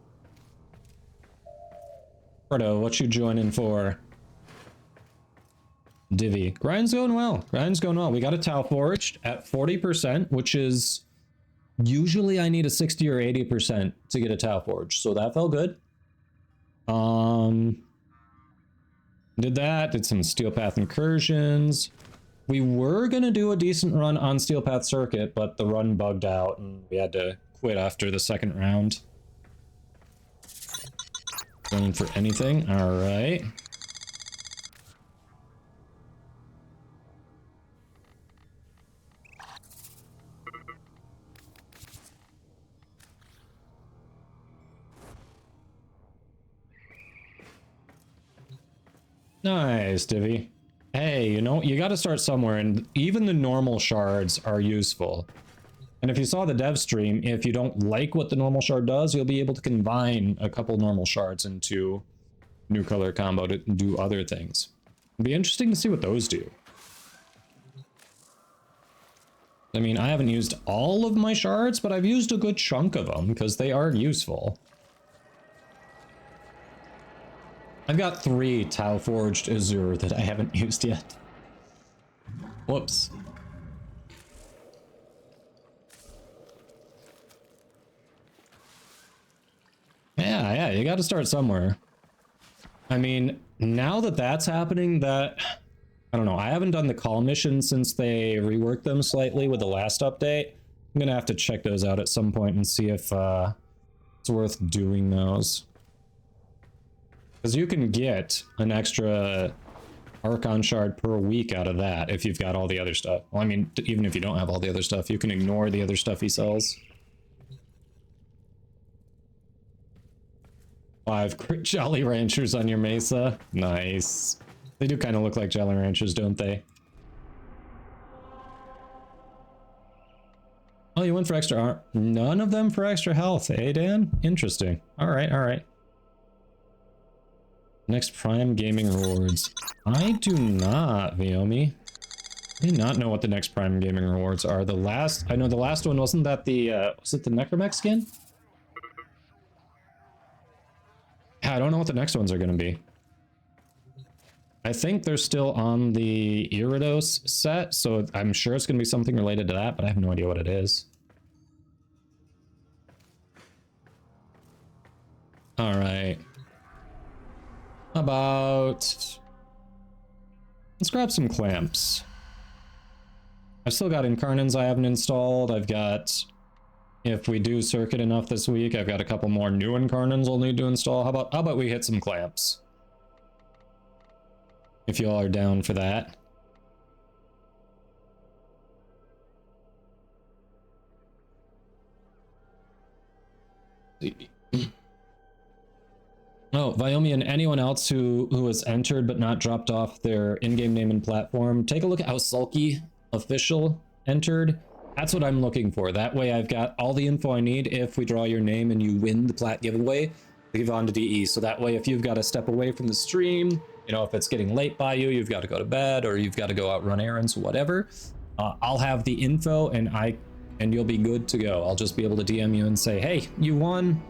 Frodo, what you joining for? Divvy. Grind's going well. Grind's going well. We got a Tau Forged at 40%, which is usually I need a 60 or 80% to get a Tau Forged, so that felt good. Did that, did some Steel Path incursions. We were gonna do a decent run on Steel Path Circuit, but the run bugged out and we had to quit after the second round. Going for anything, all right. Nice, Divvy. Hey, you know, you got to start somewhere, and even the normal shards are useful. And if you saw the dev stream, if you don't like what the normal shard does, you'll be able to combine a couple normal shards into new color combo to do other things. It'd be interesting to see what those do. I mean, I haven't used all of my shards, but I've used a good chunk of them because they are useful. I've got 3 Tau Forged Azure that I haven't used yet. Whoops. Yeah, you gotta start somewhere. I mean, now that that's happening, I don't know, I haven't done the call missions since they reworked them slightly with the last update. I'm gonna have to check those out at some point and see if it's worth doing those. Because you can get an extra Archon shard per week out of that if you've got all the other stuff. Well, I mean, even if you don't have all the other stuff, you can ignore the other stuff he sells. 5 Jolly Ranchers on your Mesa. Nice. They do kind of look like Jolly Ranchers, don't they? Oh, you went for extra... None of them for extra health, eh, Dan? Interesting. Alright, alright. Next Prime Gaming Rewards. I do not, Viomi. I do not know what the next Prime Gaming Rewards are. The last... I know the last one, wasn't that the... was it the Necromech skin? Yeah, I don't know what the next ones are going to be. I think they're still on the Iridos set, so I'm sure it's going to be something related to that, but I have no idea what it is. Alright. How about... Let's grab some clamps. I've still got Incarnans I haven't installed. I've got... If we do circuit enough this week, I've got a couple more new Incarnans I'll need to install. How about we hit some clamps? If y'all are down for that. Oh, Viomi and anyone else who has entered but not dropped off their in-game name and platform, take a look at how Sulky Official entered. That's what I'm looking for. That way I've got all the info I need if we draw your name and you win the plat giveaway to give on to DE. So that way if you've got to step away from the stream, you know, if it's getting late by you, you've got to go to bed or you've got to go out run errands, whatever, I'll have the info and you'll be good to go. I'll just be able to DM you and say, hey, you won.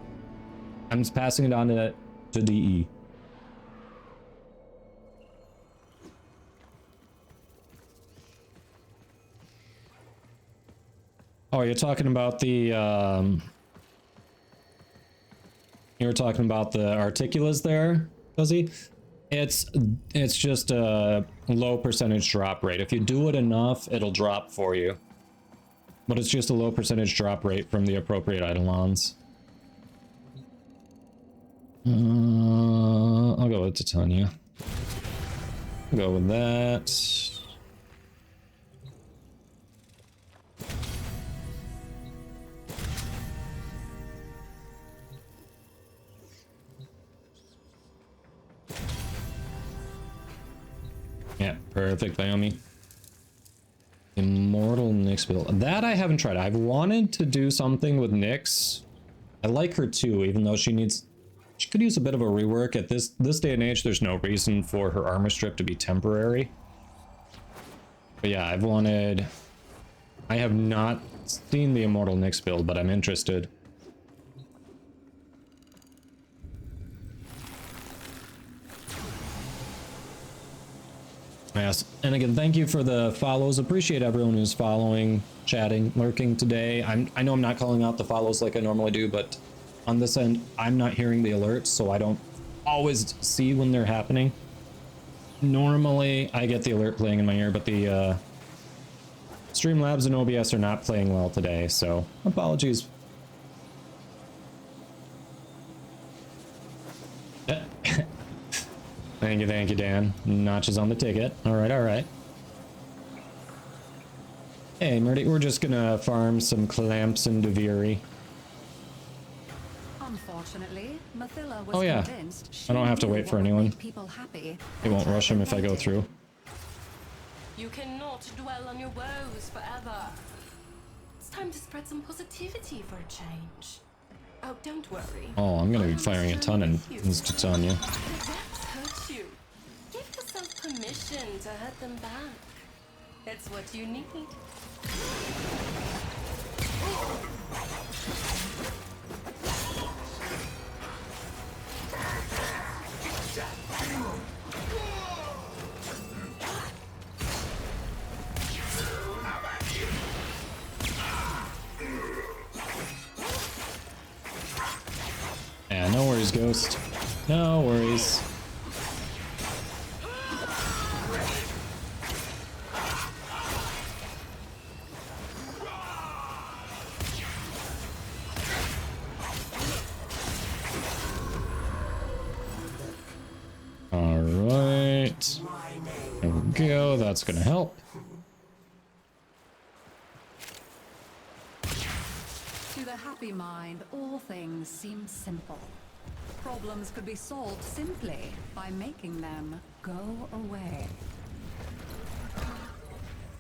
I'm just passing it on to DE. Oh, you're talking about the you were talking about the Articulas there, Fuzzy? It's just a low percentage drop rate. If you do it enough, it'll drop for you. But it's just a low percentage drop rate from the appropriate Eidolons. I'll go with Titania. I'll go with that. Yeah, perfect, Naomi. Immortal Nyx build. That I haven't tried. I've wanted to do something with Nyx. I like her too, even though she could use a bit of a rework. At this day and age, there's no reason for her armor strip to be temporary. But yeah, I have not seen the Immortal Nyx build, but I'm interested. Yes, and again, thank you for the follows. Appreciate everyone who's following, chatting, lurking today. I know I'm not calling out the follows like I normally do, but on this end, I'm not hearing the alerts, so I don't always see when they're happening. Normally, I get the alert playing in my ear, but the Streamlabs and OBS are not playing well today, so apologies. Thank you, Dan. Notches on the ticket. All right. Hey, Murdy, we're just gonna farm some clamps in Deviri. Unfortunately, Mathila was Oh yeah, I don't have to wait for anyone. It won't rush them if I go through. You cannot dwell on your woes forever. It's time to spread some positivity for a change. Oh, don't worry. Oh, I'm gonna be firing a ton in Titania. Hurt you. Give yourself permission to hurt them back. It's what you need. Yeah, no worries, Ghost. No worries. go. That's gonna help. To the happy mind, all things seem simple. Problems could be solved simply by making them go away.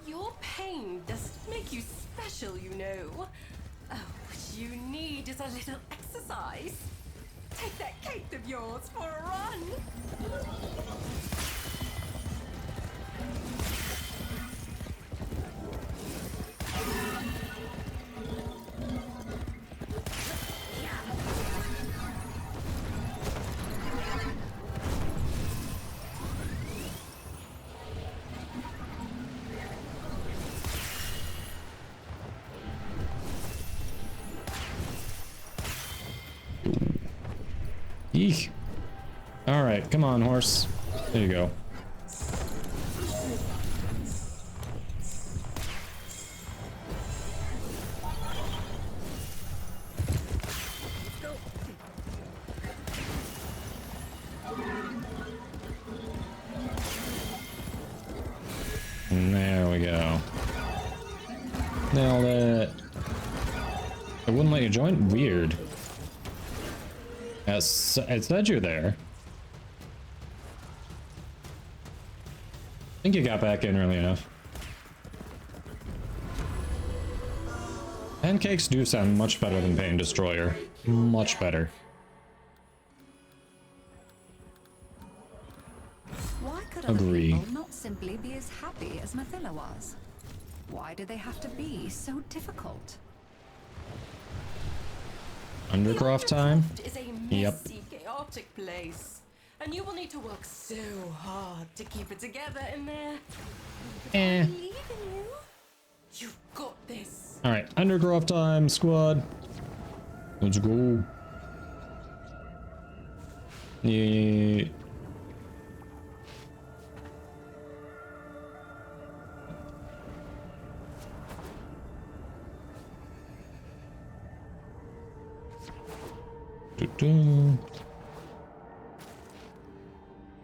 Your pain doesn't make you special, you know. Oh, what you need is a little exercise. Take that cape of yours for a run. Eek. All right, come on, horse. There you go. And there we go. Nailed it. It wouldn't let you join? Weird. It said you're there. I think you got back in early enough. Pancakes do sound much better than Pain Destroyer. Much better. Why could other Agree. people not simply be as happy as Mathila was? Why do they have to be so difficult? Undercroft time? Is a Yep. messy, chaotic place. And you will need to work so hard to keep it together in there. Eh. I believe in you. You've got this. Alright, Undercroft time, squad. Let's go. Yeah.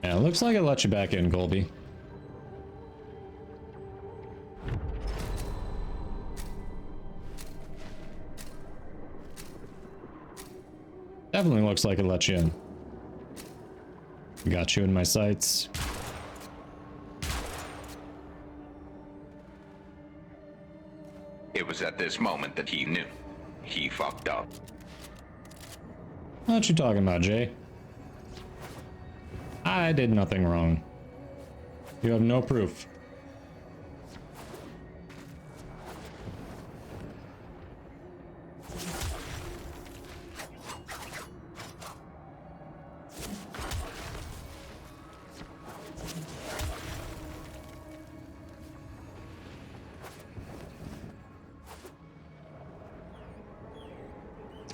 Yeah, it looks like it let you back in, Colby. Definitely looks like it let you in. Got you in my sights. It was at this moment that he knew. He fucked up. What you talking about, Jay? I did nothing wrong. You have no proof.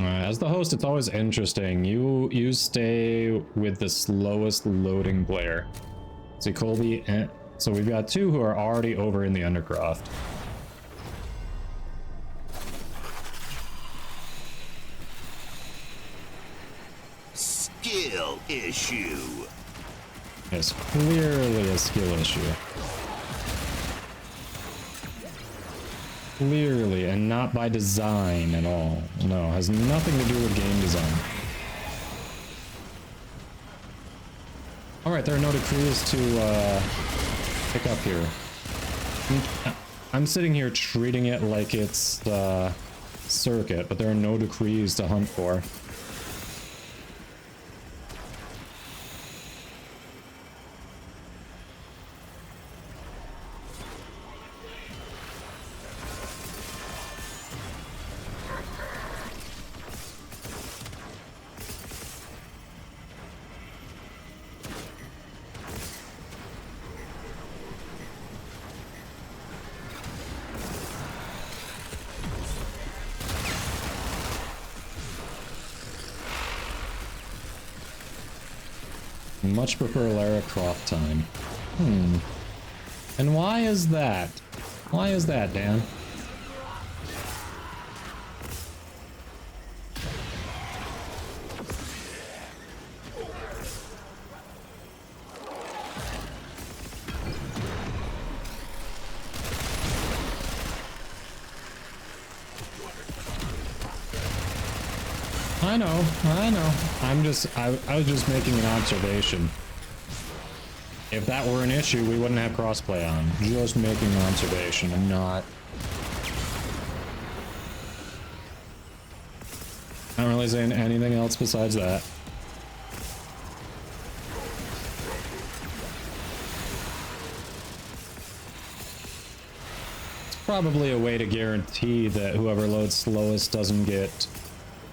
As the host, it's always interesting. You stay with the slowest loading player. See, Colby, so we've got two who are already over in the Undercroft. Skill issue. It's clearly a skill issue. Clearly, and not by design at all. No, has nothing to do with game design. Alright, there are no decrees to pick up here. I'm sitting here treating it like it's the circuit, but there are no decrees to hunt for. Much prefer Lara Croft time. And why is that? Why is that, Dan? I know. I was just making an observation. If that were an issue, we wouldn't have crossplay on. Just making an observation. I'm not. Not really saying anything else besides that. It's probably a way to guarantee that whoever loads slowest doesn't get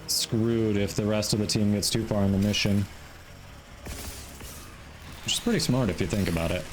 screwed if the rest of the team gets too far in the mission. Which is pretty smart if you think about it.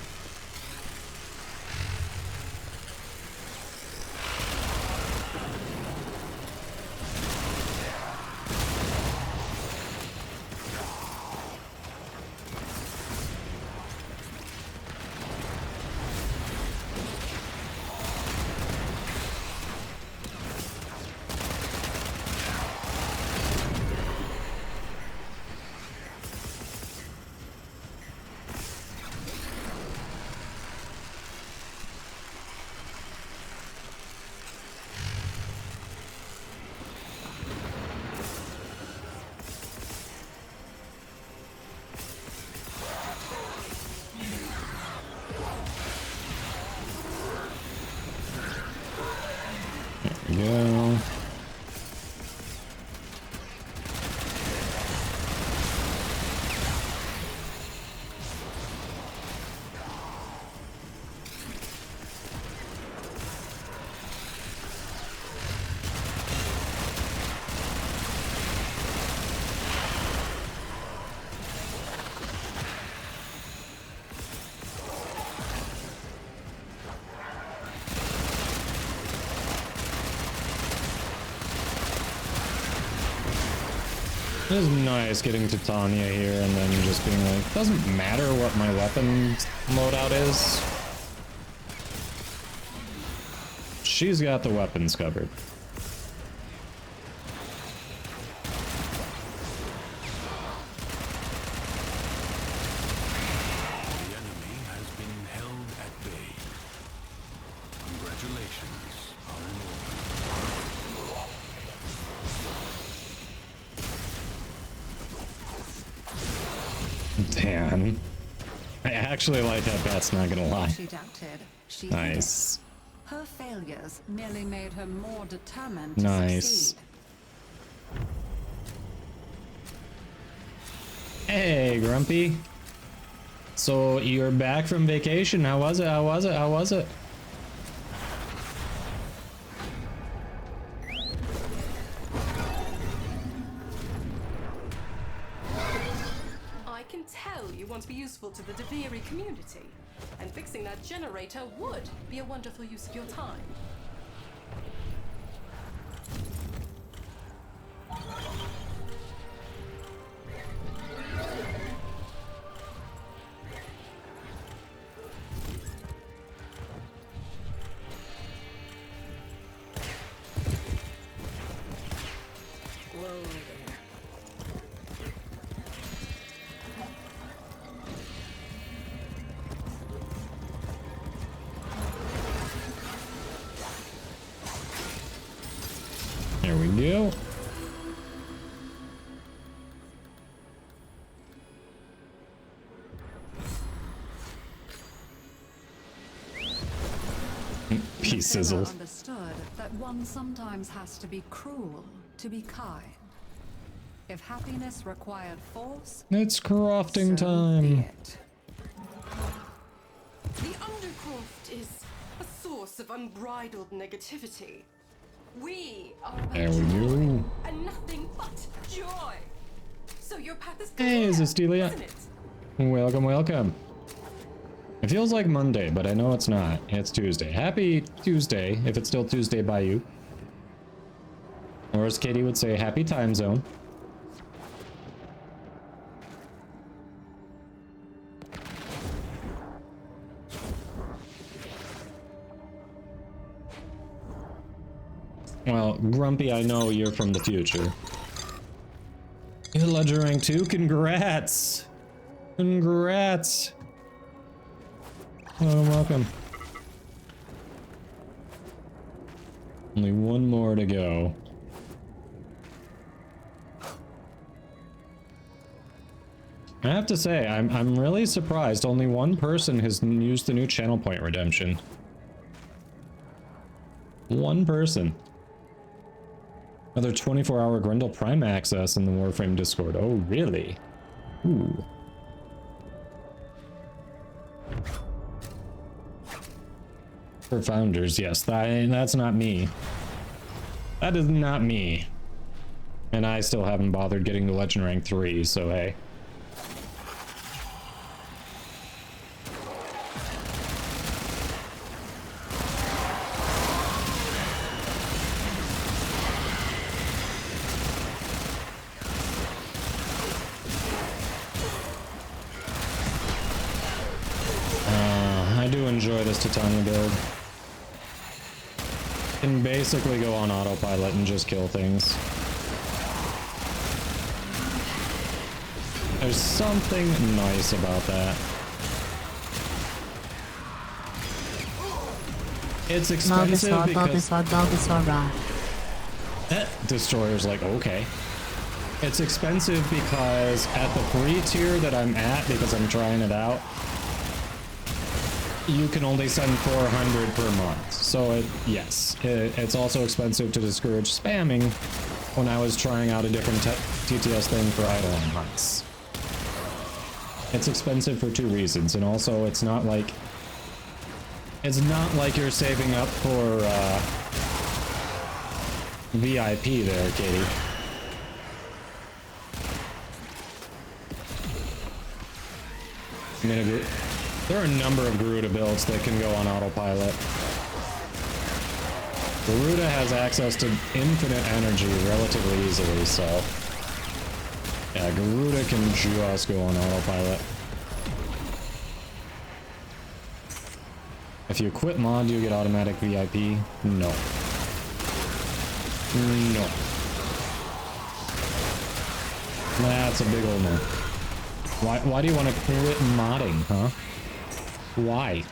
Yeah. It is nice getting to Tanya here and then just being like, doesn't matter what my weapon loadout is. She's got the weapons covered. The enemy has been held at bay. Congratulations are in Dan. I actually like that Bat's not gonna lie. She doubted. She Nice. her failures merely made her more determined to Nice. succeed. Hey, Grumpy. So you're back from vacation. How was it? How was it? How was it? I can tell you want to be useful to the Deviri community, and fixing that generator would be a wonderful use of your time. Whoa there. There we go. Peace sizzle. Never understood that one sometimes has to be cruel to be kind. If happiness required force, It's crafting so time. be it. The Undercroft is a source of unbridled negativity. We are about There we joy go. and nothing but joy. So your path is Hey, clear, Zestilia. isn't it? Welcome, welcome. It feels like Monday, but I know it's not. It's Tuesday. Happy Tuesday, if it's still Tuesday by you. Or as Katie would say, happy time zone. Well, Grumpy, I know you're from the future. You're Ledger rank 2? Congrats! Congrats! Welcome, welcome. Only one more to go. I have to say, I'm really surprised only one person has used the new channel point redemption. One person. Another 24-hour Grendel Prime access in the Warframe Discord. Oh, really? Ooh. For founders, yes. That's not me. That is not me. And I still haven't bothered getting to Legend Rank 3, so hey. I do enjoy this Titania build. Can basically go on autopilot and just kill things. There's something nice about that. It's expensive because... Destroyer's like, okay. It's expensive because at the free tier that I'm at, because I'm trying it out, you can only send 400 per month. So yes, it's also expensive to discourage spamming when I was trying out a different TTS thing for idling hunts. It's expensive for two reasons, and also it's not like you're saving up for VIP there, Katie. I mean, there are a number of Garuda builds that can go on autopilot. Garuda has access to infinite energy relatively easily, so... yeah, Garuda can just go on autopilot. If you quit mod, do you get automatic VIP? No. No. That's a big old no. Why do you want to quit modding, huh? Why?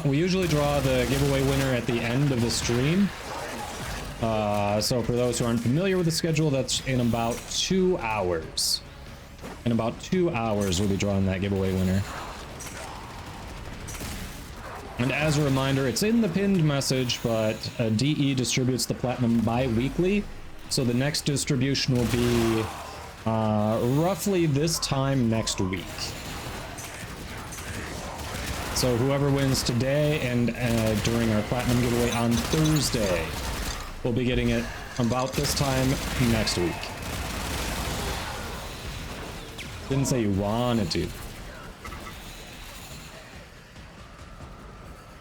We usually draw the giveaway winner at the end of the stream. So for those who aren't familiar with the schedule, that's in about 2 hours. In about 2 hours, we'll be drawing that giveaway winner. And as a reminder, it's in the pinned message, but DE distributes the platinum bi-weekly. So the next distribution will be roughly this time next week. So whoever wins today and during our platinum giveaway on Thursday will be getting it about this time next week. Didn't say you wanted to.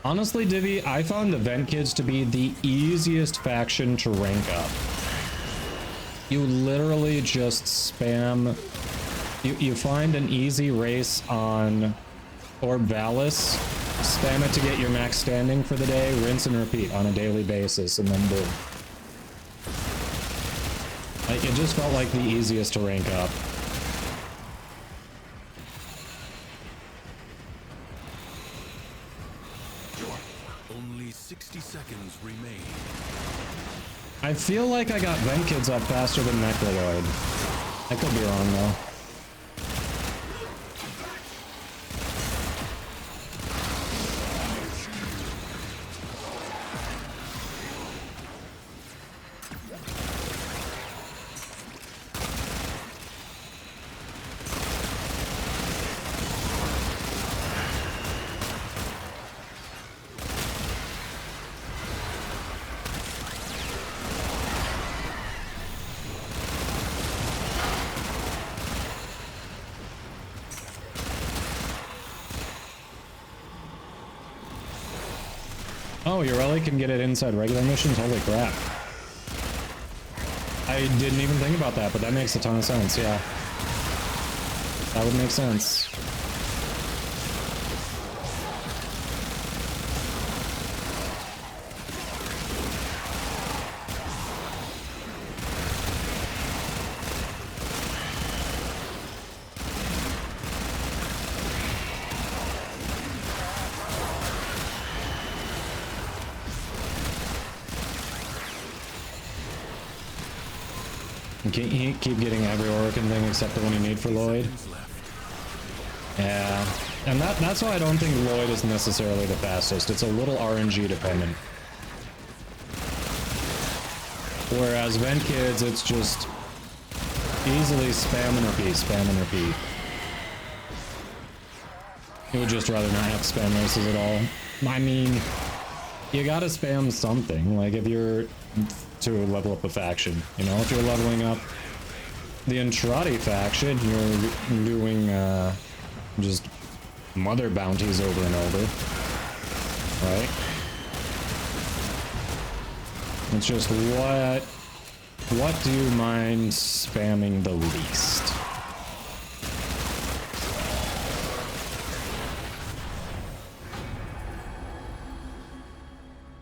Honestly, Divi, I found Event Kids to be the easiest faction to rank up. You literally just spam... You find an easy race on Orb Valis, spam it to get your max standing for the day, rinse and repeat on a daily basis, and then boom. Like, it just felt like the easiest to rank up. Only 60 seconds remain. I feel like I got Vent Kids up faster than Necroloid. I could be wrong though. Oh, Ureli can get it inside regular missions? Holy crap. I didn't even think about that, but that makes a ton of sense, yeah. That would make sense. Keep getting every Orokin thing except the one you need for Lloyd. Yeah, and that's why I don't think Lloyd is necessarily the fastest. It's a little RNG dependent. Whereas Vent Kids, it's just easily spam and repeat, spam and repeat. I would just rather not have spam races at all. I mean, you gotta spam something, like if you're to level up a faction, you know, if you're leveling up the Entrati faction, you're doing just mother bounties over and over, right? It's just what do you mind spamming the least?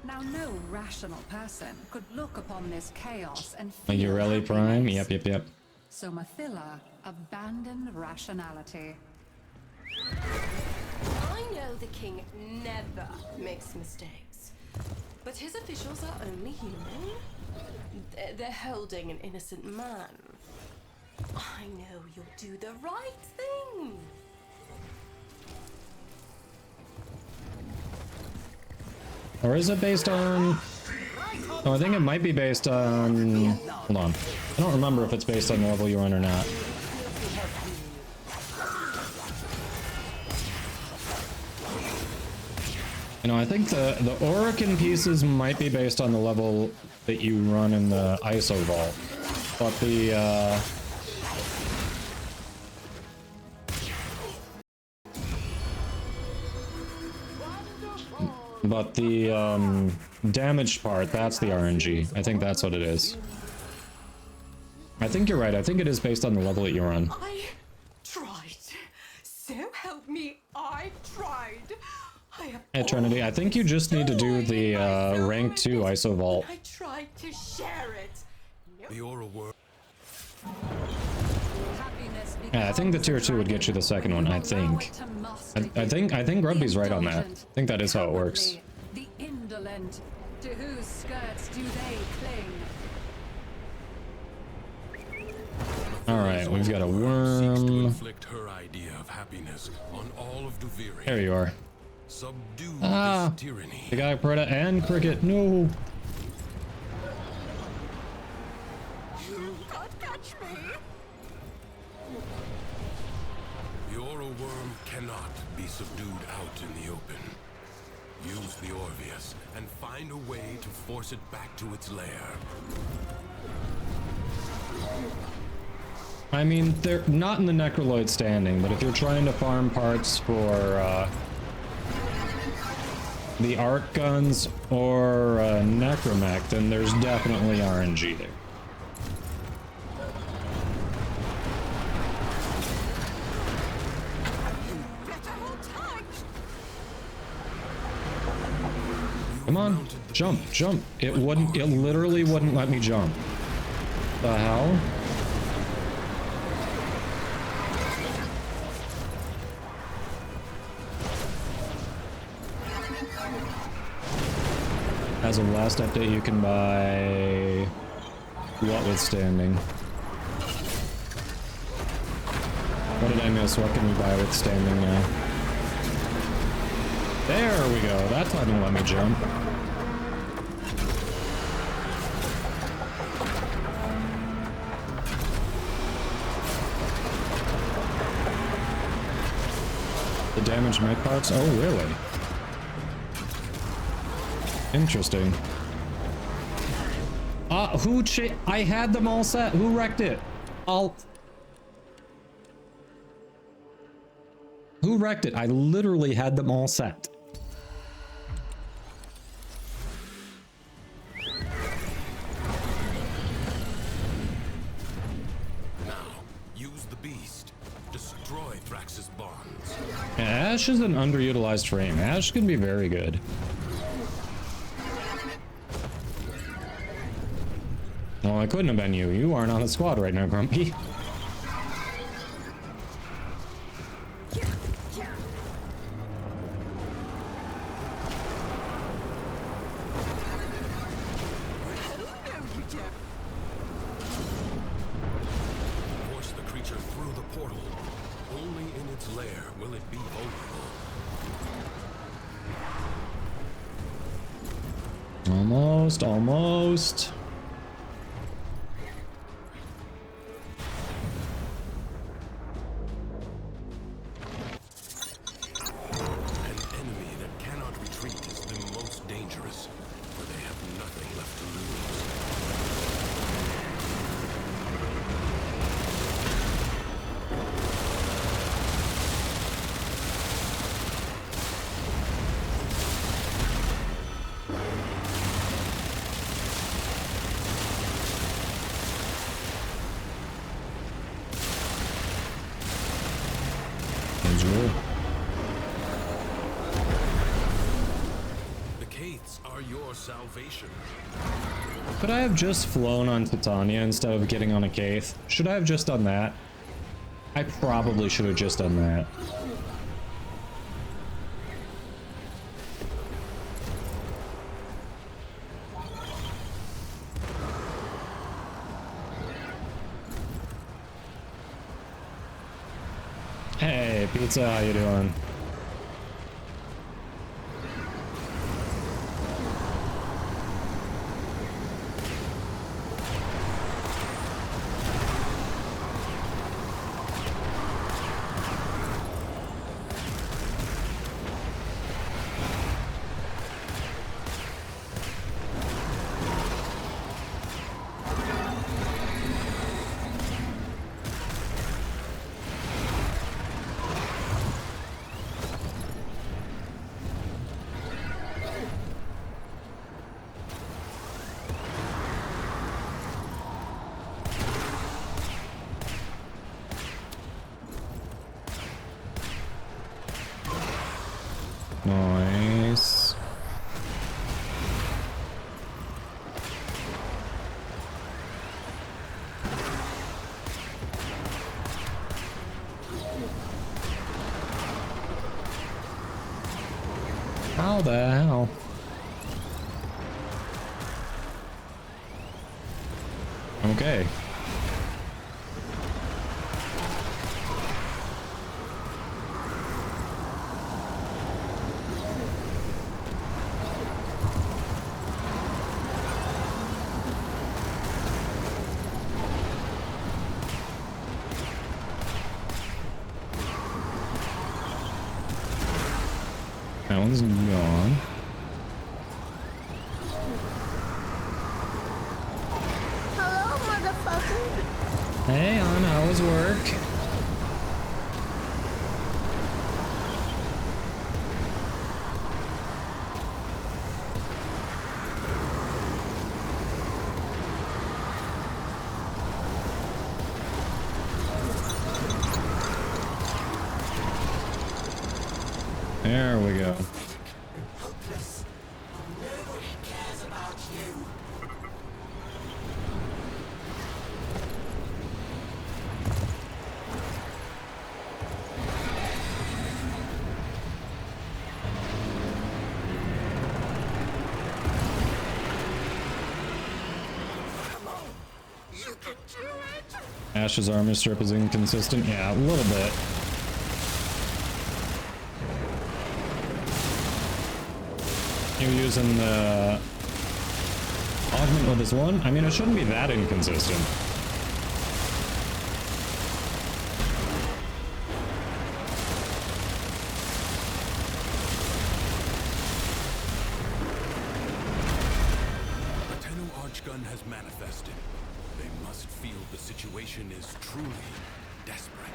Now, no rational person could look upon this chaos and Like feel Ureli Prime? happiness. Yep. So Mathila abandoned rationality. I know the king never makes mistakes, but his officials are only human. They're holding an innocent man. I know you'll do the right thing. Or is it based on... Oh, I think it might be based on... Hold on. I don't remember if it's based on the level you're on or not. You know, I think the Orokin pieces might be based on the level that you run in the ISO vault. But the damage part, that's the RNG. I think that's what it is. I think you're right. I think it is based on the level that you're on. I tried. So help me, I tried. Hey Trinity, I think you just need to do the rank 2 ISO vault. I tried to share it. The aura world. Yeah, I think the tier 2 would get you the second one, I think. I think Grubby's right on that. I think that is how it works. The indolent, to whose skirts do they cling? Alright, we've got a worm. Her idea of happiness on all of Duviri. There you are. Subdue Ah, this tyranny. the guy Preda and Cricket. No. You can't catch me. The aura worm cannot be subdued out in the open. Use the Orvius and find a way to force it back to its lair. I mean, they're not in the Necroloid standing, but if you're trying to farm parts for the arc guns or Necromech, then there's definitely RNG there. Come on, jump, jump. It literally wouldn't let me jump. The hell? As of last update, you can buy Withstanding. What did I miss? What can we buy Withstanding now? There we go. That's not gonna let me jump. The damaged mech parts? Oh, really? Interesting. I had them all set. Who wrecked it? Who wrecked it? I literally had them all set. Now, use the beast. Destroy Thrax's bonds. Yeah, Ash is an underutilized frame. Ash can be very good. Well, it couldn't have been you. You aren't on the squad right now, Grumpy. there will it be vulnerable. Almost, almost. An enemy that cannot retreat is the most dangerous, for they have nothing left to lose. The Kaiths are your salvation. Could I have just flown on Titania instead of getting on a Kaith? Should I have just done that? I probably should have just done that. Hey, Pizza, how you doing? Nice. How the hell? Okay. That one's gone. Hello, motherfucker. Hey, on how was work? There we go. Helpless. Nobody cares about you. Come on. You can do it. Ash's armor strip is inconsistent. Yeah, a little bit. You're using the augment with this one? I mean, it shouldn't be that inconsistent. A Tenno Archgun has manifested. They must feel the situation is truly desperate.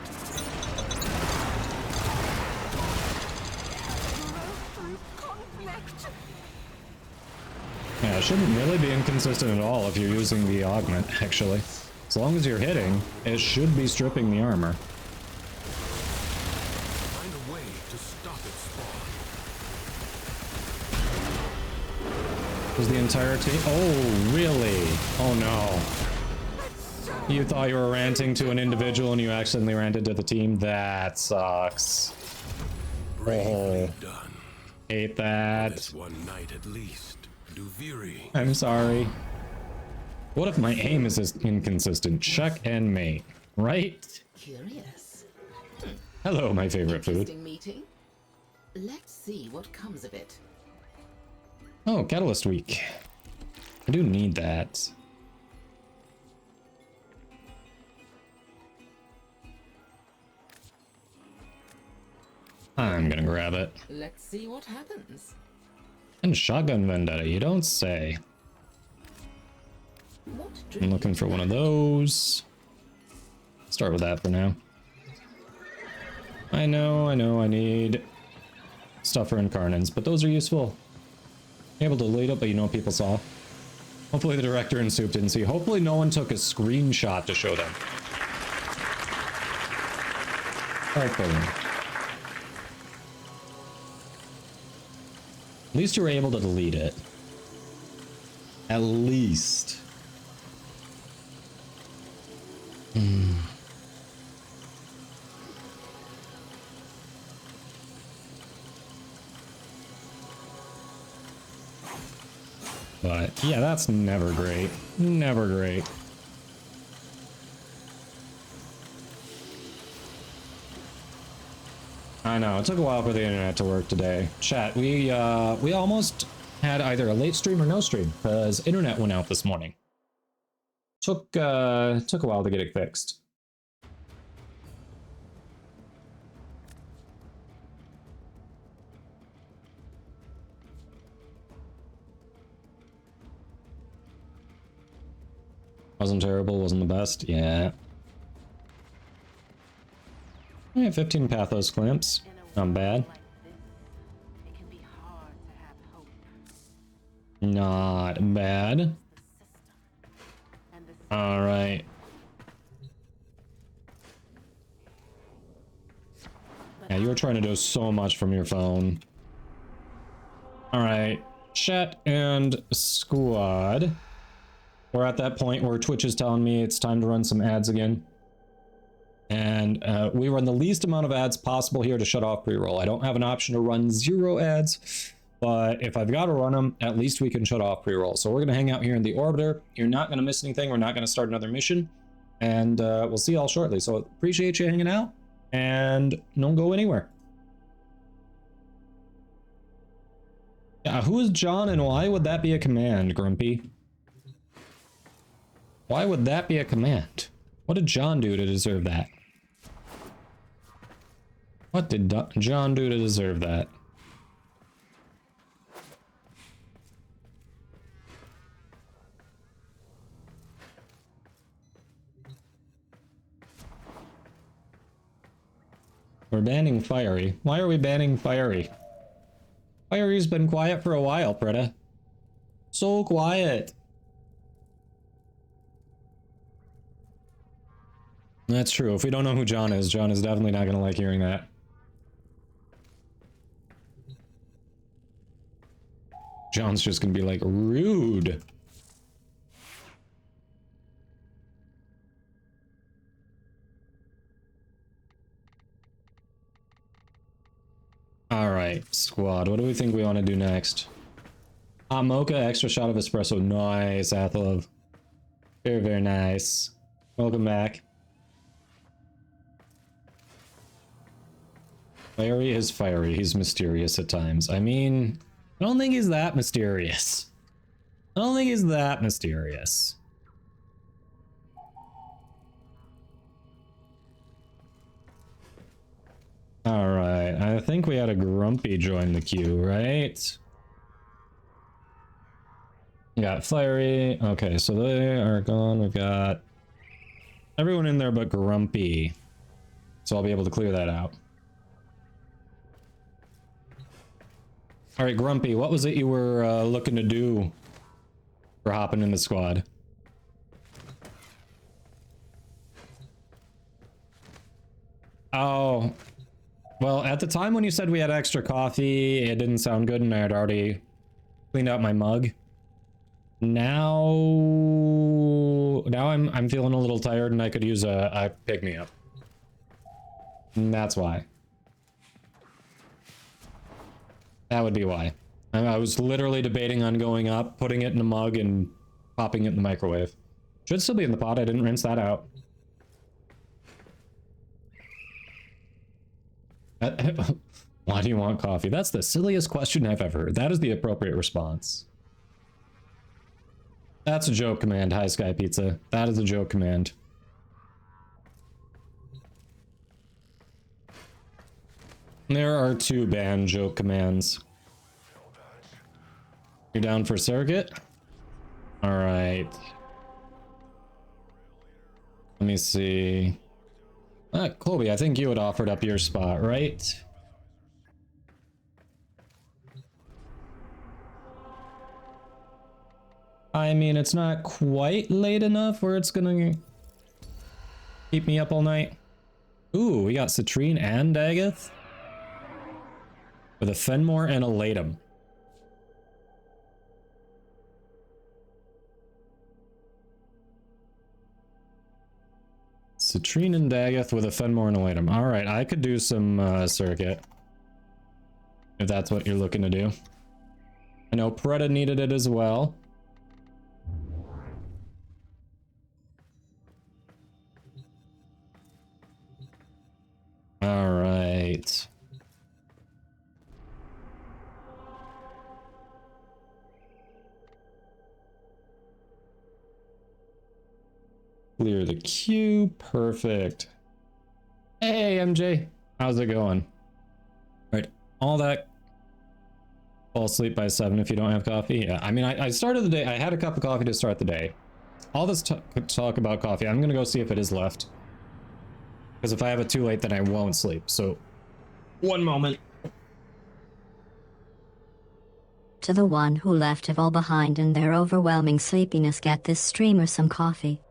Yeah, it shouldn't really be inconsistent at all if you're using the augment, actually. As long as you're hitting, it should be stripping the armor. Find a way to stop its spawn. Was the entire team? Oh, really? Oh no. You thought you were ranting to an individual and you accidentally ranted to the team? That sucks. Oh, Done. hate that. This one night at least. Duviri. I'm sorry. What if my aim is as inconsistent? Check and mate, right? Curious. Hello, my favorite food. Interesting meeting. Let's see what comes of it. Oh, Catalyst Week. I do need that. I'm gonna grab it. Let's see what happens. And Shotgun Vendetta, you don't say. I'm looking for one of those. Start with that for now. I know, I need stuff for Incarnants, but those are useful. Able to delete it, but you know what people saw. Hopefully the director and Soup didn't see. Hopefully no one took a screenshot to show them. Hopefully. At least you were able to delete it. At least. But yeah, that's never great. Never great. I know, it took a while for the internet to work today. Chat, we almost had either a late stream or no stream, because internet went out this morning. Took a while to get it fixed. Wasn't terrible, wasn't the best, yeah. Yeah, 15 Pathos clamps. Not bad. Not bad. Alright. Yeah, you were trying to do so much from your phone. Alright. Chat and squad. We're at that point where Twitch is telling me it's time to run some ads again. And we run the least amount of ads possible here to shut off pre-roll. I don't have an option to run 0 ads, but if I've got to run them, at least we can shut off pre-roll. So we're going to hang out here in the Orbiter. You're not going to miss anything. We're not going to start another mission. And we'll see y'all shortly. So appreciate you hanging out, and don't go anywhere. Yeah, who is John and why would that be a command, Grumpy? Why would that be a command? What did John do to deserve that? What did John do to deserve that? We're banning Fiery. Why are we banning Fiery? Fiery's been quiet for a while, Preda. So quiet. That's true. If we don't know who John is definitely not going to like hearing that. John's just going to be like, rude. Alright, squad. What do we think we want to do next? Mocha, extra shot of espresso. Nice, Athlov. Very, very nice. Welcome back. Fiery is fiery. He's mysterious at times. I mean, I don't think he's that mysterious. I don't think he's that mysterious. Alright, I think we had a Grumpy join the queue, right? We got Fiery. Okay, so they are gone. We've got everyone in there but Grumpy. So I'll be able to clear that out. Alright, Grumpy, what was it you were looking to do for hopping in the squad? Oh, well, at the time when you said we had extra coffee, it didn't sound good and I had already cleaned out my mug. Now I'm feeling a little tired and I could use a pick-me-up. And that's why. That would be why. I was literally debating on going up, putting it in a mug, and popping it in the microwave. Should still be in the pot. I didn't rinse that out. Why do you want coffee? That's the silliest question I've ever heard. That is the appropriate response. That's a joke command. Hi, Sky Pizza. That is a joke command. There are 2 banned joke commands. You're down for circuit? Alright. Let me see. Colby, I think you had offered up your spot, right? I mean, it's not quite late enough where it's gonna keep me up all night. Ooh, we got Citrine and Daggeth with a Fenmore and a Latum. Citrine and Daggeth with a Fenmore and a Latum. All right, I could do some circuit if that's what you're looking to do. I know Preda needed it as well. All right. Clear the queue. Perfect. Hey, MJ. How's it going? All right. All that. Fall asleep by 7 if you don't have coffee. Yeah, I mean, I started the day. I had a cup of coffee to start the day. All this talk about coffee. I'm going to go see if it is left. Because if I have it too late, then I won't sleep. So, one moment. To the one who left it all behind in their overwhelming sleepiness, get this streamer some coffee.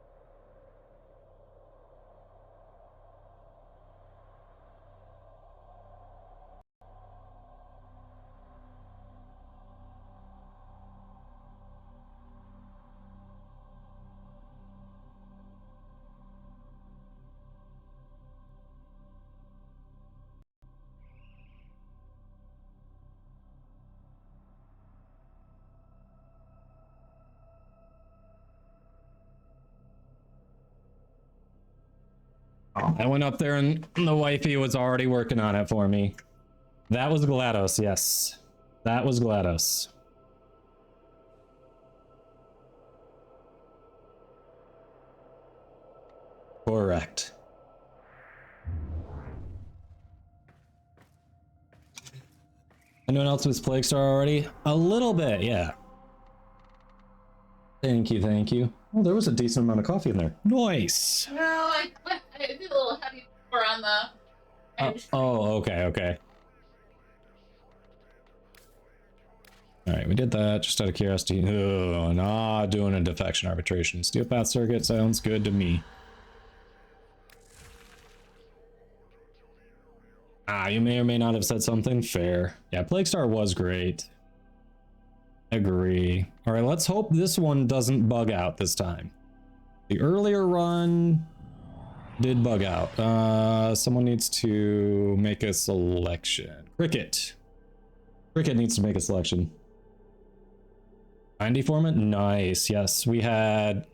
I went up there and the wifey was already working on it for me. That was GLaDOS, yes. That was GLaDOS. Correct. Anyone else with Plague Star already? A little bit, yeah. Thank you, thank you. Oh, there was a decent amount of coffee in there. Nice. No, I did a little heavy pour on the. Oh, okay, okay. All right, we did that just out of curiosity. Oh, nah, doing a defection arbitration. Steel path circuit sounds good to me. Ah, you may or may not have said something fair. Yeah, Plague Star was great. Agree. All right, let's hope this one doesn't bug out this time. The earlier run did bug out. Someone needs to make a selection. Cricket. Cricket needs to make a selection. 90 format? Nice. Yes, we had...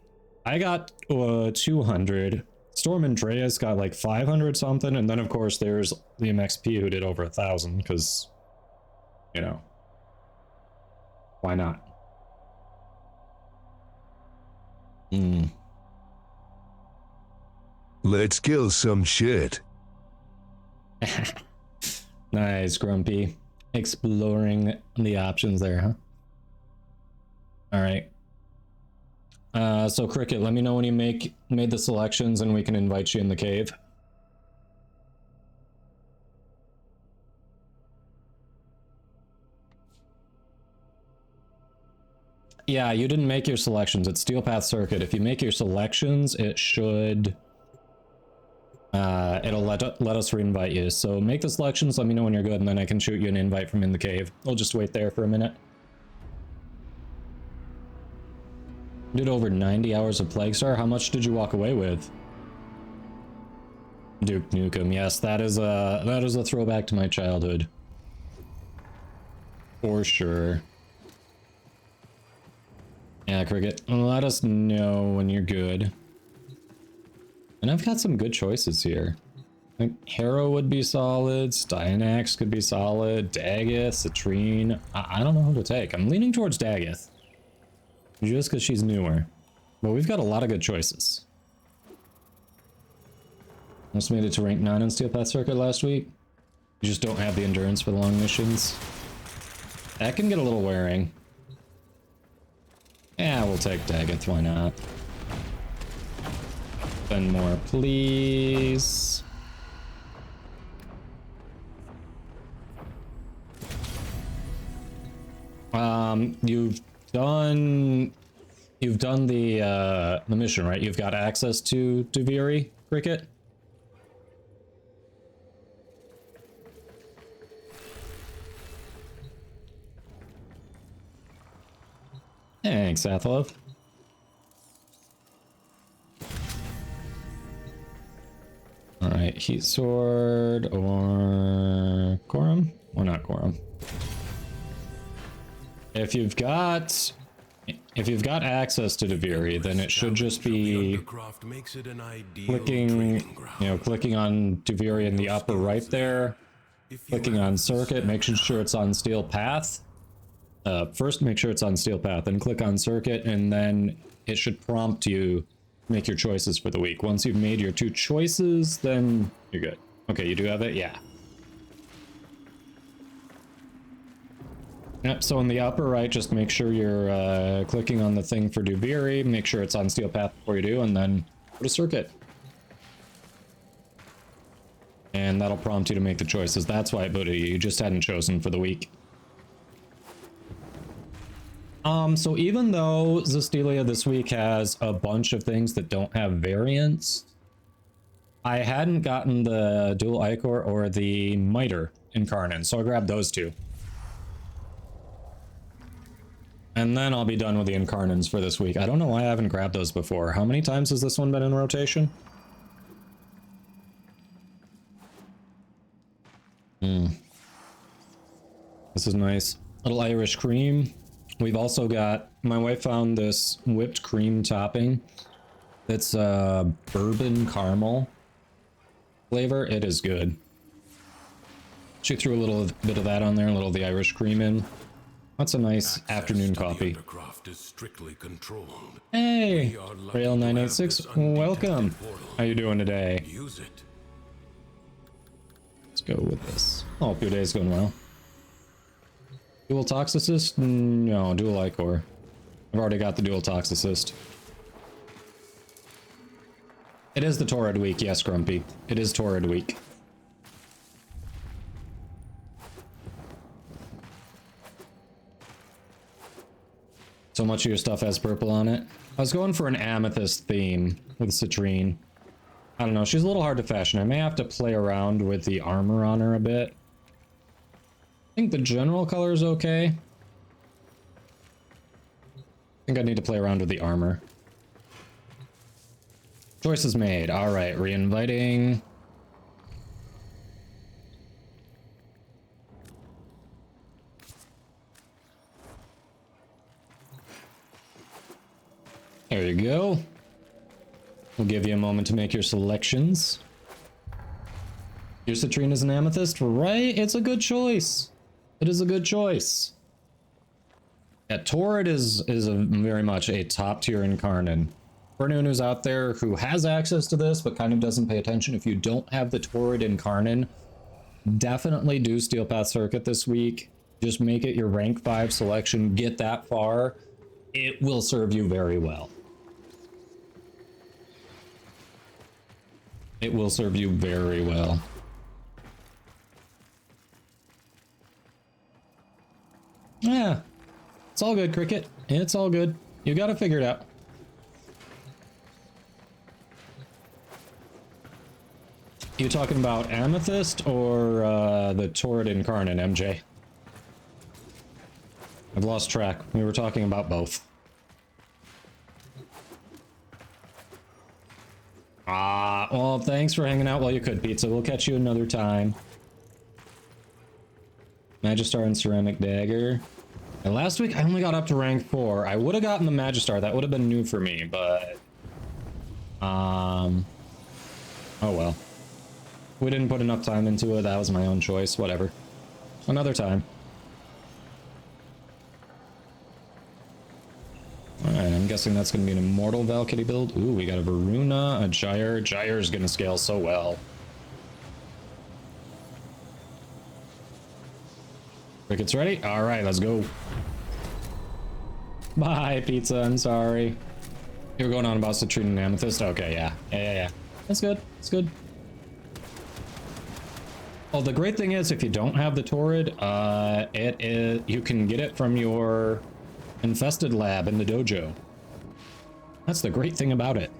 I got 200. Storm and Dreas got like 500 something. And then, of course, there's the MXP who did over 1,000 because, you know, why not? Let's kill some shit. Nice, Grumpy. Exploring the options there, huh? All right. So Cricket, let me know when you made the selections and we can invite you in the cave. Yeah, you didn't make your selections. It's Steel Path Circuit. If you make your selections, it should... it'll let us re-invite you. So make the selections, let me know when you're good, and then I can shoot you an invite from in the cave. I'll just wait there for a minute. Did over 90 hours of Plague Star. How much did you walk away with? Duke Nukem. Yes, that is a throwback to my childhood. For sure. Yeah, Cricket. Let us know when you're good. And I've got some good choices here. I think Harrow would be solid, Styanax could be solid, Daggith, Citrine. I don't know who to take. I'm leaning towards Daggith. Just because she's newer. But we've got a lot of good choices. Almost made it to rank 9 on Steel Path Circuit last week. You just don't have the endurance for the long missions. That can get a little wearing. Yeah, we'll take Daggith, why not? Spend more, please. You've done the mission, right? You've got access to Duviri, Cricket? Thanks, Athlov. Alright, Heat Sword or Quorum? Why not Quorum? If you've got access to Duviri, then it should just be clicking on Duviri in the upper right there, clicking on Circuit, making sure it's on Steel Path. First make sure it's on Steel Path, then click on Circuit, and then it should prompt you to make your choices for the week. Once you've made your 2 choices, then you're good. Okay, you do have it? Yeah. Yep, so in the upper right, just make sure you're clicking on the thing for Duviri, make sure it's on Steel Path before you do, and then go to Circuit. And that'll prompt you to make the choices. That's why it booted you. You just hadn't chosen for the week. So even though Zestilia this week has a bunch of things that don't have variants, I hadn't gotten the dual Ichor or the Miter in Karnan, so I grabbed those 2. And then I'll be done with the Incarnans for this week. I don't know why I haven't grabbed those before. How many times has this one been in rotation? This is nice. Little Irish cream. We've also got, my wife found this whipped cream topping. It's bourbon caramel flavor. It is good. She threw a little bit of that on there, a little of the Irish cream in. That's a nice afternoon coffee. Hey, Rail986, welcome. How you doing today? Let's go with this. Oh, hope your day's going well. Dual Toxicist? No, dual Ichor. I've already got the dual Toxicist. It is the Torrid week, yes, Grumpy. It is Torrid week. So much of your stuff has purple on it. I was going for an amethyst theme with Citrine. I don't know, she's a little hard to fashion. I may have to play around with the armor on her a bit. I think the general color is okay. I think I need to play around with the armor. Choices made. Alright, re-inviting. There you go. We'll give you a moment to make your selections. Your Citrine is an amethyst, right? It's a good choice. It is a good choice. Yeah, Torrid is very much a top tier Incarnan. For anyone who's out there who has access to this but kind of doesn't pay attention, if you don't have the Torrid Incarnan, definitely do Steel Path Circuit this week. Just make it your rank 5 selection. Get that far. It will serve you very well. It will serve you very well. Yeah. It's all good, Cricket. It's all good. You gotta figure it out. You talking about Amethyst or the Torrid Incarnate, MJ? I've lost track. We were talking about both. Well, thanks for hanging out while you could, Pizza. We'll catch you another time. Magistar and Ceramic Dagger. And last week, I only got up to rank 4. I would have gotten the Magistar. That would have been new for me, but... oh well. We didn't put enough time into it. That was my own choice. Whatever. Another time. Alright, I'm guessing that's going to be an Immortal Valkyrie build. Ooh, we got a Varuna, a Gyre. Gyre's going to scale so well. Cricket's ready? Alright, let's go. Bye, pizza. I'm sorry. You were going on about Citrine and Amethyst? Okay, yeah. Yeah. That's good. That's good. Oh, the great thing is, if you don't have the Torrid, you can get it from your infested lab in the dojo. That's the great thing about it.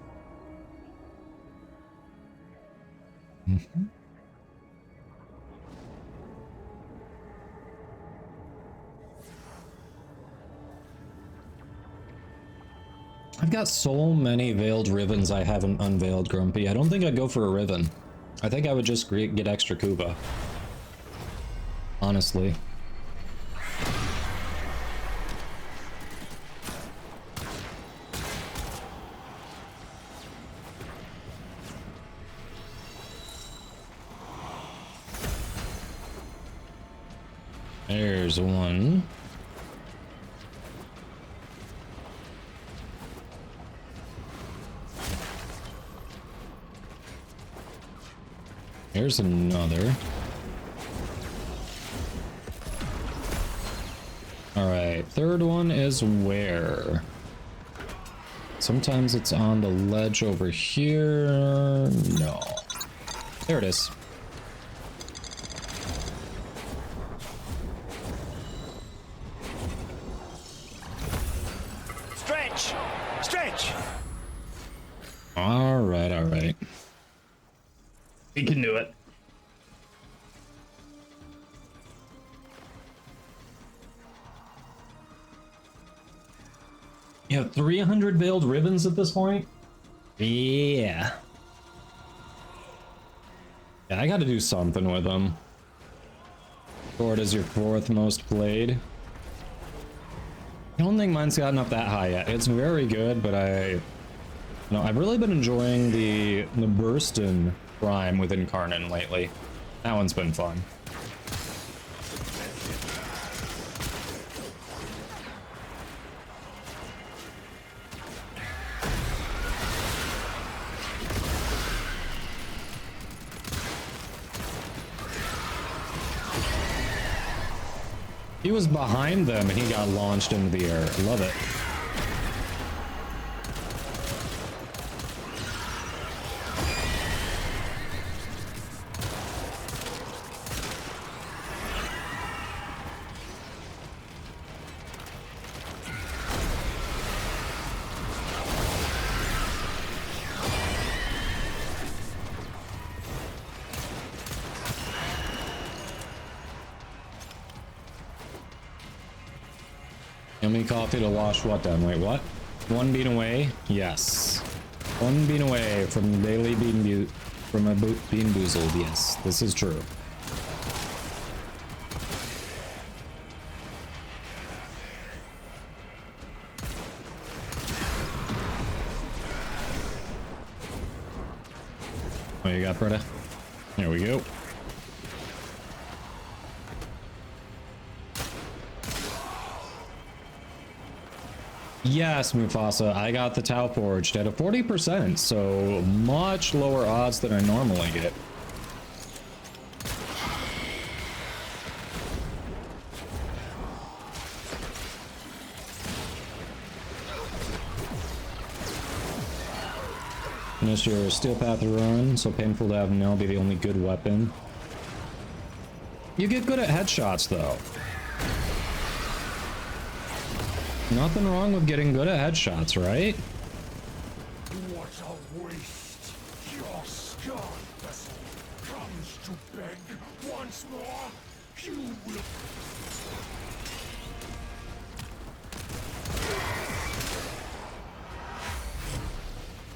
I've got so many veiled Rivens I haven't unveiled, Grumpy. I don't think I'd go for a Riven. I think I would just get extra Kuba. Honestly. There's one. Here's another. Alright, third one is where? Sometimes it's on the ledge over here. No. There it is. Stretch! Stretch! Alright, alright. We can do it. You have 300 veiled Rivens at this point? Yeah. Yeah, I gotta do something with them. Sword is your 4th most played. I don't think mine's gotten up that high yet. It's very good, but I've really been enjoying the Burston Prime with Incarnon lately. That one's been fun. He was behind them and he got launched into the air. I love it. Yummy coffee to wash what down? Wait, what? 1 bean away? Yes. 1 bean away from daily bean from a bean boozled. Yes, this is true. What you got, Bretta? There we go. Yes, Mufasa, I got the Tau Forged at a 40%, so much lower odds than I normally get. Finish your Steel Path run, so painful to have now be the only good weapon. You get good at headshots, though. Nothing wrong with getting good at headshots, right? What a waste! Your scarred vessel comes to beg once more. You will.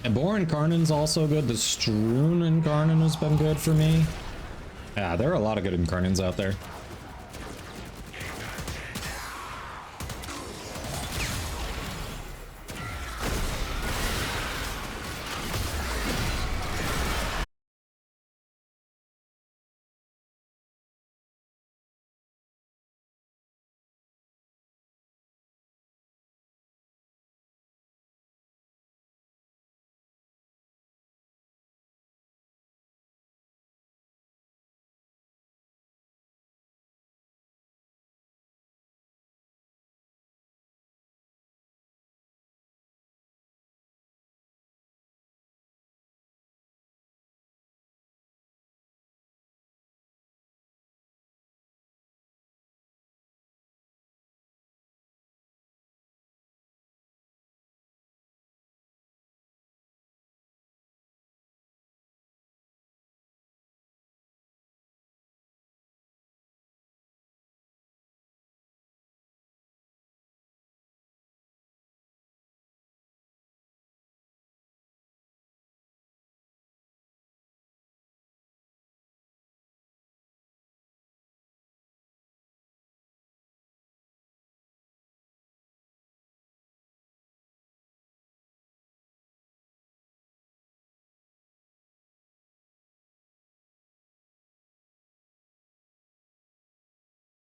And Boar Incarnon's also good. The Strewn Incarnon has been good for me. Yeah, there are a lot of good Incarnons out there.